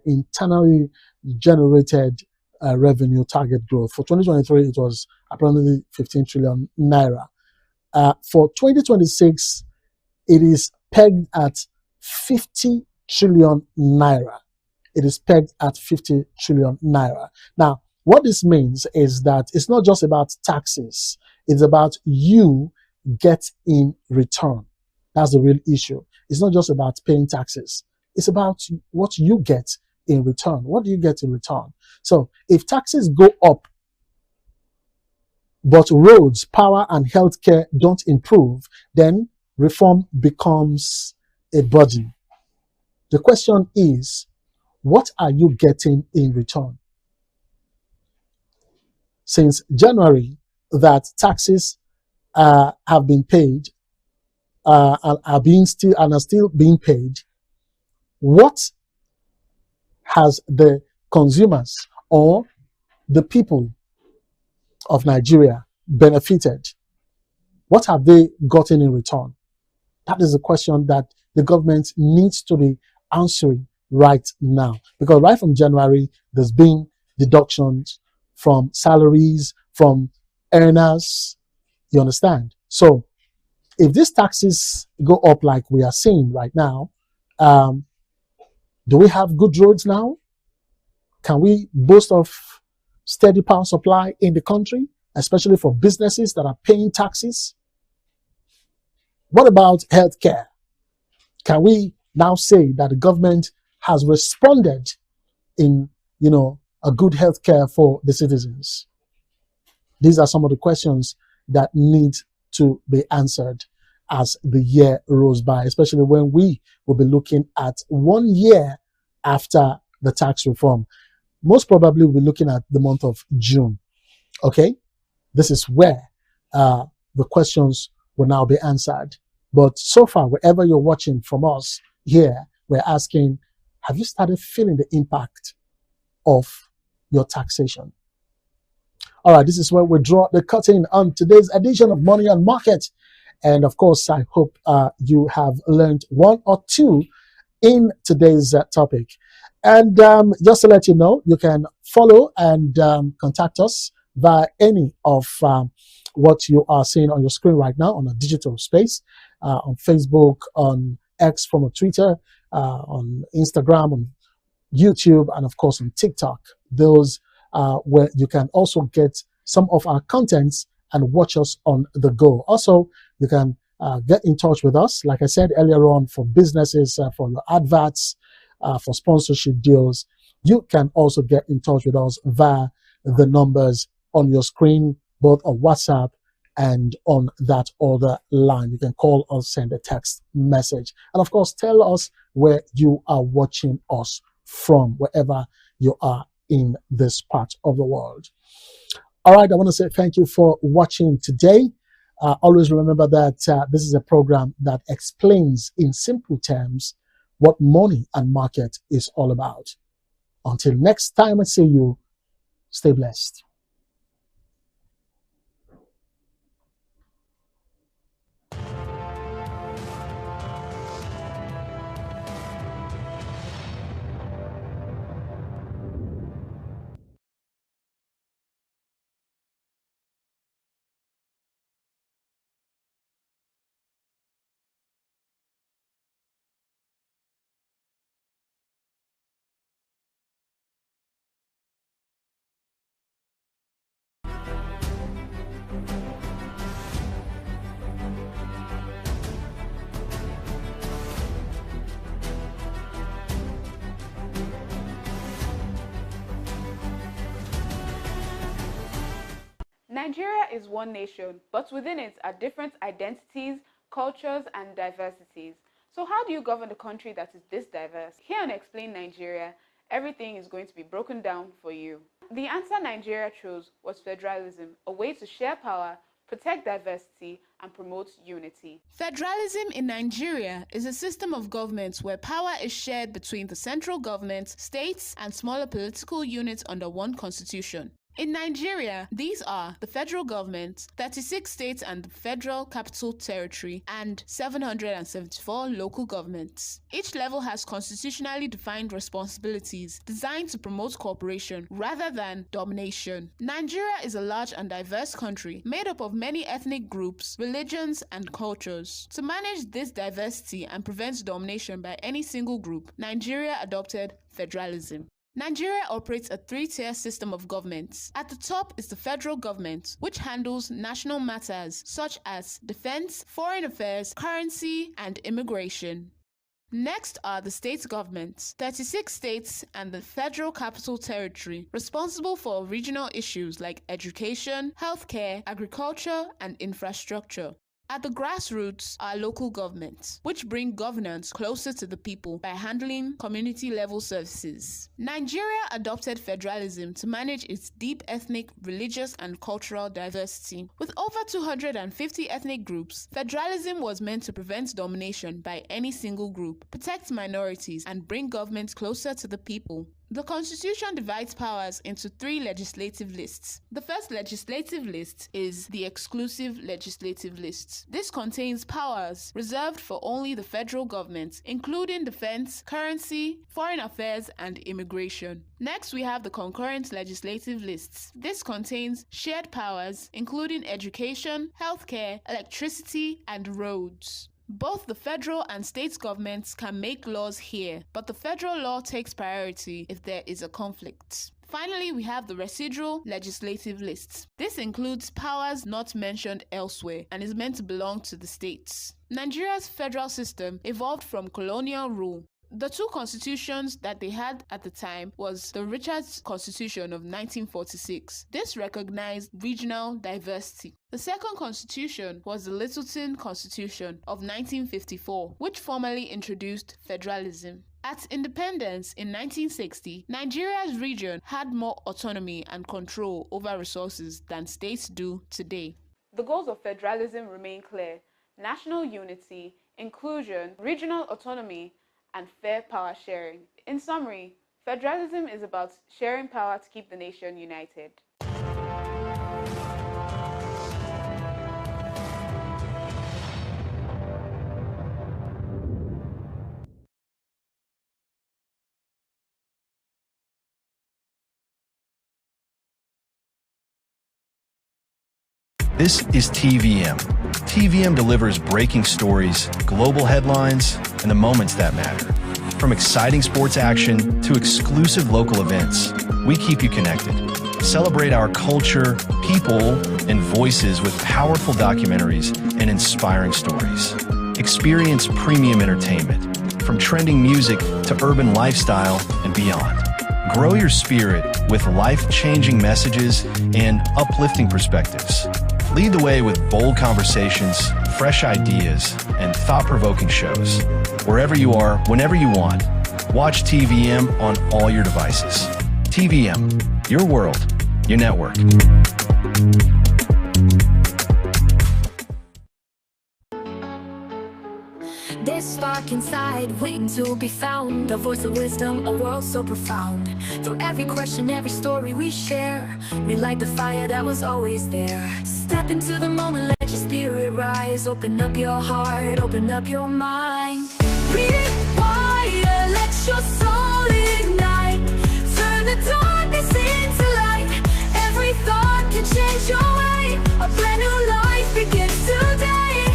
internally generated revenue target growth. For 2023, it was approximately 15 trillion naira. For 2026, it is pegged at 50 trillion naira. It is pegged at 50 trillion naira. Now, what this means is that it's not just about taxes, it's about you get in return. That's the real issue. It's not just about paying taxes. It's about what you get in return. What do you get in return? So if taxes go up, but roads, power, and healthcare don't improve, then reform becomes a burden. The question is, what are you getting in return? Since January, that taxes have been paid and are still being paid, what has the consumers or the people of Nigeria benefited? What have they gotten in return? That is a question that the government needs to be answering right now. Because right from January, there's been deductions from salaries, from earners, you understand? So if these taxes go up like we are seeing right now, do we have good roads now? Can we boast of steady power supply in the country, especially for businesses that are paying taxes? What about healthcare? Can we now say that the government has responded in, you know, a good healthcare for the citizens? These are some of the questions that need to be answered as the year rolls by, especially when we will be looking at 1 year after the tax reform. Most probably we'll be looking at the month of June. Okay? This is where the questions will now be answered. But so far, wherever you're watching from us here, we're asking, have you started feeling the impact of your taxation? All right, this is where we draw the curtain on today's edition of Money and Market. And of course, I hope you have learned one or two in today's topic. And just to let you know, you can follow and contact us via any of what you are seeing on your screen right now on a digital space, on Facebook, on X, from Twitter, on Instagram, on YouTube, and of course on TikTok. Those where you can also get some of our contents and watch us on the go. Also, you can get in touch with us, like I said earlier on, for businesses, for your adverts, for sponsorship deals. You can also get in touch with us via the numbers on your screen, both on WhatsApp and on that other line. You can call or send a text message. And of course, tell us where you are watching us from, wherever you are in this part of the world. All right, I want to say thank you for watching today. Always remember that this is a program that explains in simple terms what money and market is all about. Until next time I see you, stay blessed. Nigeria is one nation, but within it are different identities, cultures, and diversities. So how do you govern a country that is this diverse? Here on Explain Nigeria, everything is going to be broken down for you. The answer Nigeria chose was federalism, a way to share power, protect diversity, and promote unity. Federalism in Nigeria is a system of government where power is shared between the central government, states, and smaller political units under one constitution. In Nigeria, these are the federal government, 36 states and the Federal Capital Territory, and 774 local governments. Each level has constitutionally defined responsibilities designed to promote cooperation rather than domination. Nigeria is a large and diverse country made up of many ethnic groups, religions, and cultures. To manage this diversity and prevent domination by any single group, Nigeria adopted federalism. Nigeria operates a three-tier system of government. At the top is the federal government, which handles national matters such as defense, foreign affairs, currency, and immigration. Next are the state governments, 36 states and the Federal Capital Territory, responsible for regional issues like education, healthcare, agriculture, and infrastructure. At the grassroots are local governments, which bring governance closer to the people by handling community-level services. Nigeria adopted federalism to manage its deep ethnic, religious, and cultural diversity. With over 250 ethnic groups, federalism was meant to prevent domination by any single group, protect minorities, and bring government closer to the people. The Constitution divides powers into 3 legislative lists. The first legislative list is the exclusive legislative list. This contains powers reserved for only the federal government, including defense, currency, foreign affairs, and immigration. Next, we have the concurrent legislative lists. This contains shared powers, including education, healthcare, electricity, and roads. Both the federal and state governments can make laws here, but the federal law takes priority if there is a conflict. Finally, we have the residual legislative list. This includes powers not mentioned elsewhere and is meant to belong to the states. Nigeria's federal system evolved from colonial rule. The 2 constitutions that they had at the time was the Richards Constitution of 1946. This recognized regional diversity. The second constitution was the Littleton Constitution of 1954, which formally introduced federalism. At independence in 1960, Nigeria's region had more autonomy and control over resources than states do today. The goals of federalism remain clear: national unity, inclusion, regional autonomy, and fair power sharing. In summary, federalism is about sharing power to keep the nation united. This is TVM. TVM delivers breaking stories, global headlines, and the moments that matter. From exciting sports action to exclusive local events, we keep you connected. Celebrate our culture, people, and voices with powerful documentaries and inspiring stories. Experience premium entertainment, from trending music to urban lifestyle and beyond. Grow your spirit with life-changing messages and uplifting perspectives. Lead the way with bold conversations, fresh ideas, and thought-provoking shows. Wherever you are, whenever you want, watch TVM on all your devices. TVM, your world, your network. This spark inside, waiting to be found. A voice of wisdom, a world so profound. Through every question, every story we share, we light the fire that was always there. Step into the moment, let your spirit rise. Open up your heart, open up your mind. Rewire, let your soul ignite. Turn the darkness into light. Every thought can change your way. A brand new life begins today.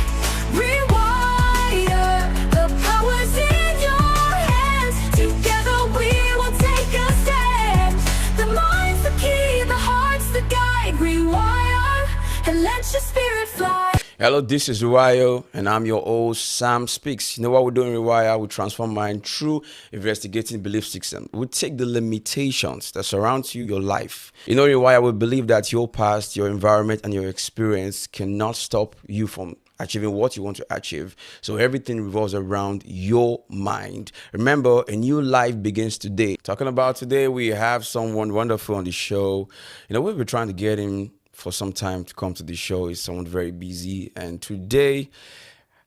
Rewire, the power's in your hands. Together we will take a stand. The mind's the key, the heart's the guide. Rewire, and let your spirit fly. Hello, this is Rewire, and I'm your host, Sam Speaks. You know what we're doing in Rewire? We transform mind through investigating belief system. We take the limitations that surround you, your life. You know, Rewire, we believe that your past, your environment, and your experience cannot stop you from achieving what you want to achieve. So everything revolves around your mind. Remember, a new life begins today. Talking about today, we have someone wonderful on the show. You know, we've been trying to get him for some time to come to the show. He's someone very busy, and today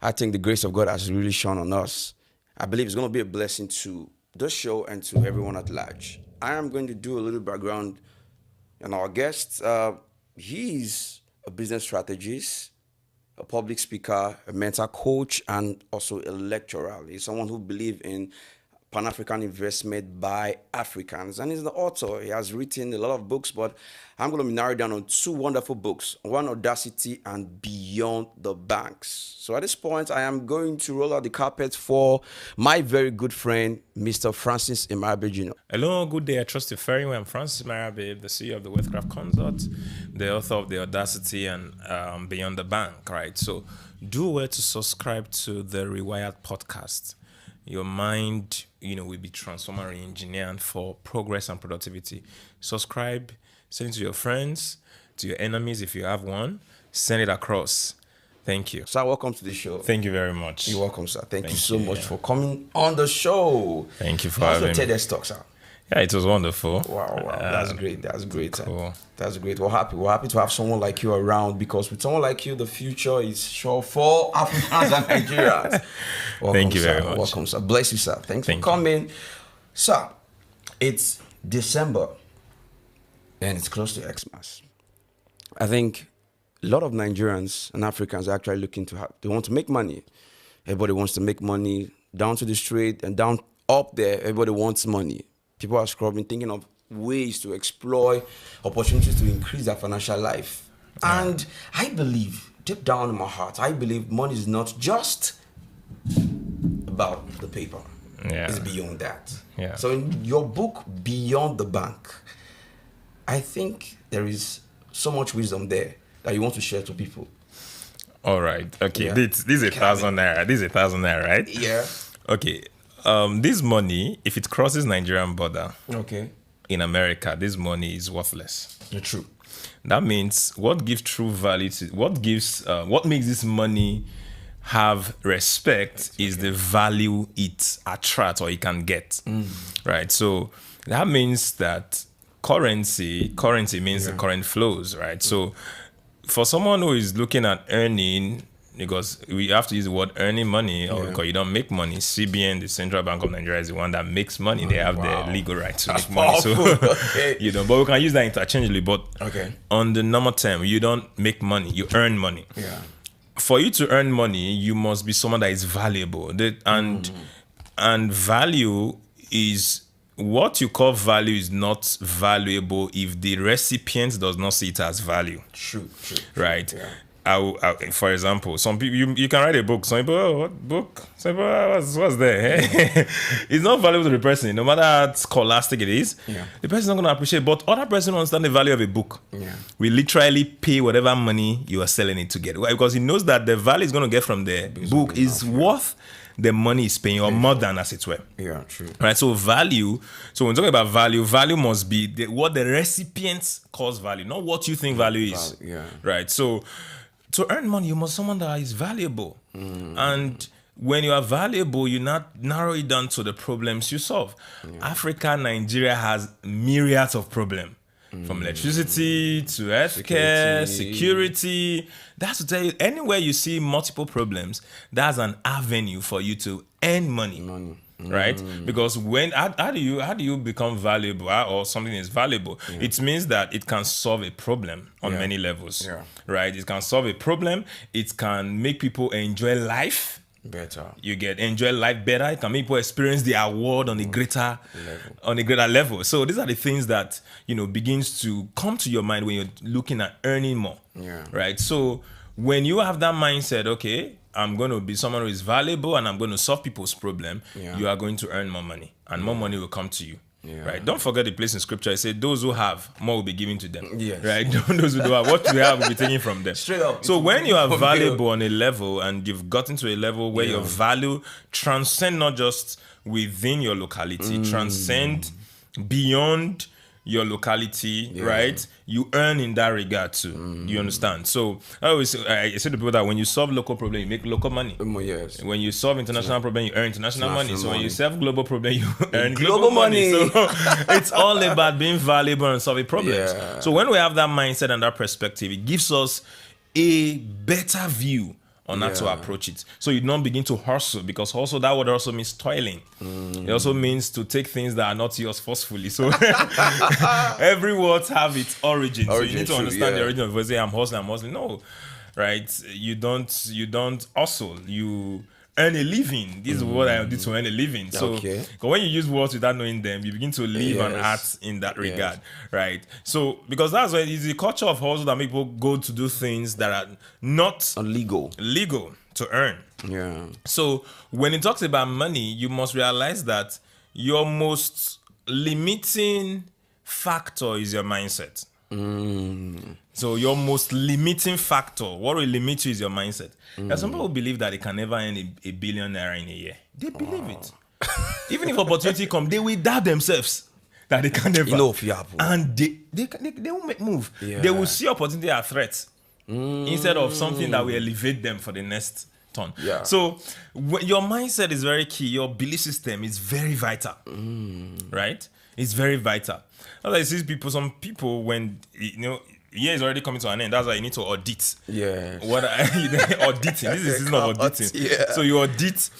I think the grace of God has really shone on us. I believe it's going to be a blessing to the show and to everyone at large. I am going to do a little background on our guest. He's a business strategist, a public speaker, a mental coach, and also a lecturer. He's someone who believes in Pan-African investment by Africans, and he's an author. He has written a lot of books, but I'm going to be narrowing down on two wonderful books, one Audacity and Beyond the Banks. So at this point, I am going to roll out the carpet for my very good friend, Mr. Francis Imarabe Jr. Hello, good day. I trust you very well. I'm Francis Imarabe, the CEO of the Wealthcraft Consult, the author of the Audacity and Beyond the Bank, right? So do well to subscribe to the Rewired podcast. Your mind, will be transformed and re-engineered for progress and productivity. Subscribe, send it to your friends, to your enemies if you have one. Send it across. Thank you. Sir, welcome to the show. Thank you very much. You're welcome, sir. Thank you so much for coming on the show. Thank you for having me. TEDx Talk, sir. Yeah, it was wonderful. Wow. That's great. Cool. That's great. We're happy to have someone like you around, because with someone like you, the future is sure for Africans and Nigerians. Thank you very much. Welcome, sir. Bless you, sir. Thanks for coming. Sir, it's December and it's close to Xmas. I think a lot of Nigerians and Africans are actually looking they want to make money. Everybody wants to make money. Down to the street and down up there, everybody wants money. People are scrubbing, thinking of ways to exploit opportunities to increase their financial life. Yeah. And I believe, deep down in my heart, money is not just about the paper. Yeah. It's beyond that. Yeah. So in your book, Beyond the Bank, I think there is so much wisdom there that you want to share to people. All right. Okay. Yeah. This is 1,000 naira. This is 1,000 naira, right? Yeah. Okay. This money, if it crosses Nigerian border, in America, this money is worthless. True. That means what gives true value to what makes this money have respect is the value it attracts or it can get. Right. So that means that currency means the current flows, right? So for someone who is looking at earning, because we have to use the word earning money, or because you don't make money. CBN, the Central Bank of Nigeria, is the one that makes money. They have the legal right to make money. So, but we can use that interchangeably. But on the normal term, you don't make money, you earn money. Yeah. For you to earn money, you must be someone that is valuable. And value is, what you call value is not valuable if the recipient does not see it as value. True. Right? Yeah. for example, some people you can write a book. Some people, oh, what book? Some people, what's there? It's not valuable to the person, no matter how scholastic it is. Yeah. The person's not going to appreciate. But other person understand the value of a book. Yeah. We literally pay whatever money you are selling it to get. Why? Because he knows that the value is going to get from the book is worth the money is paying, or more than, as it were. Yeah, true. Right. So value. So when we're talking about value, value must be what the recipients calls value, not what you think value is. Yeah. Right. So to earn money, you must someone that is valuable. And when you are valuable, you not narrow it down to the problems you solve. Africa, Nigeria has myriads of problems. From electricity to healthcare, security. That's to tell you, anywhere you see multiple problems, that's an avenue for you to earn money. Right? Because how do you become valuable, or something is valuable? It means that it can solve a problem on many levels. Right? It can solve a problem. It can make people enjoy life better. You get enjoy life better. It can make people experience the award on a greater level. So these are the things that begins to come to your mind when you're looking at earning more. Right. So when you have that mindset, okay, I'm going to be someone who is valuable and I'm going to solve people's problem, you are going to earn more money, and more money will come to you. Right. Don't forget the place in scripture. It said, those who have, more will be given to them. Right. Those who don't have, what we have will be taken from them. Straight up. So when you are valuable on a level, and you've gotten to a level where your value transcend not just within your locality, transcend beyond your locality, right? You earn in that regard too. You understand? So I say to people that when you solve local problem, you make local money. When you solve international problem, you earn international money. So when you solve global problem, you earn global money. So it's all about being valuable and solving problems. So when we have that mindset and that perspective, it gives us a better view on how to approach it. So you don't begin to hustle, because hustle, that word also means toiling. It also means to take things that are not yours forcefully. So every word have its origin. So you need to understand the origin of it. Say I'm hustling. No, right? You don't hustle. You earn a living. This is what I did to earn a living. So when you use words without knowing them, you begin to live and act in that regard, right? So because that's why it's the culture of hustle that make people go to do things that are not legal to earn. So when it talks about money, you must realize that your most limiting factor is your mindset. So your most limiting factor, what will limit you, is your mindset. There's some people who believe that they can never earn a billion naira in a year. They believe it. Even if opportunity come, they will doubt themselves that they can never. And they won't make move. They will see opportunity as threat instead of something that will elevate them for the next turn. So your mindset is very key. Your belief system is very vital. Right? It's very vital. As I see people, some people, when year is already coming to an end, that's why you need to audit. What auditing? This is not auditing. So you audit.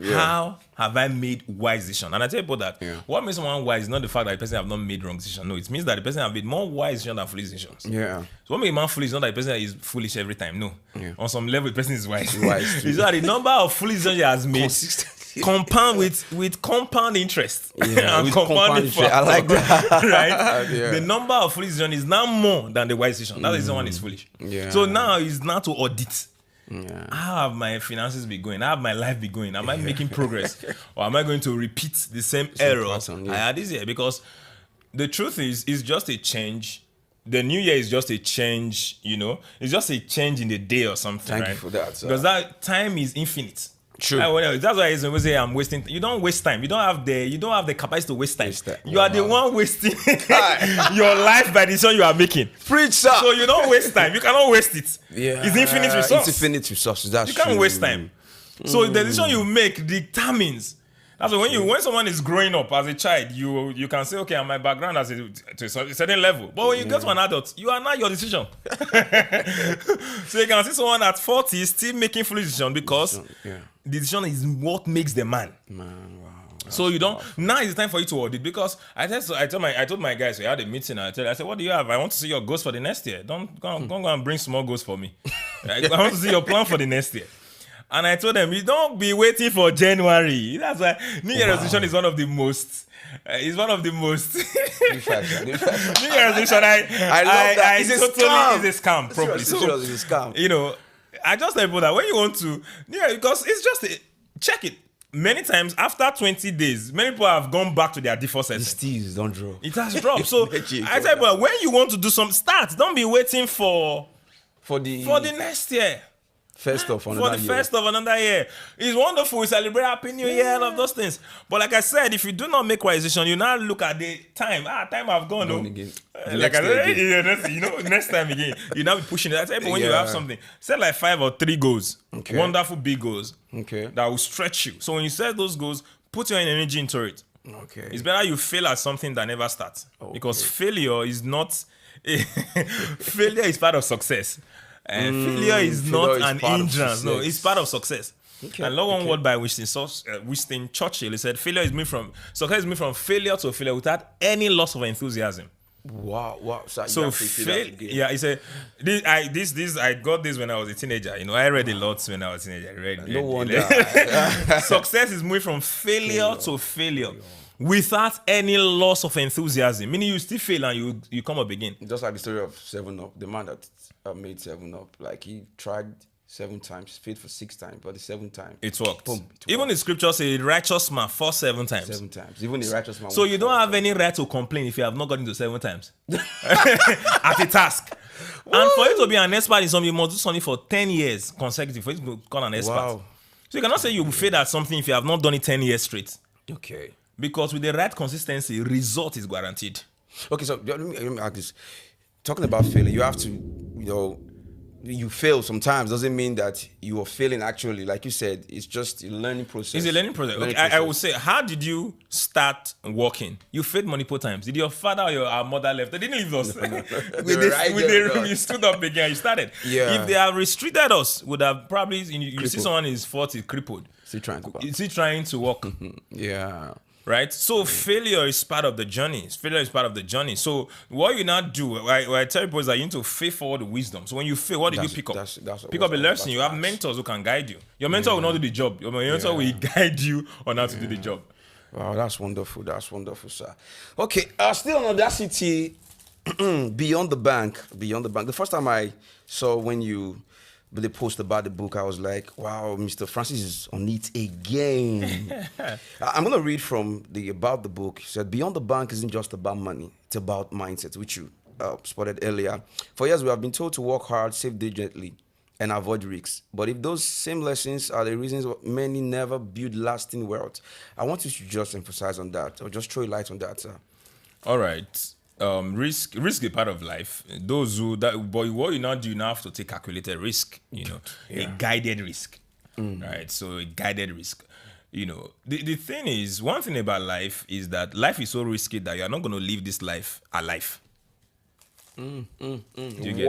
How have I made wise decision? And I tell people that what makes someone wise is not the fact that the person have not made wrong decision. No, it means that the person have made more wise decision than foolish decisions. So what makes a man foolish is not that the person is foolish every time. No. On some level, the person is wise. It's that the number of foolish decisions he has made compound with compound interest. And with compound interest. I like that. Right? The number of foolish decisions is now more than the wise decision. That is the one is foolish. So now it's now to audit. How have my finances been going? How have my life been going? Am I making progress? Or am I going to repeat the same error I had this year? Because the truth is, it's just a change. The new year is just a change, it's just a change in the day or something. Thank you for that, sir. Because that time is infinite. True. That's why I say I'm wasting. You don't waste time. You don't have the capacity to waste time. You are the one wasting your life by the decision you are making. Preach, sir. So you don't waste time. You cannot waste it. It's infinite resource. It's infinite resources. That's true. You can't waste time. So the decision you make determines. That's why when someone is growing up as a child, you can say, okay, my background to a certain level. But when you get to an adult, you are not your decision. So you can see someone at 40 still making foolish decision because the decision is what makes the man. So you don't. Now is the time for you to audit, because I told my guys, we had a meeting, and I said, what do you have? I want to see your goals for the next year. Don't go and bring small goals for me. I want to see your plan for the next year. And I told them, you don't be waiting for January. That's why New Year resolution is one of the most. It's one of the most. New Year resolution. I love that. It's a scam. Probably. So, it's a scam. You know, I just tell people that when you want to, because it's just check it. Many times after 20 days, many people have gone back to their default setting. Steals don't drop. It has dropped. So I tell people, when you want to do some start, don't be waiting for the next year. First of another year. It's wonderful. We celebrate Happy New Year, all of those things. But like I said, if you do not make wise decision, you now look at the time. Time have gone. Again. Like next time again. You now be pushing it. But when you have something, set like 5 or 3 goals. Okay. Wonderful big goals. Okay. That will stretch you. So when you set those goals, put your energy into it. Okay. It's better you fail at something than never start. Okay. Because failure is not failure is part of success. And failure is not an hindrance. No, it's part of success. Okay. And one word by Winston Churchill, he said, success is moved from failure to failure without any loss of enthusiasm. Wow. So yeah, he said, I got this when I was a teenager. You know, I read a lot when I was a teenager. No wonder. Success is moved from failure to failure without any loss of enthusiasm. Meaning you still fail and you come up again. Just like the story of 7-Up, the man that made 7-Up. Like he tried 7 times, failed for 6 times, but the 7th time it worked. Boom, Even the scripture says a righteous man falls 7 times. 7 times. Even the righteous man. So you don't have any right to complain if you have not gotten to 7 times at a task. Woo! And for you to be an expert in something, you must do something for 10 years consecutive for you to become an expert. Wow. So you cannot say you failed at something if you have not done it 10 years straight. Okay. Because with the right consistency, result is guaranteed. Okay, so let me ask this. Talking about failure, you have to, you fail sometimes doesn't mean that you are failing actually. Like you said, it's just a learning process. It's a learning process. Okay, I would say, how did you start walking? You failed multiple times. Did your father or our mother left? They didn't leave us. You stood up again, you started. Yeah. If they have restricted us, would have probably, you see someone is 40, crippled. Is he trying to walk? Yeah. Right? So failure is part of the journey. Failure is part of the journey. So what you now do, I tell people is that you need to faith forward the wisdom. So when you fail, what do you pick up? Pick up a lesson. You have mentors who can guide you. Your mentor will not do the job. Your mentor will guide you on how to do the job. Wow, that's wonderful. That's wonderful, sir. Okay, still on Audacity, Beyond the Bank. The first time I saw when you really post about the book, I was like, wow, Mr. Francis is on it again. I'm going to read from about the book. It said, Beyond the Bank isn't just about money. It's about mindset, which you spotted earlier. For years, we have been told to work hard, save diligently, and avoid risks. But if those same lessons are the reasons many never build lasting wealth, I want you to just emphasize on that, or just throw a light on that, sir. All right. Risk is part of life. But what you now do, you now have to take calculated risk, a guided risk, right? So a guided risk, the thing is, one thing about life is that life is so risky that you are not going to live this life alive. You get it?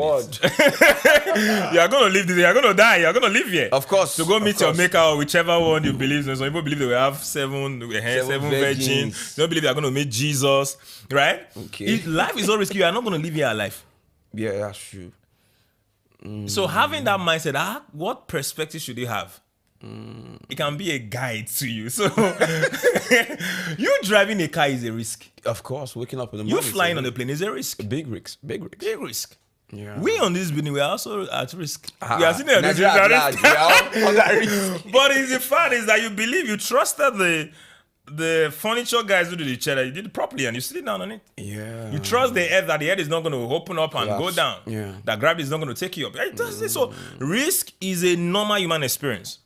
You are going to live this. You are going to die. You are going to live here. Of course. To go meet your maker or whichever one you believe in. Some people believe they will have seven virgins. They don't believe they are going to meet Jesus. Right? Okay. Life is so risky. You are not going to live here alive. Yeah, that's true. So having that mindset, what perspective should you have? It can be a guide to you. So you driving a car is a risk. Of course, waking up in the morning. You flying on a plane is a risk. Big risk. Yeah. We on this building, we are also at risk. We are sitting at risk. But the fact is that you believe, you trusted the furniture guys who did the chair, you did it properly and you sit down on it. Yeah. You trust the head that the head is not going to open up and go down. Yeah. That gravity is not going to take you up. So risk is a normal human experience.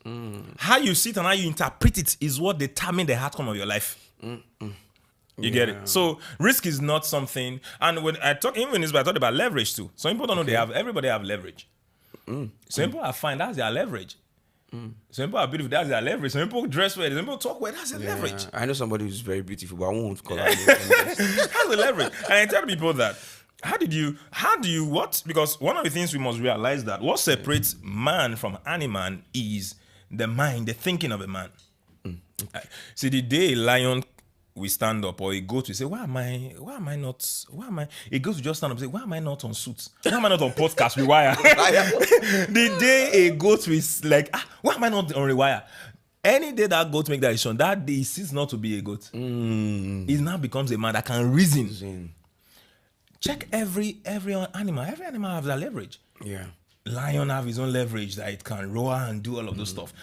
How you sit and how you interpret it is what determines the outcome of your life. You get it? So risk is not something, and when I talk, even this, but I talked about leverage too. Some people don't know everybody have leverage. Some people are fine, that's their leverage. Some people are beautiful, that's their leverage. Some people dress well, some people talk well, that's their leverage. I know somebody who's very beautiful, but I won't call her. That's the leverage. And I tell people that, how do you what? Because one of the things we must realize that what separates man from animal is the mind, the thinking of a man. See, the day a lion we stand up, or a goat will say, a goat will just stand up and say, why am I not on Suits? Why am I not on podcast Rewire? The day a goat will like, why am I not on Rewire? Any day that goat make that decision, that day he ceases not to be a goat. He now becomes a man that can reason. Check every animal. Every animal has their leverage. Yeah. Lion have his own leverage that it can roar and do all of those stuff.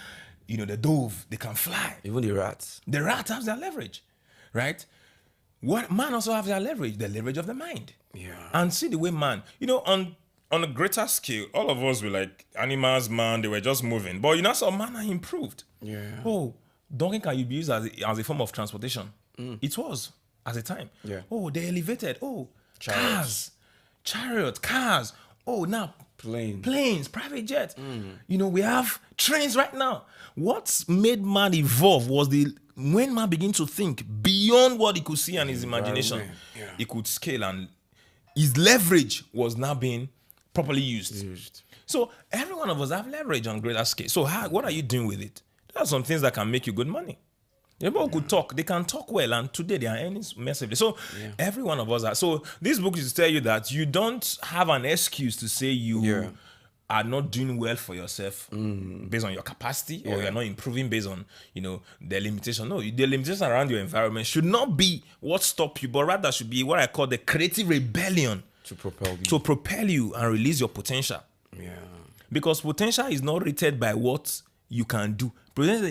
You know, the dove, they can fly. Even the rats. The rat has their leverage, right? What man also have their leverage, the leverage of the mind. Yeah. And see the way man, you know, on a greater scale, all of us were like animals, man, they were just moving. But you know, so man are improved. Yeah. Oh, donkey can you be used as a form of transportation? It was at the time. Yeah. Oh, they elevated. Oh, Chariots. cars. Oh, now planes, private jets. You know, we have trains right now. What's made man evolve was when man began to think beyond what he could see and his imagination. Yeah. He could scale, and his leverage was now being properly used. So every one of us have leverage on greater scale. So what are you doing with it? There are some things that can make you good money. People could talk. They can talk well, and today they are earning massively. So every one of us are. So this book is to tell you that you don't have an excuse to say you are not doing well for yourself based on your capacity, or you're not improving based on, you know, the limitation. No, the limitation around your environment should not be what stops you, but rather should be what I call the creative rebellion to propel you. To propel you and release your potential. Yeah. Because potential is not rated by what you can do. Potential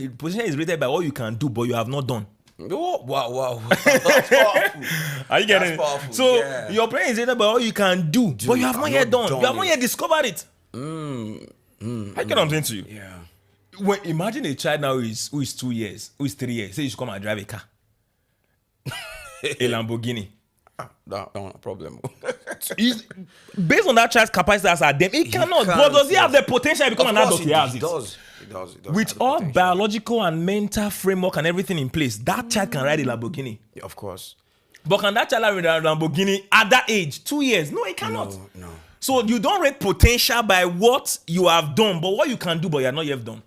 is rated by what you can do, but you have not done. Oh, wow. That's powerful. Are you getting it? Powerful. So your brain is rated by what you can do, but you have not yet done. You have not yet discovered it. I get what I'm saying to you. Yeah. Imagine a child now who is 2 years, who is 3 years, say you should come and drive a car. A Lamborghini. Not a problem. Based on that child's capacity as a them, he cannot. But does he have the potential to become an adult? He has it. He does. With all biological and mental framework and everything in place, that child can ride a Lamborghini. Yeah, of course. But can that child ride a Lamborghini at that age? 2 years? No, he cannot. No. So you don't rate potential by what you have done, but what you can do, but you are not yet done.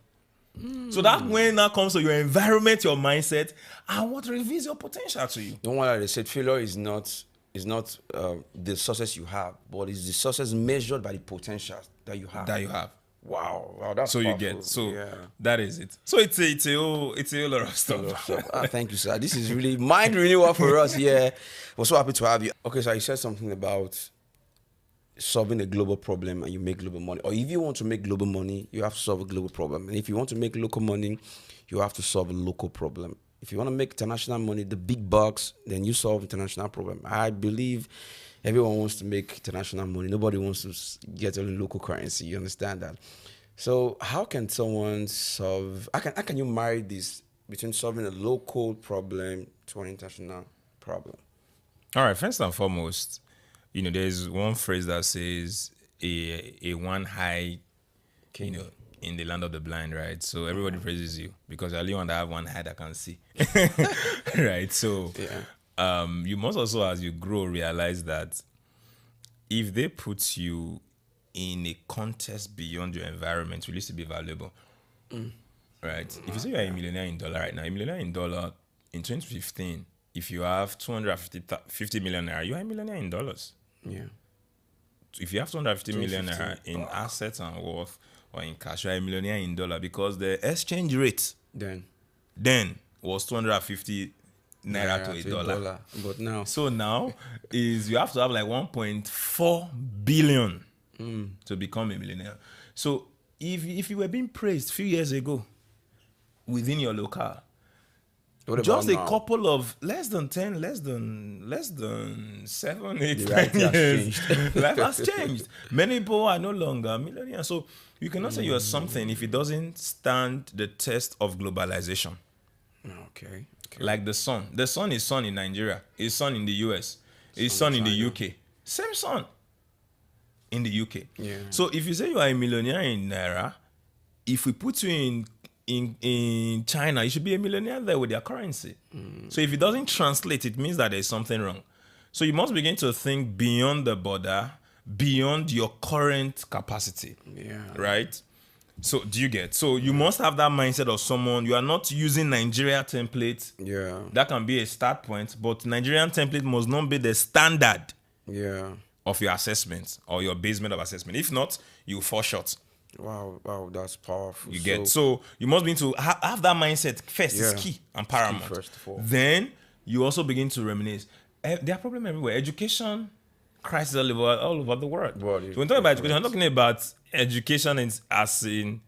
So that when that comes to your environment, your mindset, and what reveals your potential to you. Don't worry, they said failure is not the success you have, but it's the success measured by the potential that you have. Wow, that's so powerful. You get that is it. So it's a whole lot of stuff. Thank you, sir. This is really mind renewal for us. Yeah, we're so happy to have you. Okay, so you said something about solving a global problem and you make global money. Or if you want to make global money, you have to solve a global problem. And if you want to make local money, you have to solve a local problem. If you want to make international money, the big bucks, then you solve international problem. I believe everyone wants to make international money. Nobody wants to get only local currency. You understand that? So how can someone solve, how can you marry this between solving a local problem to an international problem? All right, first and foremost, you know, there's one phrase that says a one high, you know, in the land of the blind, right? So everybody praises you because you're the only one that have one eye that can see, right? So you must also, as you grow, realize that if they put you in a context beyond your environment, it will used to be valuable, right? If you say you're a millionaire in dollar right now, a millionaire in dollar in 2015, if you have 250 million naira, you are a millionaire in dollars. Yeah. If you have 250 million naira in assets and worth or in cash, you are a millionaire in dollar because the exchange rate then was 250 naira to a dollar. But now, so now is you have to have like 1.4 billion to become a millionaire. So if you were being praised a few years ago within your local, just a couple of less than 10, less than 7, 8, 9 years, life has changed. Many people are no longer millionaires. So you cannot say you are something if it doesn't stand the test of globalization. Okay. Like the sun. The sun is sun in Nigeria. It's sun in the US. It's sun in the UK. Same sun in the UK. Yeah. So if you say you are a millionaire in Naira, if we put you in China, you should be a millionaire there with their currency. So if it doesn't translate, it means that there's something wrong. So you must begin to think beyond the border, beyond your current capacity. Yeah. Right? So do you get? So you must have that mindset of someone. You are not using Nigeria template. Yeah. That can be a start point, but Nigerian template must not be the standard. Yeah. Of your assessment or your basement of assessment. If not, you fall short. Wow, that's powerful. You get so you must begin to have that mindset first. Yeah. Is key and paramount. Key first of all. Then you also begin to reminisce. There are problems everywhere. Education crisis all over the world. So when talking about education, I'm talking about education as in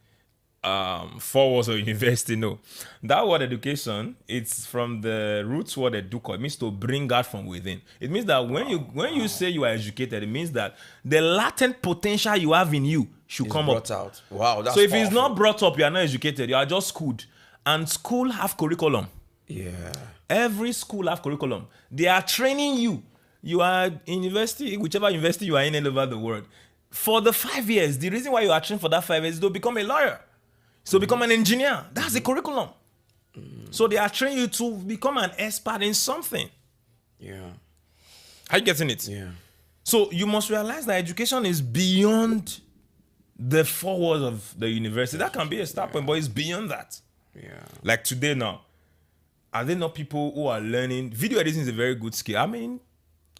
4 walls of university. No, that word education, it's from the roots word educo. It means to bring out from within. It means that when you say you are educated, it means that the latent potential you have in you should come up. Out. Wow, that's so if powerful. it's not brought up, you are not educated. You are just schooled, and school have curriculum. Yeah. Every school have curriculum. They are training you. You are in university, whichever university you are in all over the world. For the 5 years, the reason why you are trained for that 5 years is to become a lawyer. So become an engineer. That's the curriculum. So they are training you to become an expert in something. Yeah. Are you getting it? Yeah. So you must realize that education is beyond the 4 walls of the university. That can be a start point, but it's beyond that. Yeah. Like today now, are there not people who are learning? Video editing is a very good skill. I mean,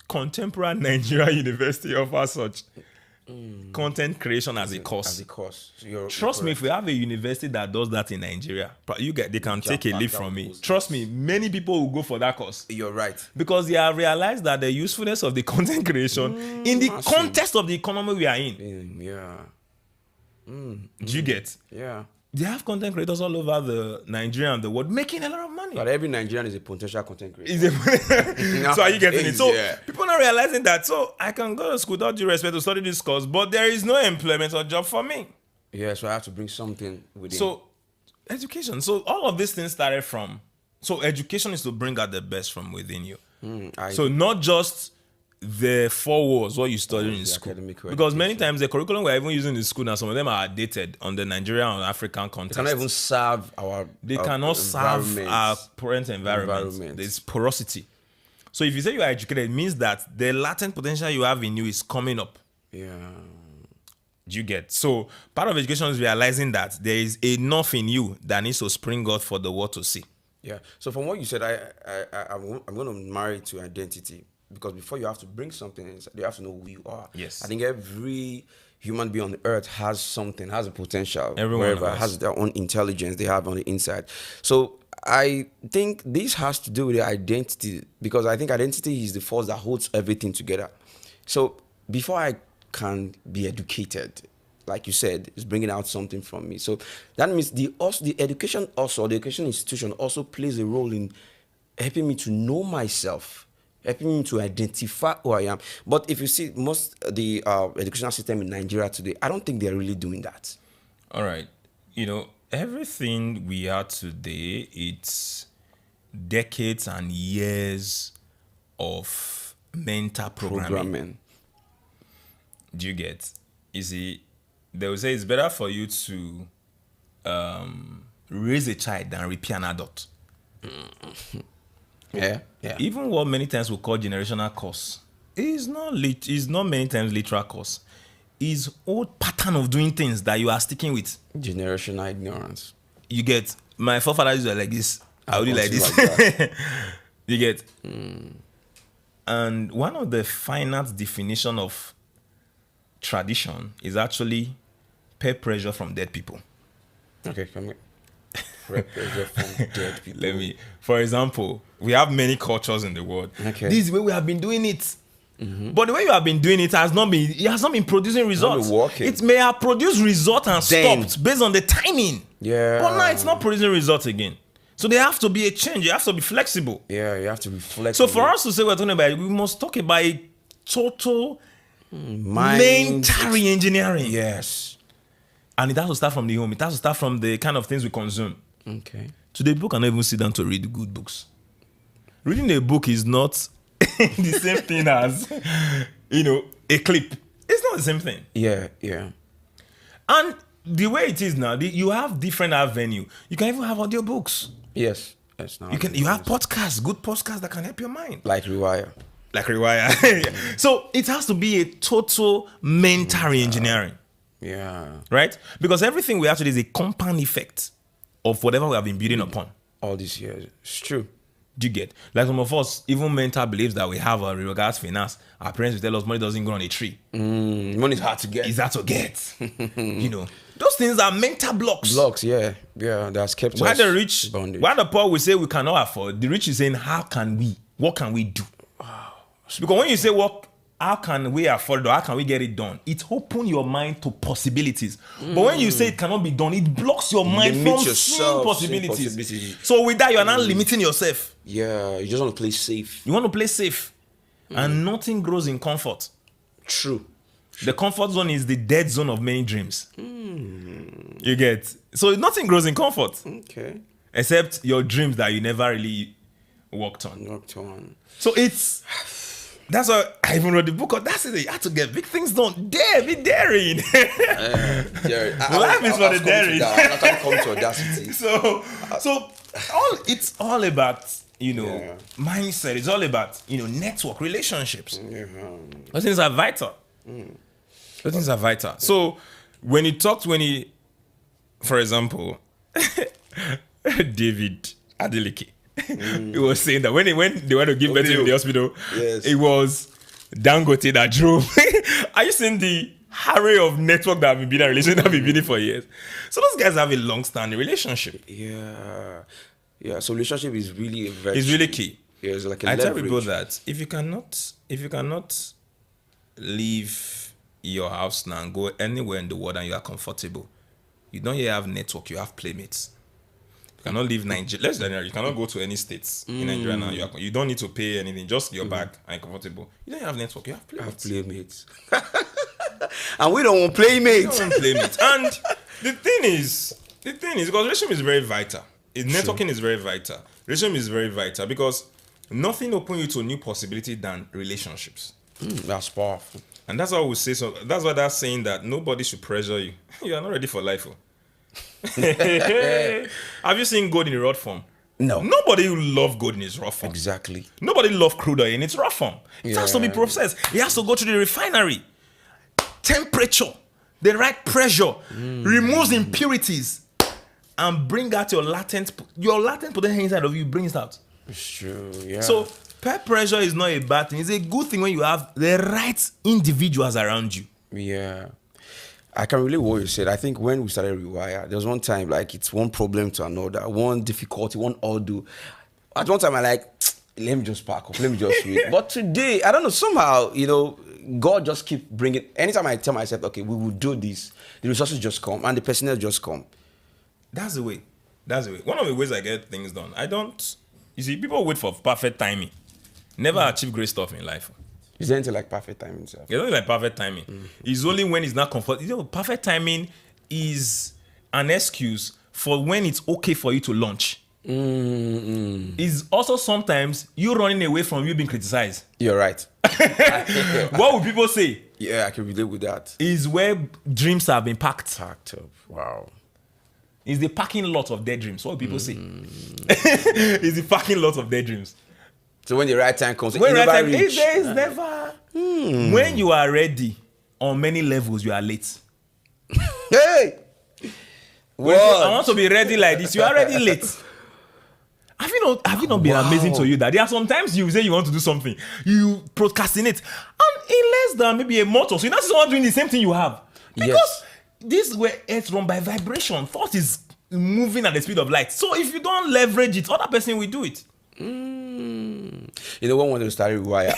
contemporary Nigeria University offers such content creation as a course. As a course. So Trust me, if we have a university that does that in Nigeria, they can take a leap from me. Trust me, many people will go for that course. You're right. Because they have realized that the usefulness of the content creation in the context of the economy we are in. Yeah. Do you get? Yeah. They have content creators all over the Nigeria and the world making a lot of money. But every Nigerian is a potential content creator. So are you getting it? So yeah. people are not realizing that. So I can go to school without due respect to study this course, but there is no employment or job for me. Yeah, so I have to bring something within. So education. So all of these things started from. So education is to bring out the best from within you. So not just the 4 walls, what you study in school. Because many times the curriculum we're even using in school now, some of them are outdated on the Nigerian and African context. They cannot even serve our They cannot serve our current environment. There's porosity. So if you say you are educated, it means that the latent potential you have in you is coming up. Yeah. Do you get? So part of education is realizing that there is enough in you that needs to spring out for the world to see. Yeah. So from what you said, I'm going to marry to identity. Because before you have to bring something inside, you have to know who you are. Yes. I think every human being on the earth has something, has a potential. Everyone has their own intelligence they have on the inside. So I think this has to do with the identity, because I think identity is the force that holds everything together. So before I can be educated, like you said, is bringing out something from me. So that means the education institution also plays a role in helping me to know myself, helping me to identify who I am. But if you see most the educational system in Nigeria today, I don't think they're really doing that. All right. Everything we are today, it's decades and years of mental programming. Do you get? You see, they will say it's better for you to raise a child than repair an adult. Yeah. Even what many times we call generational curse is not many times literal curse. Is old pattern of doing things that you are sticking with. Generational ignorance. You get, my forefathers were like this. I would do like this. You get. And one of the finest definition of tradition is actually peer pressure from dead people. Okay, come here. Pressure from dead people. For example, we have many cultures in the world. Okay. This is the way we have been doing it. But the way you have been doing it has not been producing results. It may have produced results and stopped based on the timing. Yeah. But now it's not producing results again. So there have to be a change. You have to be flexible. Yeah, you have to be flexible. So for us to say we're talking about it, we must talk about a total mental engineering. Yes. And it has to start from the home. It has to start from the kind of things we consume. Okay. Today, people cannot even sit down to read good books. Reading a book is not the same thing as, a clip. It's not the same thing. Yeah. And the way it is now, you have different avenue. You can even have audiobooks. Yes. You have podcasts, good podcasts that can help your mind. Like Rewire. So it has to be a total mental engineering. Yeah. Right? Because everything we have today is a compound effect of whatever we have been building upon. All these years. It's true. Do you get? Like some of us, even mental beliefs that we have in regards to finance, our parents will tell us money doesn't grow on a tree. Money is hard to get. It's hard to get. You know, those things are mental blocks. Blocks, yeah. Yeah, that's kept Why us the rich, bondage. why the poor we say we cannot afford, the rich is saying, how can we? What can we do? Wow. Because when you say, how can we afford it or how can we get it done? It opens your mind to possibilities. But when you say it cannot be done, it blocks your mind from seeing possibilities. So with that, you are not limiting yourself. Yeah, you just want to play safe. You want to play safe. And nothing grows in comfort. True. The comfort zone is the dead zone of many dreams. You get? So nothing grows in comfort. Okay. Except your dreams that you never really worked on. So that's why I even wrote the book. That's it. You have to get big things done. Be daring. Life is for the daring. I can't come to audacity. So it's all about, mindset. It's all about, network, relationships. Those things are vital. Those things are vital. So when for example, David Adeleke, he was saying that when they went to give birth in the hospital, it was Dangote that drove. Are you seeing the array of network that have been building a relationship that have been building for years? So those guys have a long-standing relationship. Yeah. So relationship is really it's really key. Yeah, it's like a I leverage. tell people that if you cannot leave your house now and go anywhere in the world and you are comfortable, you don't yet have network, you have playmates. You cannot leave Nigeria. Let's say you cannot go to any states in Nigeria now. You don't need to pay anything, just your bag and comfortable. You don't have network, you have playmates. And we don't want playmates. And the thing is, because relationship is very vital. Networking is very vital. Relationship is very vital because nothing opens you to a new possibility than relationships. That's powerful. And that's why we say so. That's why that's saying that nobody should pressure you. You are not ready for life. Have you seen gold in a raw form? No. Nobody will love gold in its raw form. Exactly. Nobody love crude oil in its raw form. It has to be processed. It has to go to the refinery. Temperature, the right pressure, removes impurities, and bring out your latent potential inside of you. Brings it out. It's true. Yeah. So peer pressure is not a bad thing. It's a good thing when you have the right individuals around you. Yeah. I can relate what you said. I think when we started Rewire, there was one time like it's one problem to another, one difficulty, one ordeal. At one time I like, let me just pack up, let me just wait. But today, I don't know, somehow, God just keep bringing. Anytime I tell myself, okay, we will do this, the resources just come and the personnel just come. That's the way. One of the ways I get things done. You see, people wait for perfect timing. Never achieve great stuff in life. Is there anything like perfect timing itself? It's only like perfect timing. It's only when it's not comfortable. Perfect timing is an excuse for when it's okay for you to launch. It's also sometimes you running away from you being criticized. You're right. What would people say? Yeah, I can relate with that. Is where dreams have been packed. Packed up. Wow. Is the parking lot of dead dreams. What do people say? Is the parking lot of dead dreams. So when the right time comes, when right time, there is never. When you are ready, on many levels, you are late. Hey! I want to be ready like this. You are already late. Have you not been amazing to you that there are sometimes you say you want to do something, you procrastinate, and in less than maybe a month or so, you're not someone doing the same thing you have. Because this way it's run by vibration. Thought is moving at the speed of light. So if you don't leverage it, other person will do it. When we started Rewire,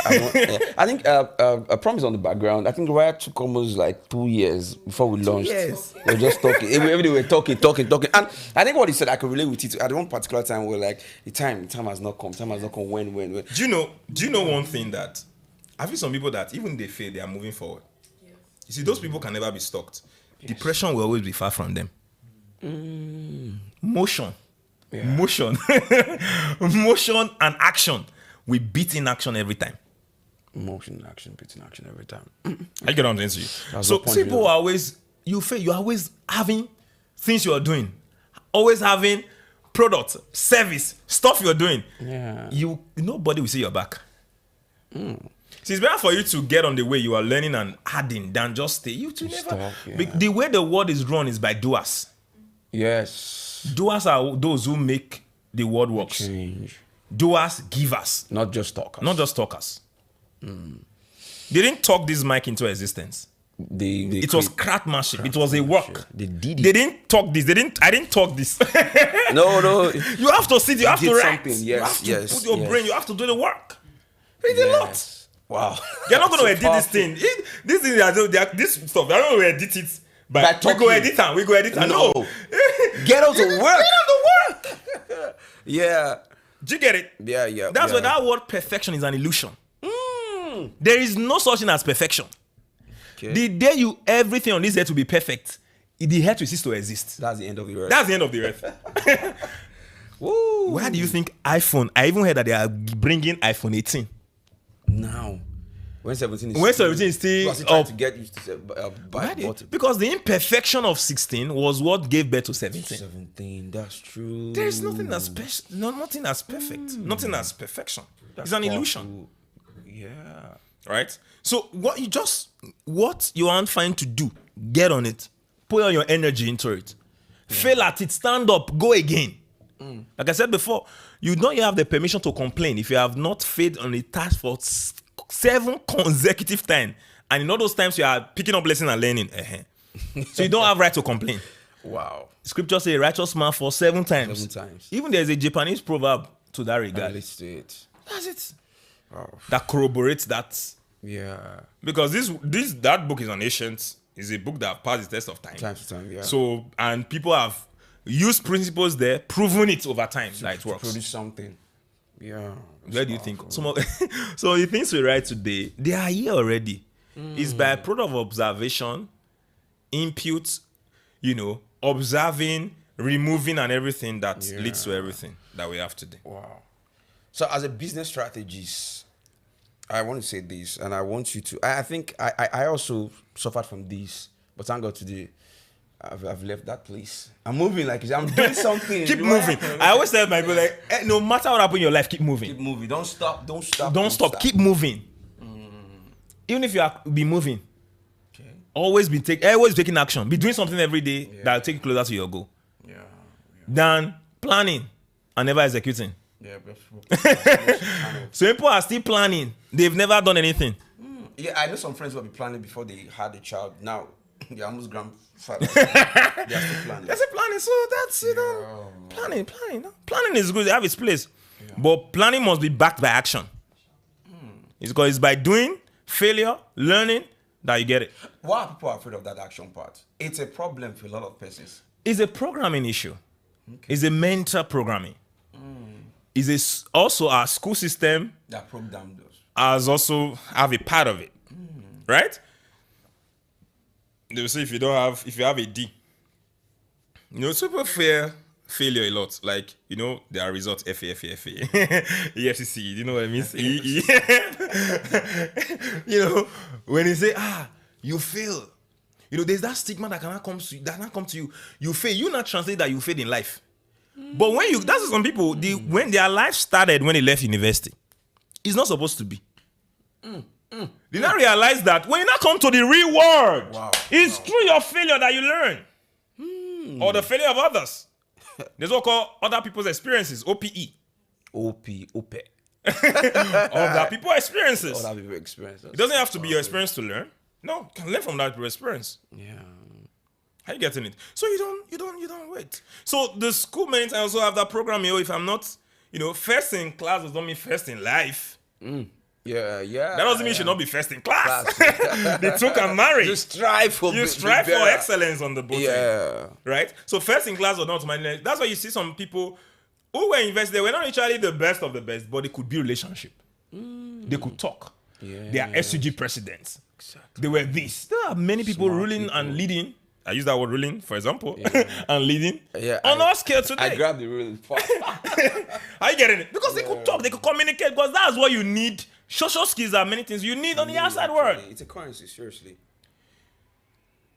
I think a promise on the background. I think Rewire took almost like 2 years before we launched. Yes. We were just talking. Every day we were talking. And I think what he said, I could relate with it. At one particular time, we were like, the time has not come. Time has not come. When? Do you know one thing that I feel some people that even they fail, they are moving forward. Yes. You see, those people can never be stopped. Yes. Depression will always be far from them. Motion. Yeah. Motion and action. We beat in action every time. Motion and action, beating action every time. I get on to you. So people are always, you're always having things you're doing, always having product, service, stuff you're doing. Yeah. Nobody will see your back. See, it's better for you to get on the way you are learning and adding than just stay. You to never. Stop, The way the world is run is by doers. Yes. Doers are those who make the world work. Change. Doers, givers. Not just talkers. Not just talkers. They didn't talk this mic into existence. It was craftsmanship. It was a work. They did it. They didn't talk this. I didn't talk this. No. You have to sit. You have to write. Something. You have to put your brain. You have to do the work. It's a lot. Wow. They're not going to So edit this thing. This thing, this stuff. They're not going to edit it. But we go edit and we go edit and no. Get out to work. Get out to work. Yeah. Do you get it? Yeah. That's why that word perfection is an illusion. There is no such thing as perfection. Okay. The day everything on this earth will be perfect, the earth will cease to exist. That's the end of the earth. That's the end of the earth. Woo. Why do you think iPhone? I even heard that they are bringing iPhone 18 now. When 17 is still trying up. to get used to buy Because the imperfection of 16 was what gave birth to 17. 17, that's true. There is nothing as special, nothing as perfect, nothing as perfection. It's an illusion. Yeah. Right? So what you aren't trying to do, get on it. Put all your energy into it. Fail at it, stand up, go again. Like I said before, you don't have the permission to complain if you have not failed on a task for 7 consecutive times. And in all those times you are picking up lessons and learning. So you don't have right to complain. Wow. Scripture says a righteous man for 7 times. 7 times. Even there's a Japanese proverb to that regard. That's it. That's it. Wow. That corroborates that. Yeah. Because that book is an ancient. It's a book that has passed the test of time. Time to time, yeah. So, and people have used principles there, proven it over time that it works. Produce something. Yeah. Where do you think? So the things we write today, they are here already. It's by product of observation, input, observing, removing, and everything that leads to everything that we have today. Wow. So as a business strategist, I want to say this, and I want you to. I think I also suffered from this, but thank God today, I've left that place. I'm moving, like I'm doing something. Keep moving. I always tell my people, no matter what happens in your life, keep moving. Keep moving. Don't stop. Don't stop. Don't stop. Keep moving. Even if you be moving, always be taking action. Be doing something every day that will take you closer to your goal. Yeah. Than planning and never executing. Yeah, So people are still planning. They've never done anything. Yeah, I know some friends who have been planning before they had a child. Now they're almost grandfathers. They're still planning. They're still planning. So that's planning. Planning is good. They have its place, but planning must be backed by action. It's because it's by doing, failure, learning that you get it. Why are people afraid of that action part? It's a problem for a lot of persons. It's a programming issue. It's a mental programming. Is also our school system that program does has also have a part of it, right? They will say if you have a D, people fear failure a lot. Like there are results FA, EFCC. You know what I mean? When they say you fail, there's that stigma that cannot come to you. You fail. You not translate that you failed in life. But that's some people, when their life started when they left university, it's not supposed to be. They not realize that when you not come to the real world, it's through your failure that you learn. Or the failure of others. There's what called other people's experiences, OPE. OP. Other people's experiences. Other people's experiences. It doesn't have to be your experience to learn. No, you can learn from that experience. Yeah. How you getting it? So you don't wait. So the school mates also have that program. If I'm not, first in class doesn't mean first in life. Yeah. That doesn't mean you should not be first in class. They took and married. You strive for excellence on the both. Yeah. Right. So first in class or not, that's why you see some people who were invested. They were not actually the best of the best, but they could build relationship. They could talk. Yeah. They are SUG presidents. Exactly. They were this. There are many people ruling and leading. I use that word ruling, for example, and leading on our scale today. I grabbed the ruling. Are you getting it? Because they could talk, they could communicate, because that's what you need. Social skills are many things you need on the outside world. It's a currency, seriously.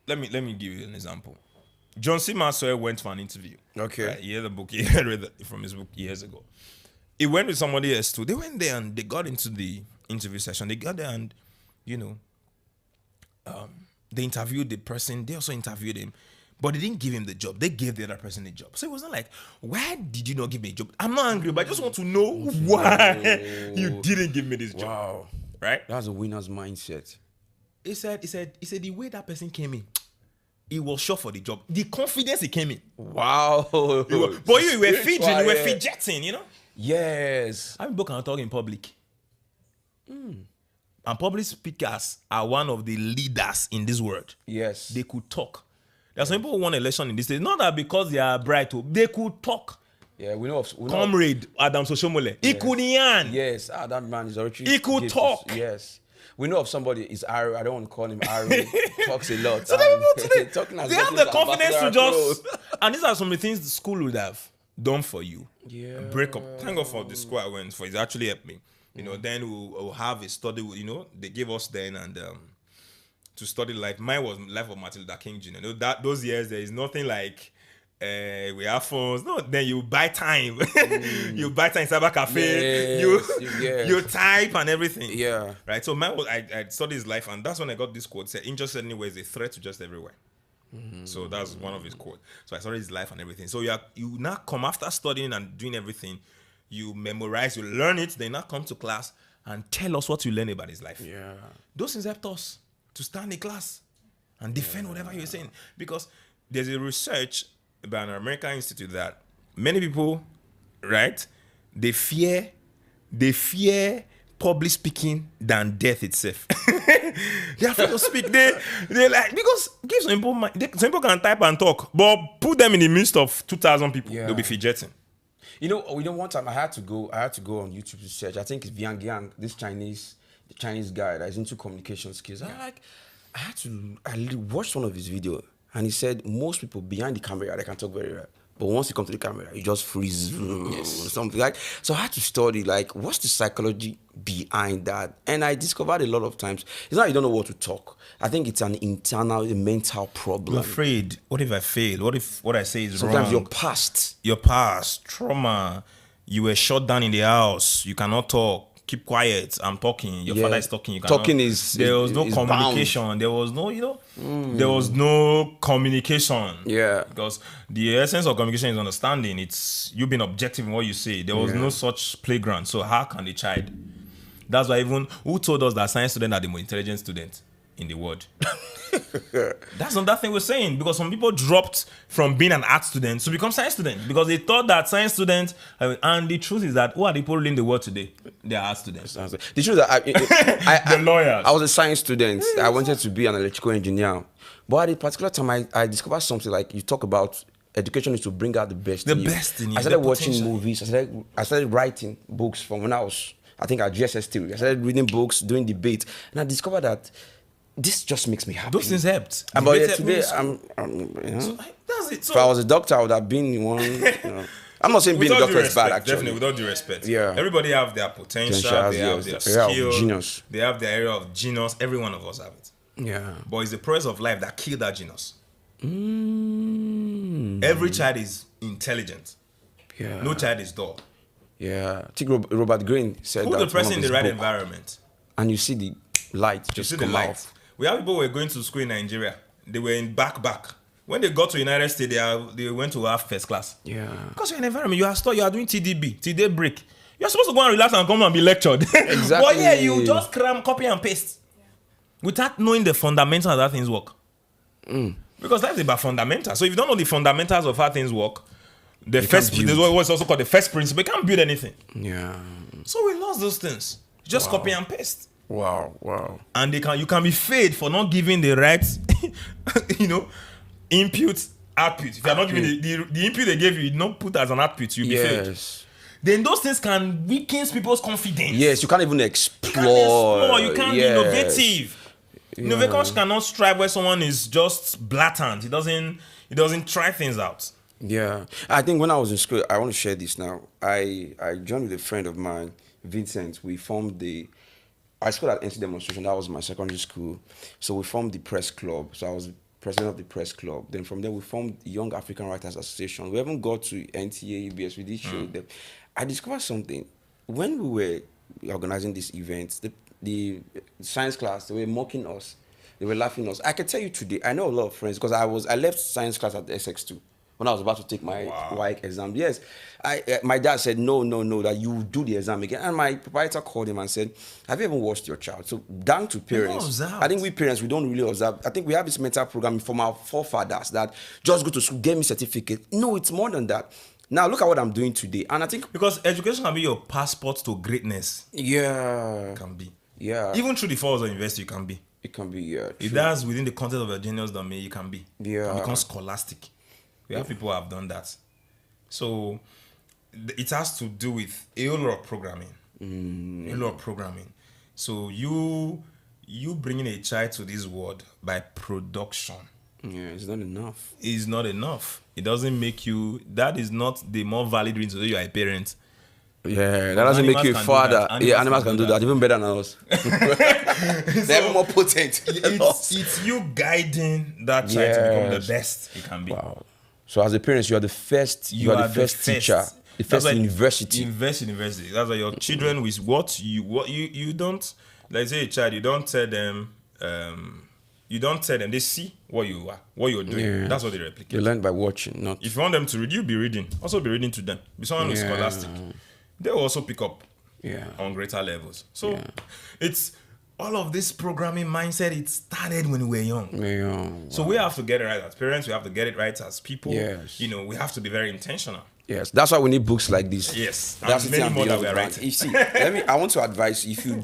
Let me give you an example. John C. Maxwell went for an interview. Okay. Right? He had a book. He read from his book years ago. He went with somebody else too. They went there and they got into the interview session. They got there and, they interviewed the person. They also interviewed him. But they didn't give him the job. They gave the other person the job. So it wasn't like, why did you not give me a job? I'm not angry, but I just want to know why you didn't give me this job. Wow. Right? That's a winner's mindset. He said the way that person came in, he was sure for the job. The confidence he came in. Wow. But you were fidgeting, Yes. How many people can talk in public? And public speakers are one of the leaders in this world. Yes. They could talk. There are some people who won election in this state. Not that because they are bright, they could talk. Yeah, we know. Comrade Adam Soshomole. He could yarn. Yes, that man is already. He could talk. Yes. We know of somebody, is Ari. I don't want to call him Ari. Talks a lot. So today, they have the as confidence to ambassador just. And these are some of the things the school would have done for you. Yeah. Break up. Thank God for the school I went for. It's actually helped me. Then we'll have a study. They gave us then and to study life. Mine was Life of Martin Luther King Jr. Those years there is nothing like we have phones. No, then you buy time. You buy time in cyber cafe. Yes, you type and everything. Yeah. Right. So mine was I studied his life, and that's when I got this quote. Said injustice anywhere is a threat to just everywhere. So that's one of his quotes. So I studied his life and everything. So you now come after studying and doing everything. You memorize, you learn it, then now come to class and tell us what you learn about his life. Yeah. Those things helped us to stand in class and defend whatever you're saying. Because there's a research by an American institute that many people, right, they fear public speaking than death itself. They're afraid to speak. They're like, because give some people can type and talk, but put them in the midst of 2,000 people, they'll be fidgeting. One time I had to go on YouTube to search. I think it's Vian Giang, this Chinese guy that is into communication skills. I watched one of his videos and he said most people behind the camera they can talk very well. But once you come to the camera, you just freeze, something like. So I had to study what's the psychology behind that, and I discovered a lot of times it's not you don't know what to talk. I think it's an internal, mental problem. I'm afraid. What if I fail? What if what I say is Sometimes wrong? your past, trauma. You were shut down in the house. You cannot talk. Keep quiet. I'm talking. Your father is talking. You cannot. Talking there was no communication. Bound. There was no, there was no communication. Yeah. Because the essence of communication is understanding. It's you being objective in what you say. There was no such playground. So how can the child? That's why even who told us that science students are the most intelligent students in the world? That's another thing we're saying, because some people dropped from being an art student to become science students because they thought that science students, and the truth is that who are the people ruling the world today? They are art students. The truth is that the lawyers. I was a science student. I wanted to be an electrical engineer, but at a particular time I discovered something like you talk about education is to bring out the best in you. Best in you. I started watching movies. I started writing books from when I was, I think, at GSS theory. I started reading books, doing debate, and I discovered that this just makes me happy. Those things helped. But today, So, that's it. So, if I was a doctor, I would have been one. I'm not saying being a doctor is bad, actually. Definitely, without due respect. Yeah. Everybody have their potential. They have their skill. Genius. They have their area of genius. Every one of us have it. Yeah. But it's the process of life that killed that genius. Every child is intelligent. Yeah. No child is dull. Yeah. I think Robert Greene said Put that. the person in the right environment. And you see the light just come out. We have people who were going to school in Nigeria. They were in back. When they got to United States, they went to have first class. Yeah. Because you're in an environment, you are doing TDB, TD break. You're supposed to go and relax and come and be lectured. Exactly. But yeah, you just cram, copy and paste without knowing the fundamentals of how things work. Because that's about fundamentals. So if you don't know the fundamentals of how things work, what's also called the first principle, you can't build anything. Yeah. So we lost those things. Just copy and paste. Wow. And you can be failed for not giving the right, input, output. If you're not giving the input they gave you, not put as an output, you'll be failed. Then those things can weaken people's confidence. Yes, you can't even explore. You can't be innovative. Yeah. Innovation cannot strive where someone is just blatant. He doesn't try things out. Yeah. I think when I was in school, I want to share this now. I joined with a friend of mine, Vincent. We formed I schooled at NC Demonstration. That was my secondary school. So we formed the press club. So I was president of the press club. Then from there, we formed the Young African Writers Association. We haven't got to NTA, UBS. We did show them. I discovered something. When we were organizing this event, the science class, they were mocking us. They were laughing at us. I can tell you today, I know a lot of friends because I left science class at SX2 when I was about to take my WAEC exam. Yes, my dad said, no, that you do the exam again. And my proprietor called him and said, have you ever watched your child? So down to parents. I think we parents, we don't really observe. I think we have this mental program from our forefathers that just go to school, get me certificate. No, it's more than that. Now look at what I'm doing today. And I think... Because education can be your passport to greatness. Yeah. It can be. Yeah. Even through the falls of university, you can be. It can be, yeah. If that's within the context of a genius domain, you can be. Yeah. You can become scholastic. We have people who have done that. So it has to do with a whole lot of programming. A lot of programming. So you bringing a child to this world by production. Yeah, it's not enough. It's not enough. It doesn't make you... That is not the more valid reason to say you are a parent. Yeah, that doesn't make you a father. Yeah, animals can do that even better than us. They're even more potent. It's you guiding that child to become the best it can be. Wow. So as a parent, you are the first. You are the first teacher. The first university. University. That's why your children with what you don't. Like say a child, you don't tell them. You don't tell them. They see what you are, what you're doing. Yeah. That's what they replicate. They learn by watching. Not. If you want them to read, you be reading. Also be reading to them. Be someone who's scholastic. They will also pick up on greater levels. So it's all of this programming mindset. It started when we were young. So we have to get it right as parents. We have to get it right as people. Yes. You know, we have to be very intentional. Yes, that's why we need books like this. Yes, that's many more that we are writing. You see, I want to advise if you're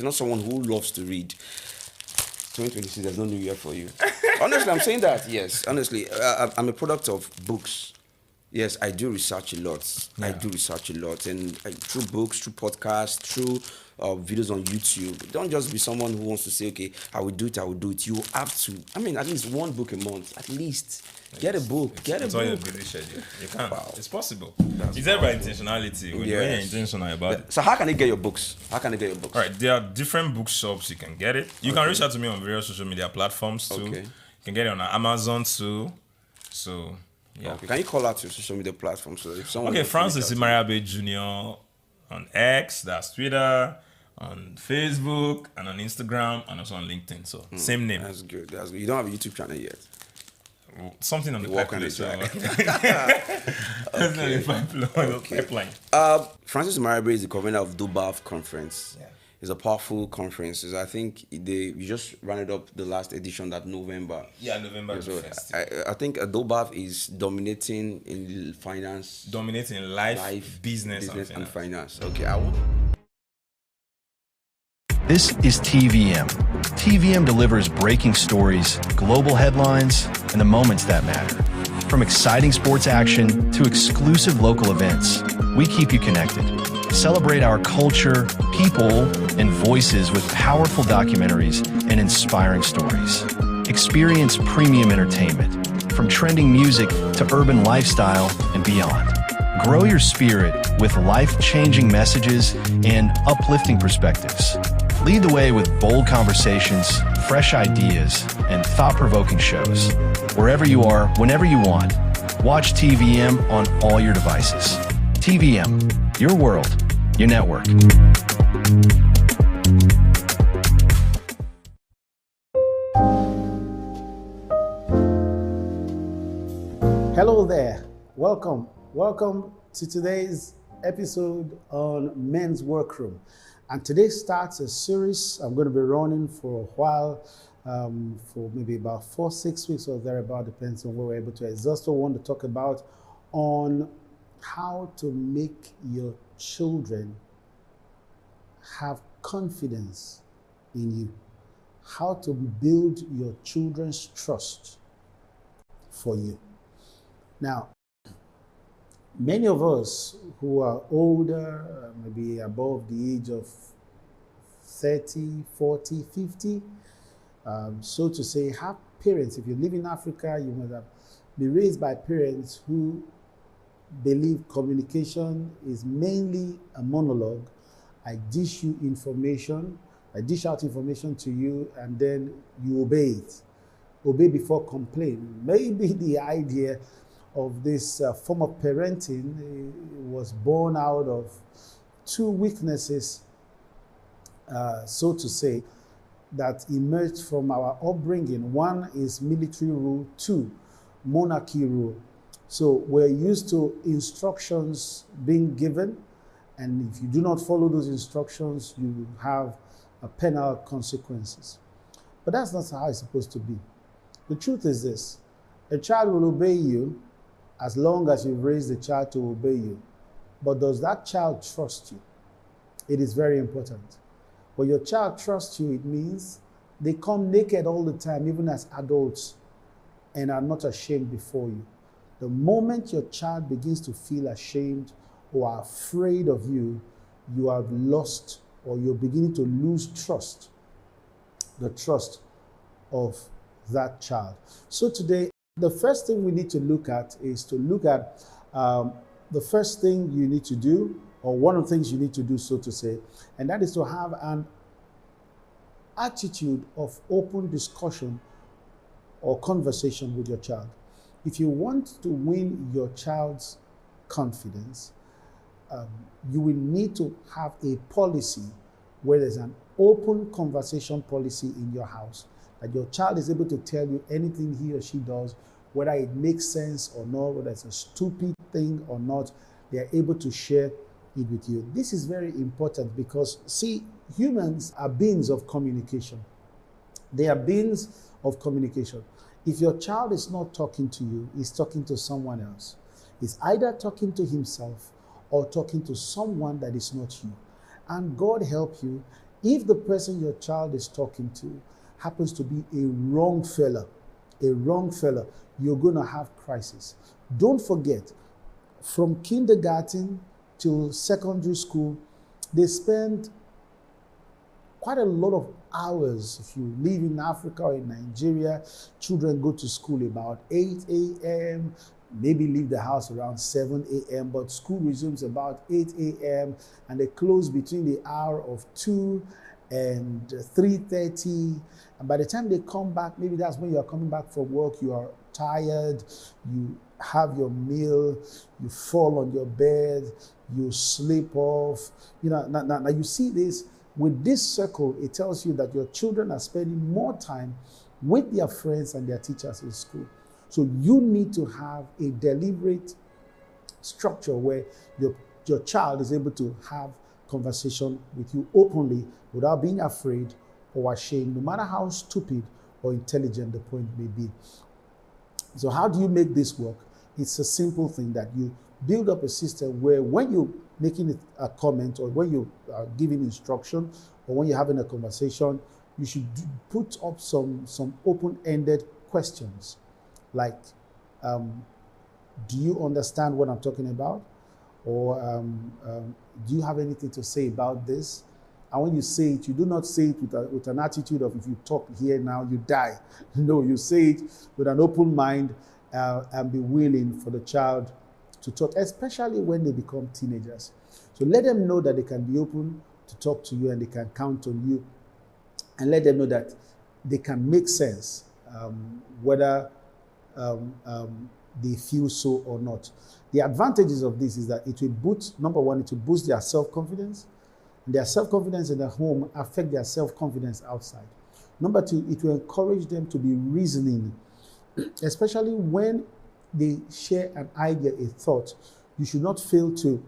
not someone who loves to read. 2026, there's no new year for you. Honestly, I'm saying that. Yes, honestly, I'm a product of books. Yes, I do research a lot. I do research a lot, and through books, through podcasts, through videos on YouTube. Don't just be someone who wants to say, okay, I will do it. You have to. I mean, at least one book a month, at least. Get a book. That's all you're really schedule. You can. Wow. It's possible. It's there by intentionality. When you're intentional about it. So how can they get your books? All right, there are different bookshops you can get it. You can reach out to me on various social media platforms too. You can get it on Amazon too. So yeah. Okay. Can you call out your social media platforms so if someone? Okay, Francis Imariabe Jr. on X, that's Twitter, on Facebook, and on Instagram, and also on LinkedIn. So same name. That's good. You don't have a YouTube channel yet. Something on the pipeline. Pipeline. Francis Imariabe is the convener of DOBAF conference. Yeah. It's a powerful conference. I think you just ran it up the last edition that November. Yeah, November. So I think DOBAF is dominating in finance. Dominating in life, business and finance. Okay, This is TVM. TVM delivers breaking stories, global headlines, and the moments that matter. From exciting sports action to exclusive local events, we keep you connected. Celebrate our culture, people, and voices with powerful documentaries and inspiring stories. Experience premium entertainment, from trending music to urban lifestyle and beyond. Grow your spirit with life-changing messages and uplifting perspectives. Lead the way with bold conversations, fresh ideas, and thought-provoking shows. Wherever you are, whenever you want, watch TVM on all your devices. TVM, your world, your network. Hello there. Welcome to today's episode on Men's Workroom. And today starts a series I'm going to be running for a while, for maybe about 4-6 weeks or thereabout, depends on where we're able to exhaust. I want to talk about on how to make your children have confidence in you, how to build your children's trust for you. Now, many of us who are older, maybe above the age of 30, 40, 50, so to say, have parents. If you live in Africa, you must have been raised by parents who believe communication is mainly a monologue. I dish you information, I dish out information to you, and then you obey it. Obey before complain. Maybe the idea of this form of parenting was born out of two weaknesses, so to say, that emerged from our upbringing. One is military rule, two, monarchy rule. So we're used to instructions being given, and if you do not follow those instructions, you have penal consequences. But that's not how it's supposed to be. The truth is this: a child will obey you as long as you've raised the child to obey you. But does that child trust you? It is very important. When your child trusts you, it means they come naked all the time, even as adults, and are not ashamed before you. The moment your child begins to feel ashamed or afraid of you, you have lost, or you're beginning to lose trust, the trust of that child. So today, the first thing we need to look at is to look at the first thing you need to do, or one of the things you need to do, so to say, and that is to have an attitude of open discussion or conversation with your child. If you want to win your child's confidence, you will need to have a policy where there's an open conversation policy in your house, that your child is able to tell you anything he or she does, whether it makes sense or not, whether it's a stupid thing or not, they are able to share it with you. This is very important because, see, humans are beings of communication. They are beings of communication. If your child is not talking to you, he's talking to someone else. He's either talking to himself or talking to someone that is not you. And God help you, if the person your child is talking to happens to be a wrong fella, you're going to have crisis. Don't forget, from kindergarten till secondary school, they spend quite a lot of hours. If you live in Africa or in Nigeria, children go to school about 8 a.m., maybe leave the house around 7 a.m., but school resumes about 8 a.m., and they close between the hour of 2 and 3:30. And by the time they come back, maybe that's when you're coming back from work, you are tired, you have your meal, you fall on your bed, you sleep off. You know, now you see this, with this circle, it tells you that your children are spending more time with their friends and their teachers in school. So you need to have a deliberate structure where your child is able to have conversation with you openly without being afraid or ashamed, no matter how stupid or intelligent the point may be. So how do you make this work? It's a simple thing that you build up a system where when you're making a comment, or when you are giving instruction, or when you're having a conversation, you should put up some open-ended questions like, do you understand what I'm talking about? Or do you have anything to say about this? And when you say it, you do not say it with an attitude of, if you talk here now, you die. No, you say it with an open mind and be willing for the child to talk, especially when they become teenagers. So let them know that they can be open to talk to you and they can count on you. And let them know that they can make sense, whether they feel so or not. The advantages of this is that it will boost, number one, it will boost their self-confidence. And their self-confidence in the home affect their self-confidence outside. Number two, it will encourage them to be reasoning, especially when they share an idea, a thought. You should not fail to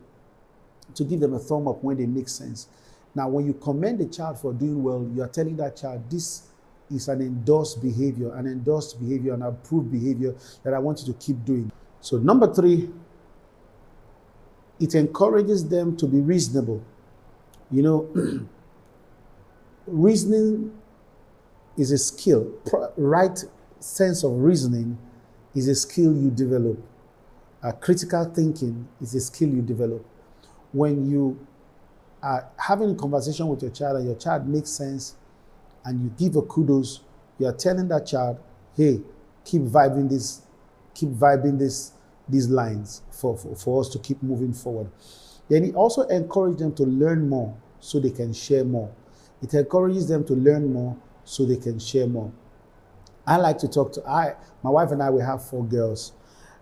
give them a thumb up when they make sense. Now, when you commend the child for doing well, you are telling that child, this is an endorsed behavior, an approved behavior that I want you to keep doing. So number three, it encourages them to be reasonable. You know, reasoning is a skill. Right sense of reasoning is a skill you develop. Critical thinking is a skill you develop. When you are having a conversation with your child and your child makes sense and you give a kudos, you are telling that child, hey, keep vibing these lines for us to keep moving forward. Then it also encourages them to learn more so they can share more. It encourages them to learn more so they can share more. I like to talk to, my wife and I, we have 4 girls.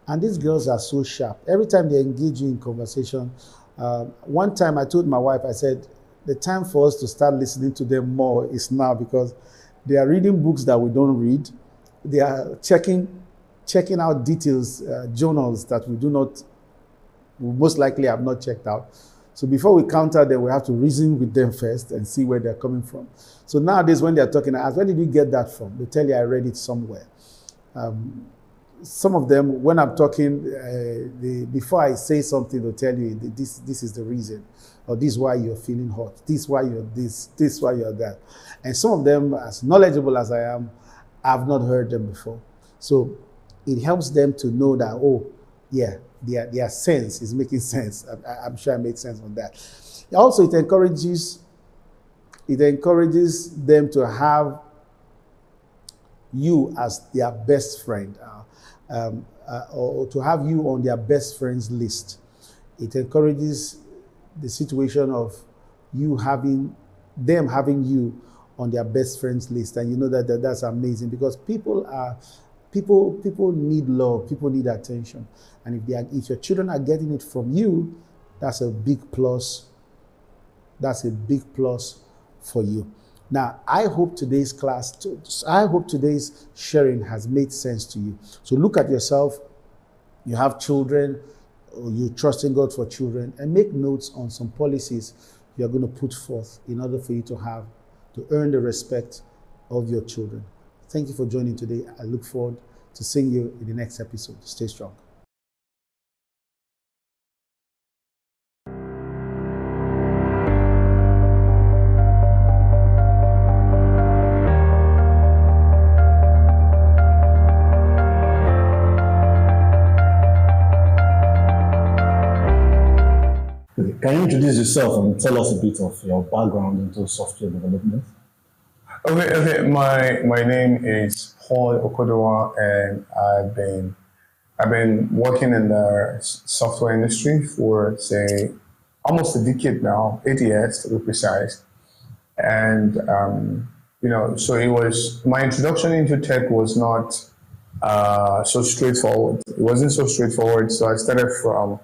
And these girls are so sharp. Every time they engage you in conversation One time I told my wife, I said, the time for us to start listening to them more is now, because they are reading books that we don't read. They are checking out details, journals that we most likely have not checked out. So before we counter them, we have to reason with them first and see where they're coming from. So nowadays when they're talking, I ask, where did you get that from? They tell you, I read it somewhere. Some of them, when I'm talking, before I say something, they'll tell you, this is the reason, or this is why you're feeling hot, this is why you're this is why you're that. And some of them, as knowledgeable as I am, I've not heard them before. So it helps them to know that, oh, yeah, their sense is making sense. I'm sure I made sense on that. Also, it encourages them to have you as their best friend, or to have you on their best friends list. It encourages the situation of them having you on their best friends list, and you know that's amazing, because people need love, people need attention, and if your children are getting it from you, that's a big plus. That's a big plus for you. Now, I hope today's sharing has made sense to you. So look at yourself. You have children, or you're trusting God for children, and make notes on some policies you're going to put forth in order for you to earn the respect of your children. Thank you for joining today. I look forward to seeing you in the next episode. Stay strong. Can you introduce yourself and tell us a bit of your background into software development? Okay. My name is Paul Okodowa, and I've been working in the software industry for, say, almost a decade now, 8 years to be precise. And so it was, my introduction into tech was not so straightforward. It wasn't so straightforward. So I started from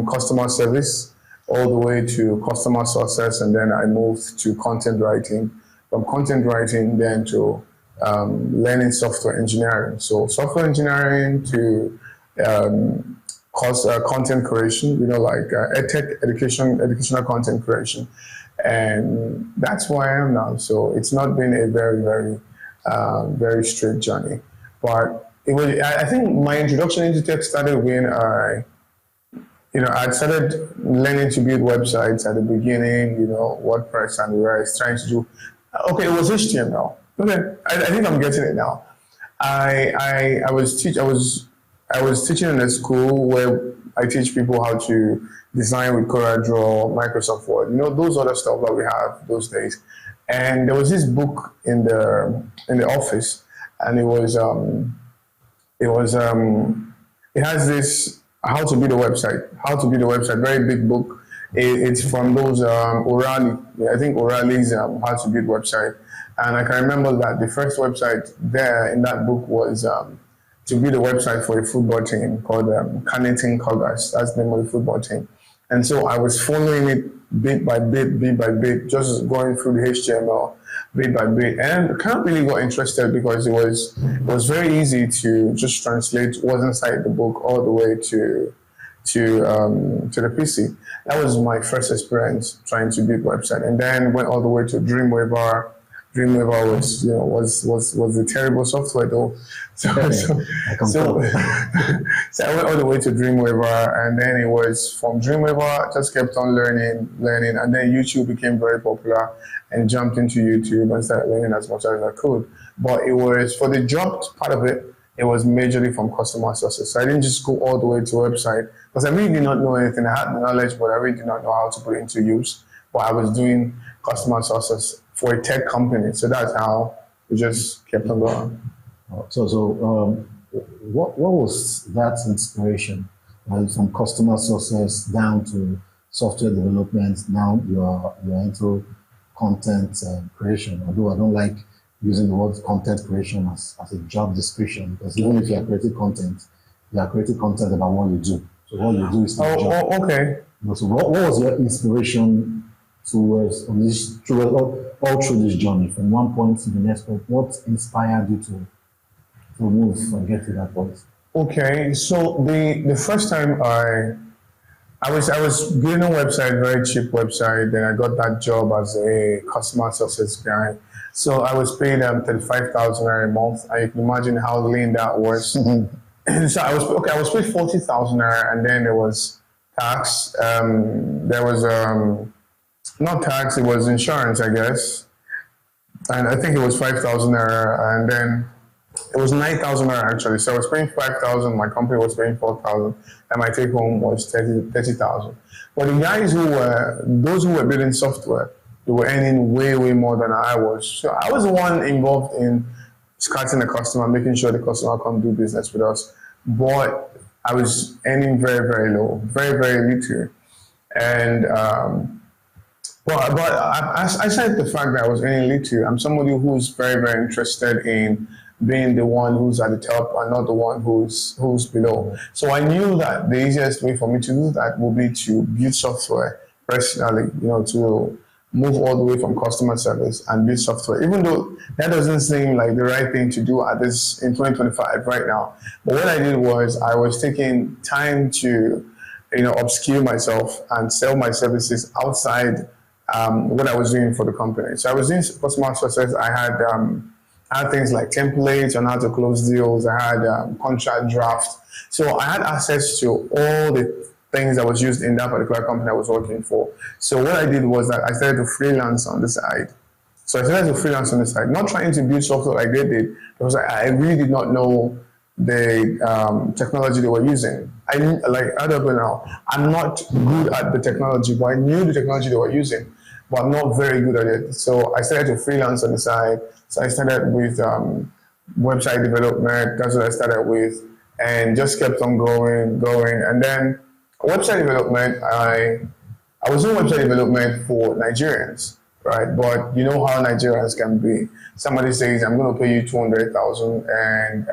customer service all the way to customer success, and then I moved to content writing. From content writing then to learning software engineering. So software engineering to content creation, like edtech, educational content creation. And that's where I am now. So it's not been a very, very, very straight journey. But I think my introduction into tech started when I started learning to build websites at the beginning, WordPress and the rest, trying to do. Okay, it was HTML. Okay, I think I'm getting it now. I was teaching in a school where I teach people how to design with CorelDRAW, Microsoft Word, those other stuff that we have those days. And there was this book in the office, and it has this how to build a website, very big book. It's from those O'Reilly, I think O'Reilly's How to Build Website. And I can remember that the first website there in that book was to build a website for a football team called Carnington Cougars. That's the name of the football team. And so I was following it bit by bit, just going through the HTML bit by bit. And I kind of really got interested because it was very easy to just translate what's inside the book all the way to the PC. That was my first experience trying to build website, and then went all the way to Dreamweaver. Dreamweaver was a terrible software though. So I went all the way to Dreamweaver, and then it was from Dreamweaver, just kept on learning, and then YouTube became very popular, and jumped into YouTube and started learning as much as I could. But it was, for the job part of it, it was majorly from customer success. So I didn't just go all the way to website, because I really did not know anything. I had the knowledge, but I really did not know how to put it into use. But I was doing customer success for a tech company. So that's how we just kept on going. What was that inspiration? From customer success down to software development, now you're into content creation. Although I don't like using the word content creation as a job description, because even if you are creating content, you are creating content about what you do. So what you do is your job. Okay. So what was your inspiration towards on this all through this journey from one point to the next point? What inspired you to move and get to that point? Okay, so the first time I was building a website, very cheap website, then I got that job as a customer success guy. So I was paid 35,000 a month. I can imagine how lean that was. So I was paid 40,000 and then there was tax. There was not tax, it was insurance, I guess. And I think it was 5,000 and then it was 9,000 actually. So I was paying 5,000, my company was paying 4,000, and my take home was 30,000. But the guys those who were building software, they were earning way, way more than I was. So I was the one involved in scouting the customer, making sure the customer can do business with us. But I was earning very, very low, very, very little. And but aside the fact that I was earning little, I'm somebody who's very, very interested in being the one who's at the top and not the one who's below. So I knew that the easiest way for me to do that would be to build software personally, to move all the way from customer service and build software, even though that doesn't seem like the right thing to do in 2025 right now. But what I did was I was taking time to, upskill myself and sell my services outside what I was doing for the company. So I was doing customer success. I had things like templates on how to close deals. I had contract draft. So I had access to all the things that was used in that particular company I was working for. So what I did was that I started to freelance on the side. Not trying to build software like they did, because I really did not know the technology they were using. I don't know. I'm not good at the technology, but I knew the technology they were using, but I'm not very good at it. So I started to freelance on the side. So I started with website development. That's what I started with, and just kept on going. And then website development, I was doing website development for Nigerians, right? But you know how Nigerians can be. Somebody says, I'm going to pay you 200,000, and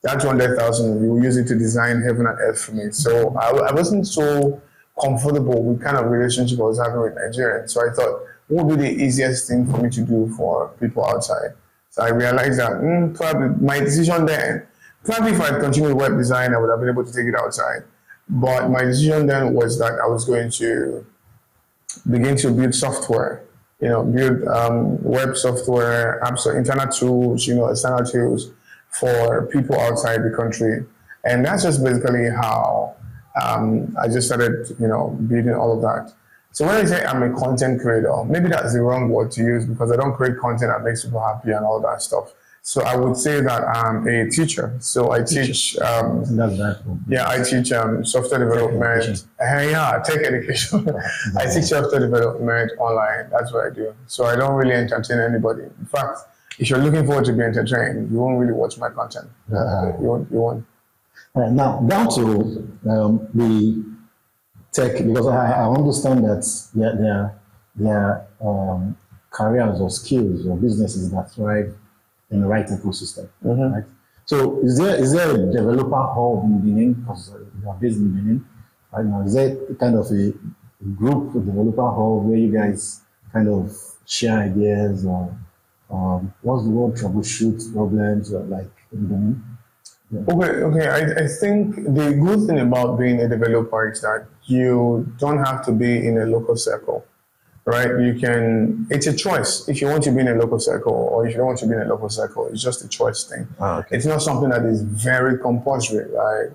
that 200,000, you will use it to design heaven and earth for me. So I wasn't so comfortable with kind of relationship I was having with Nigerians. So I thought, what would be the easiest thing for me to do for people outside? So I realized that probably my decision then, probably if I had continued with web design, I would have been able to take it outside. But my decision then was that I was going to begin to build software, build web software, apps, internet tools, external tools for people outside the country. And that's just basically how I just started, building all of that. So when I say I'm a content creator, maybe that's the wrong word to use, because I don't create content that makes people happy and all that stuff. So I would say that I'm a teacher. So I teach, I teach software development. Tech education. I teach software development online. That's what I do. So I don't really entertain anybody. In fact, if you're looking forward to be entertained, you won't really watch my content. You won't. Now, down to the tech, because I understand that there are careers or skills or businesses that thrive in the right ecosystem, right? So is there a developer hub in Benin, because you are based in Benin right now? Is there kind of a group developer hub where you guys kind of share ideas, or what's the word, troubleshoot problems like in Benin? Yeah. Okay. I think the good thing about being a developer is that you don't have to be in a local circle, right? It's a choice. If you want to be in a local circle, or if you don't want to be in a local circle, it's just a choice thing. Okay. It's not something that is very compulsory, like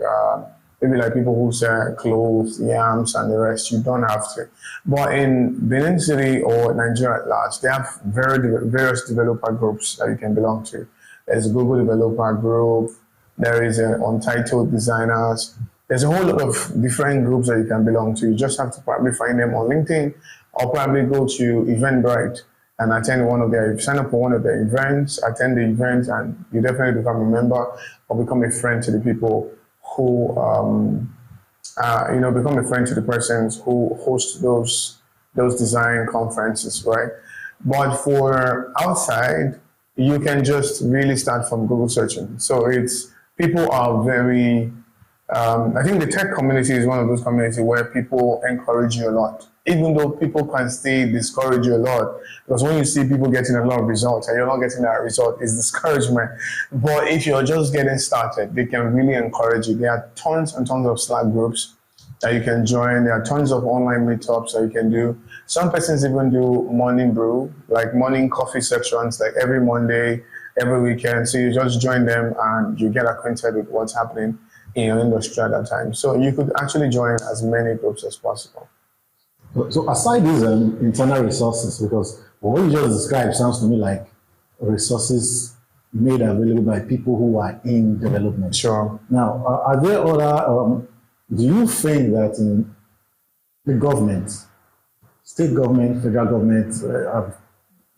maybe like people who sell clothes, yams, and the rest. You don't have to. But in Benin City or Nigeria at large, they have various developer groups that you can belong to. There's a Google developer group. There is an Untitled Designers. There's a whole lot of different groups that you can belong to. You just have to probably find them on LinkedIn, or probably go to Eventbrite and sign up for one of their events, attend the event, and you definitely become a member or become a friend to the people who, become a friend to the persons who host those design conferences, right? But for outside, you can just really start from Google searching. So people are very I think the tech community is one of those communities where people encourage you a lot, even though people can still discourage you a lot. Because when you see people getting a lot of results and you're not getting that result, it's discouragement. But if you're just getting started, they can really encourage you. There are tons and tons of Slack groups that you can join. There are tons of online meetups that you can do. Some persons even do morning brew, like morning coffee sections, like every Monday, every weekend. So you just join them and you get acquainted with what's happening in your industry at that time. So you could actually join as many groups as possible. So aside these internal resources, because what you just described sounds to me like resources made available by people who are in development. Sure. Now, are there other, do you think that in the government, state government, federal government have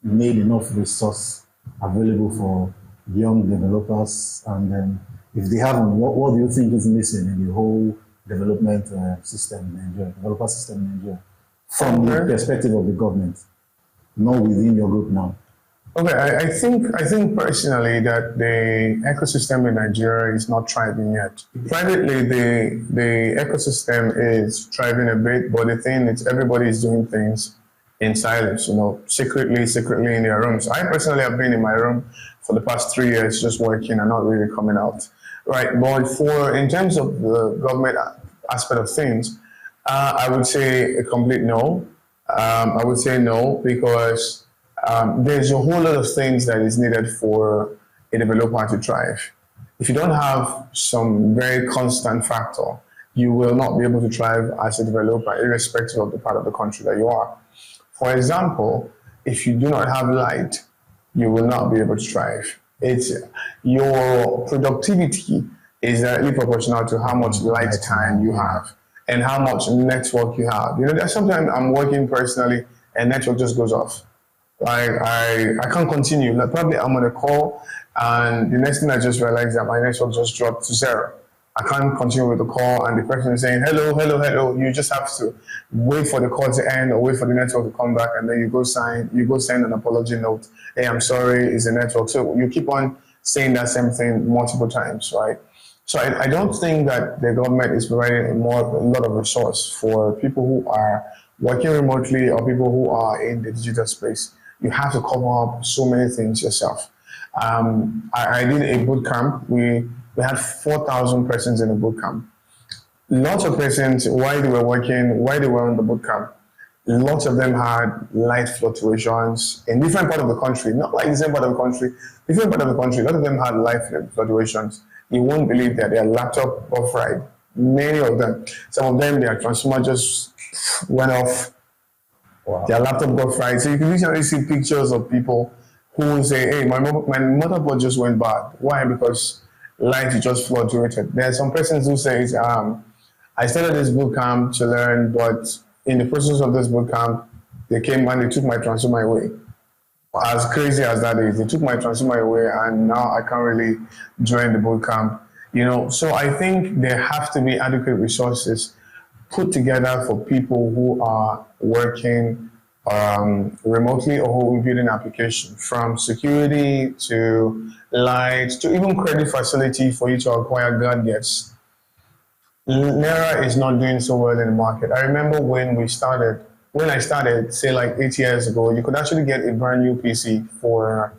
made enough resource available for young developers? And then if they haven't, what do you think is missing in the whole development system in Nigeria, developer system in Nigeria, from the perspective of the government, not within your group now? Okay, I think personally that the ecosystem in Nigeria is not thriving yet. Privately, the ecosystem is thriving a bit, but the thing is everybody is doing things in silence, secretly in their rooms. I personally have been in my room for the past 3 years just working and not really coming out. Right, but in terms of the government aspect of things, I would say a complete no. I would say no because there's a whole lot of things that is needed for a developer to thrive. If you don't have some very constant factor, you will not be able to thrive as a developer, irrespective of the part of the country that you are. For example, if you do not have light, you will not be able to thrive. It's your productivity is directly proportional to how much light time you have and how much network you have. There's sometimes I'm working personally and network just goes off. Like I can't continue. Like probably I'm on a call and the next thing I just realized that my network just dropped to 0. I can't continue with the call and the person is saying, hello, hello, hello. You just have to wait for the call to end or wait for the network to come back and then you go send an apology note. Hey, I'm sorry, it's the network. So you keep on saying that same thing multiple times, right? So I don't think that the government is providing a lot of resource for people who are working remotely or people who are in the digital space. You have to cover up so many things yourself. I did a boot camp. We had 4,000 persons in the boot camp. Lots of persons, while they were on the boot camp, lots of them had light fluctuations in different part of the country, not like the same part of the country, different part of the country. A lot of them had light fluctuations. You won't believe that their laptop got fried. Many of them. Some of them, their transformer just went off. Wow. Their laptop got fried. So you can usually see pictures of people who say, hey, my motherboard just went bad. Why? Because light just fluctuated. There are some persons who say, I started this boot camp to learn, but in the process of this boot camp, they came and they took my transformer away. As crazy as that is, they took my transformer away and now I can't really join the boot camp. So I think there have to be adequate resources put together for people who are working remotely or who are building application, from security to light to even credit facility for you to acquire gadgets. Naira is not doing so well in the market. I remember when I started, say like 8 years ago, you could actually get a brand new PC for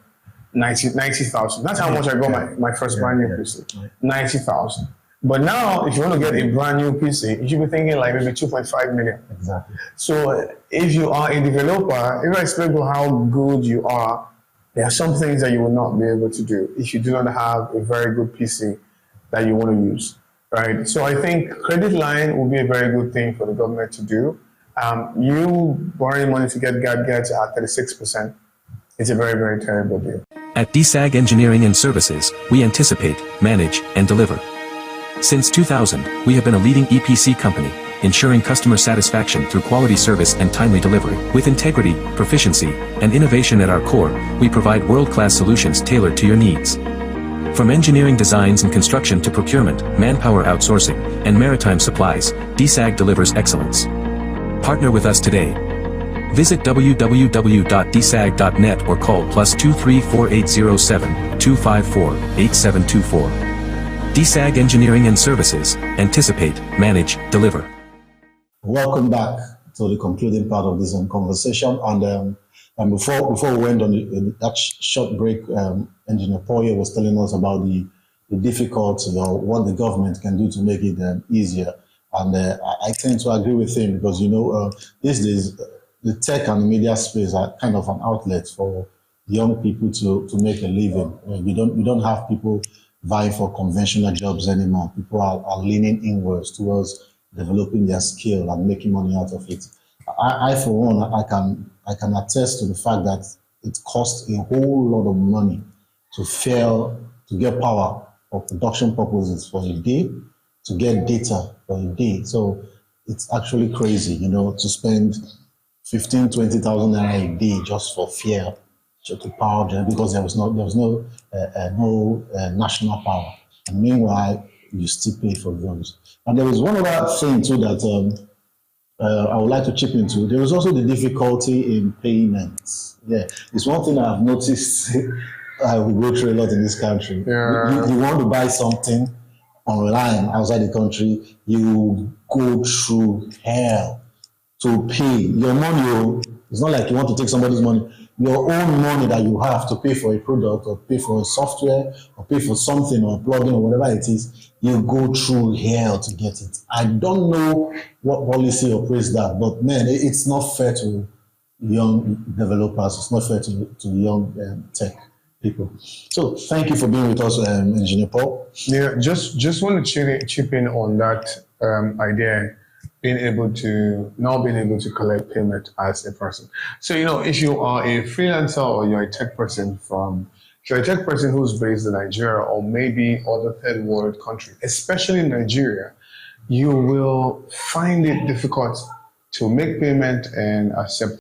90,000. That's how much I got my first brand new PC, 90,000. But now, if you want to get a brand new PC, you should be thinking like maybe 2.5 million. Exactly. So if you are a developer, irrespective of how good you are, there are some things that you will not be able to do if you do not have a very good PC that you want to use, right? So I think credit line will be a very good thing for the government to do. You borrowing money to get gadgets at 36%, it's a very, very terrible deal. At DSAG Engineering and Services, we anticipate, manage, and deliver. Since 2000, we have been a leading EPC company, ensuring customer satisfaction through quality service and timely delivery. With integrity, proficiency, and innovation at our core, we provide world-class solutions tailored to your needs. From engineering designs and construction to procurement, manpower outsourcing, and maritime supplies, DSAG delivers excellence. Partner with us today. Visit www.dsag.net or call +234 807 254 8724. DSAG Engineering and Services, anticipate, manage, deliver. Welcome back to the concluding part of this conversation. And before we went on that short break, Engineer Poye was telling us about the difficulty or what the government can do to make it easier. And I tend to agree with him because, these days, the tech and the media space are kind of an outlet for young people to make a living. We don't have people vying for conventional jobs anymore. People are leaning inwards towards developing their skill and making money out of it. I for one, I can attest to the fact that it costs a whole lot of money to get power for production purposes for a day, to get data for a day. So it's actually crazy, to spend 15,000, 20,000 naira a day just for fuel to power them because there was no national power. And meanwhile, you still pay for those. And there was one other thing too that I would like to chip into. There is also the difficulty in payments. Yeah, it's one thing I've noticed. I will go through a lot in this country. Yeah. You want to buy something online outside the country, you go through hell to pay. Your money, it's not like you want to take somebody's money. Your own money that you have to pay for a product or pay for a software or pay for something or plugin or whatever it is, you go through hell to get it. I don't know what policy operates that, but man, it's not fair to young developers. It's not fair to young tech people. So thank you for being with us, Engineer Paul. Yeah, just want to chip in on that idea. Being able to collect payment as a person. So, if you are a freelancer or you're a tech person who's based in Nigeria or maybe other third world country, especially in Nigeria, you will find it difficult to make payment and accept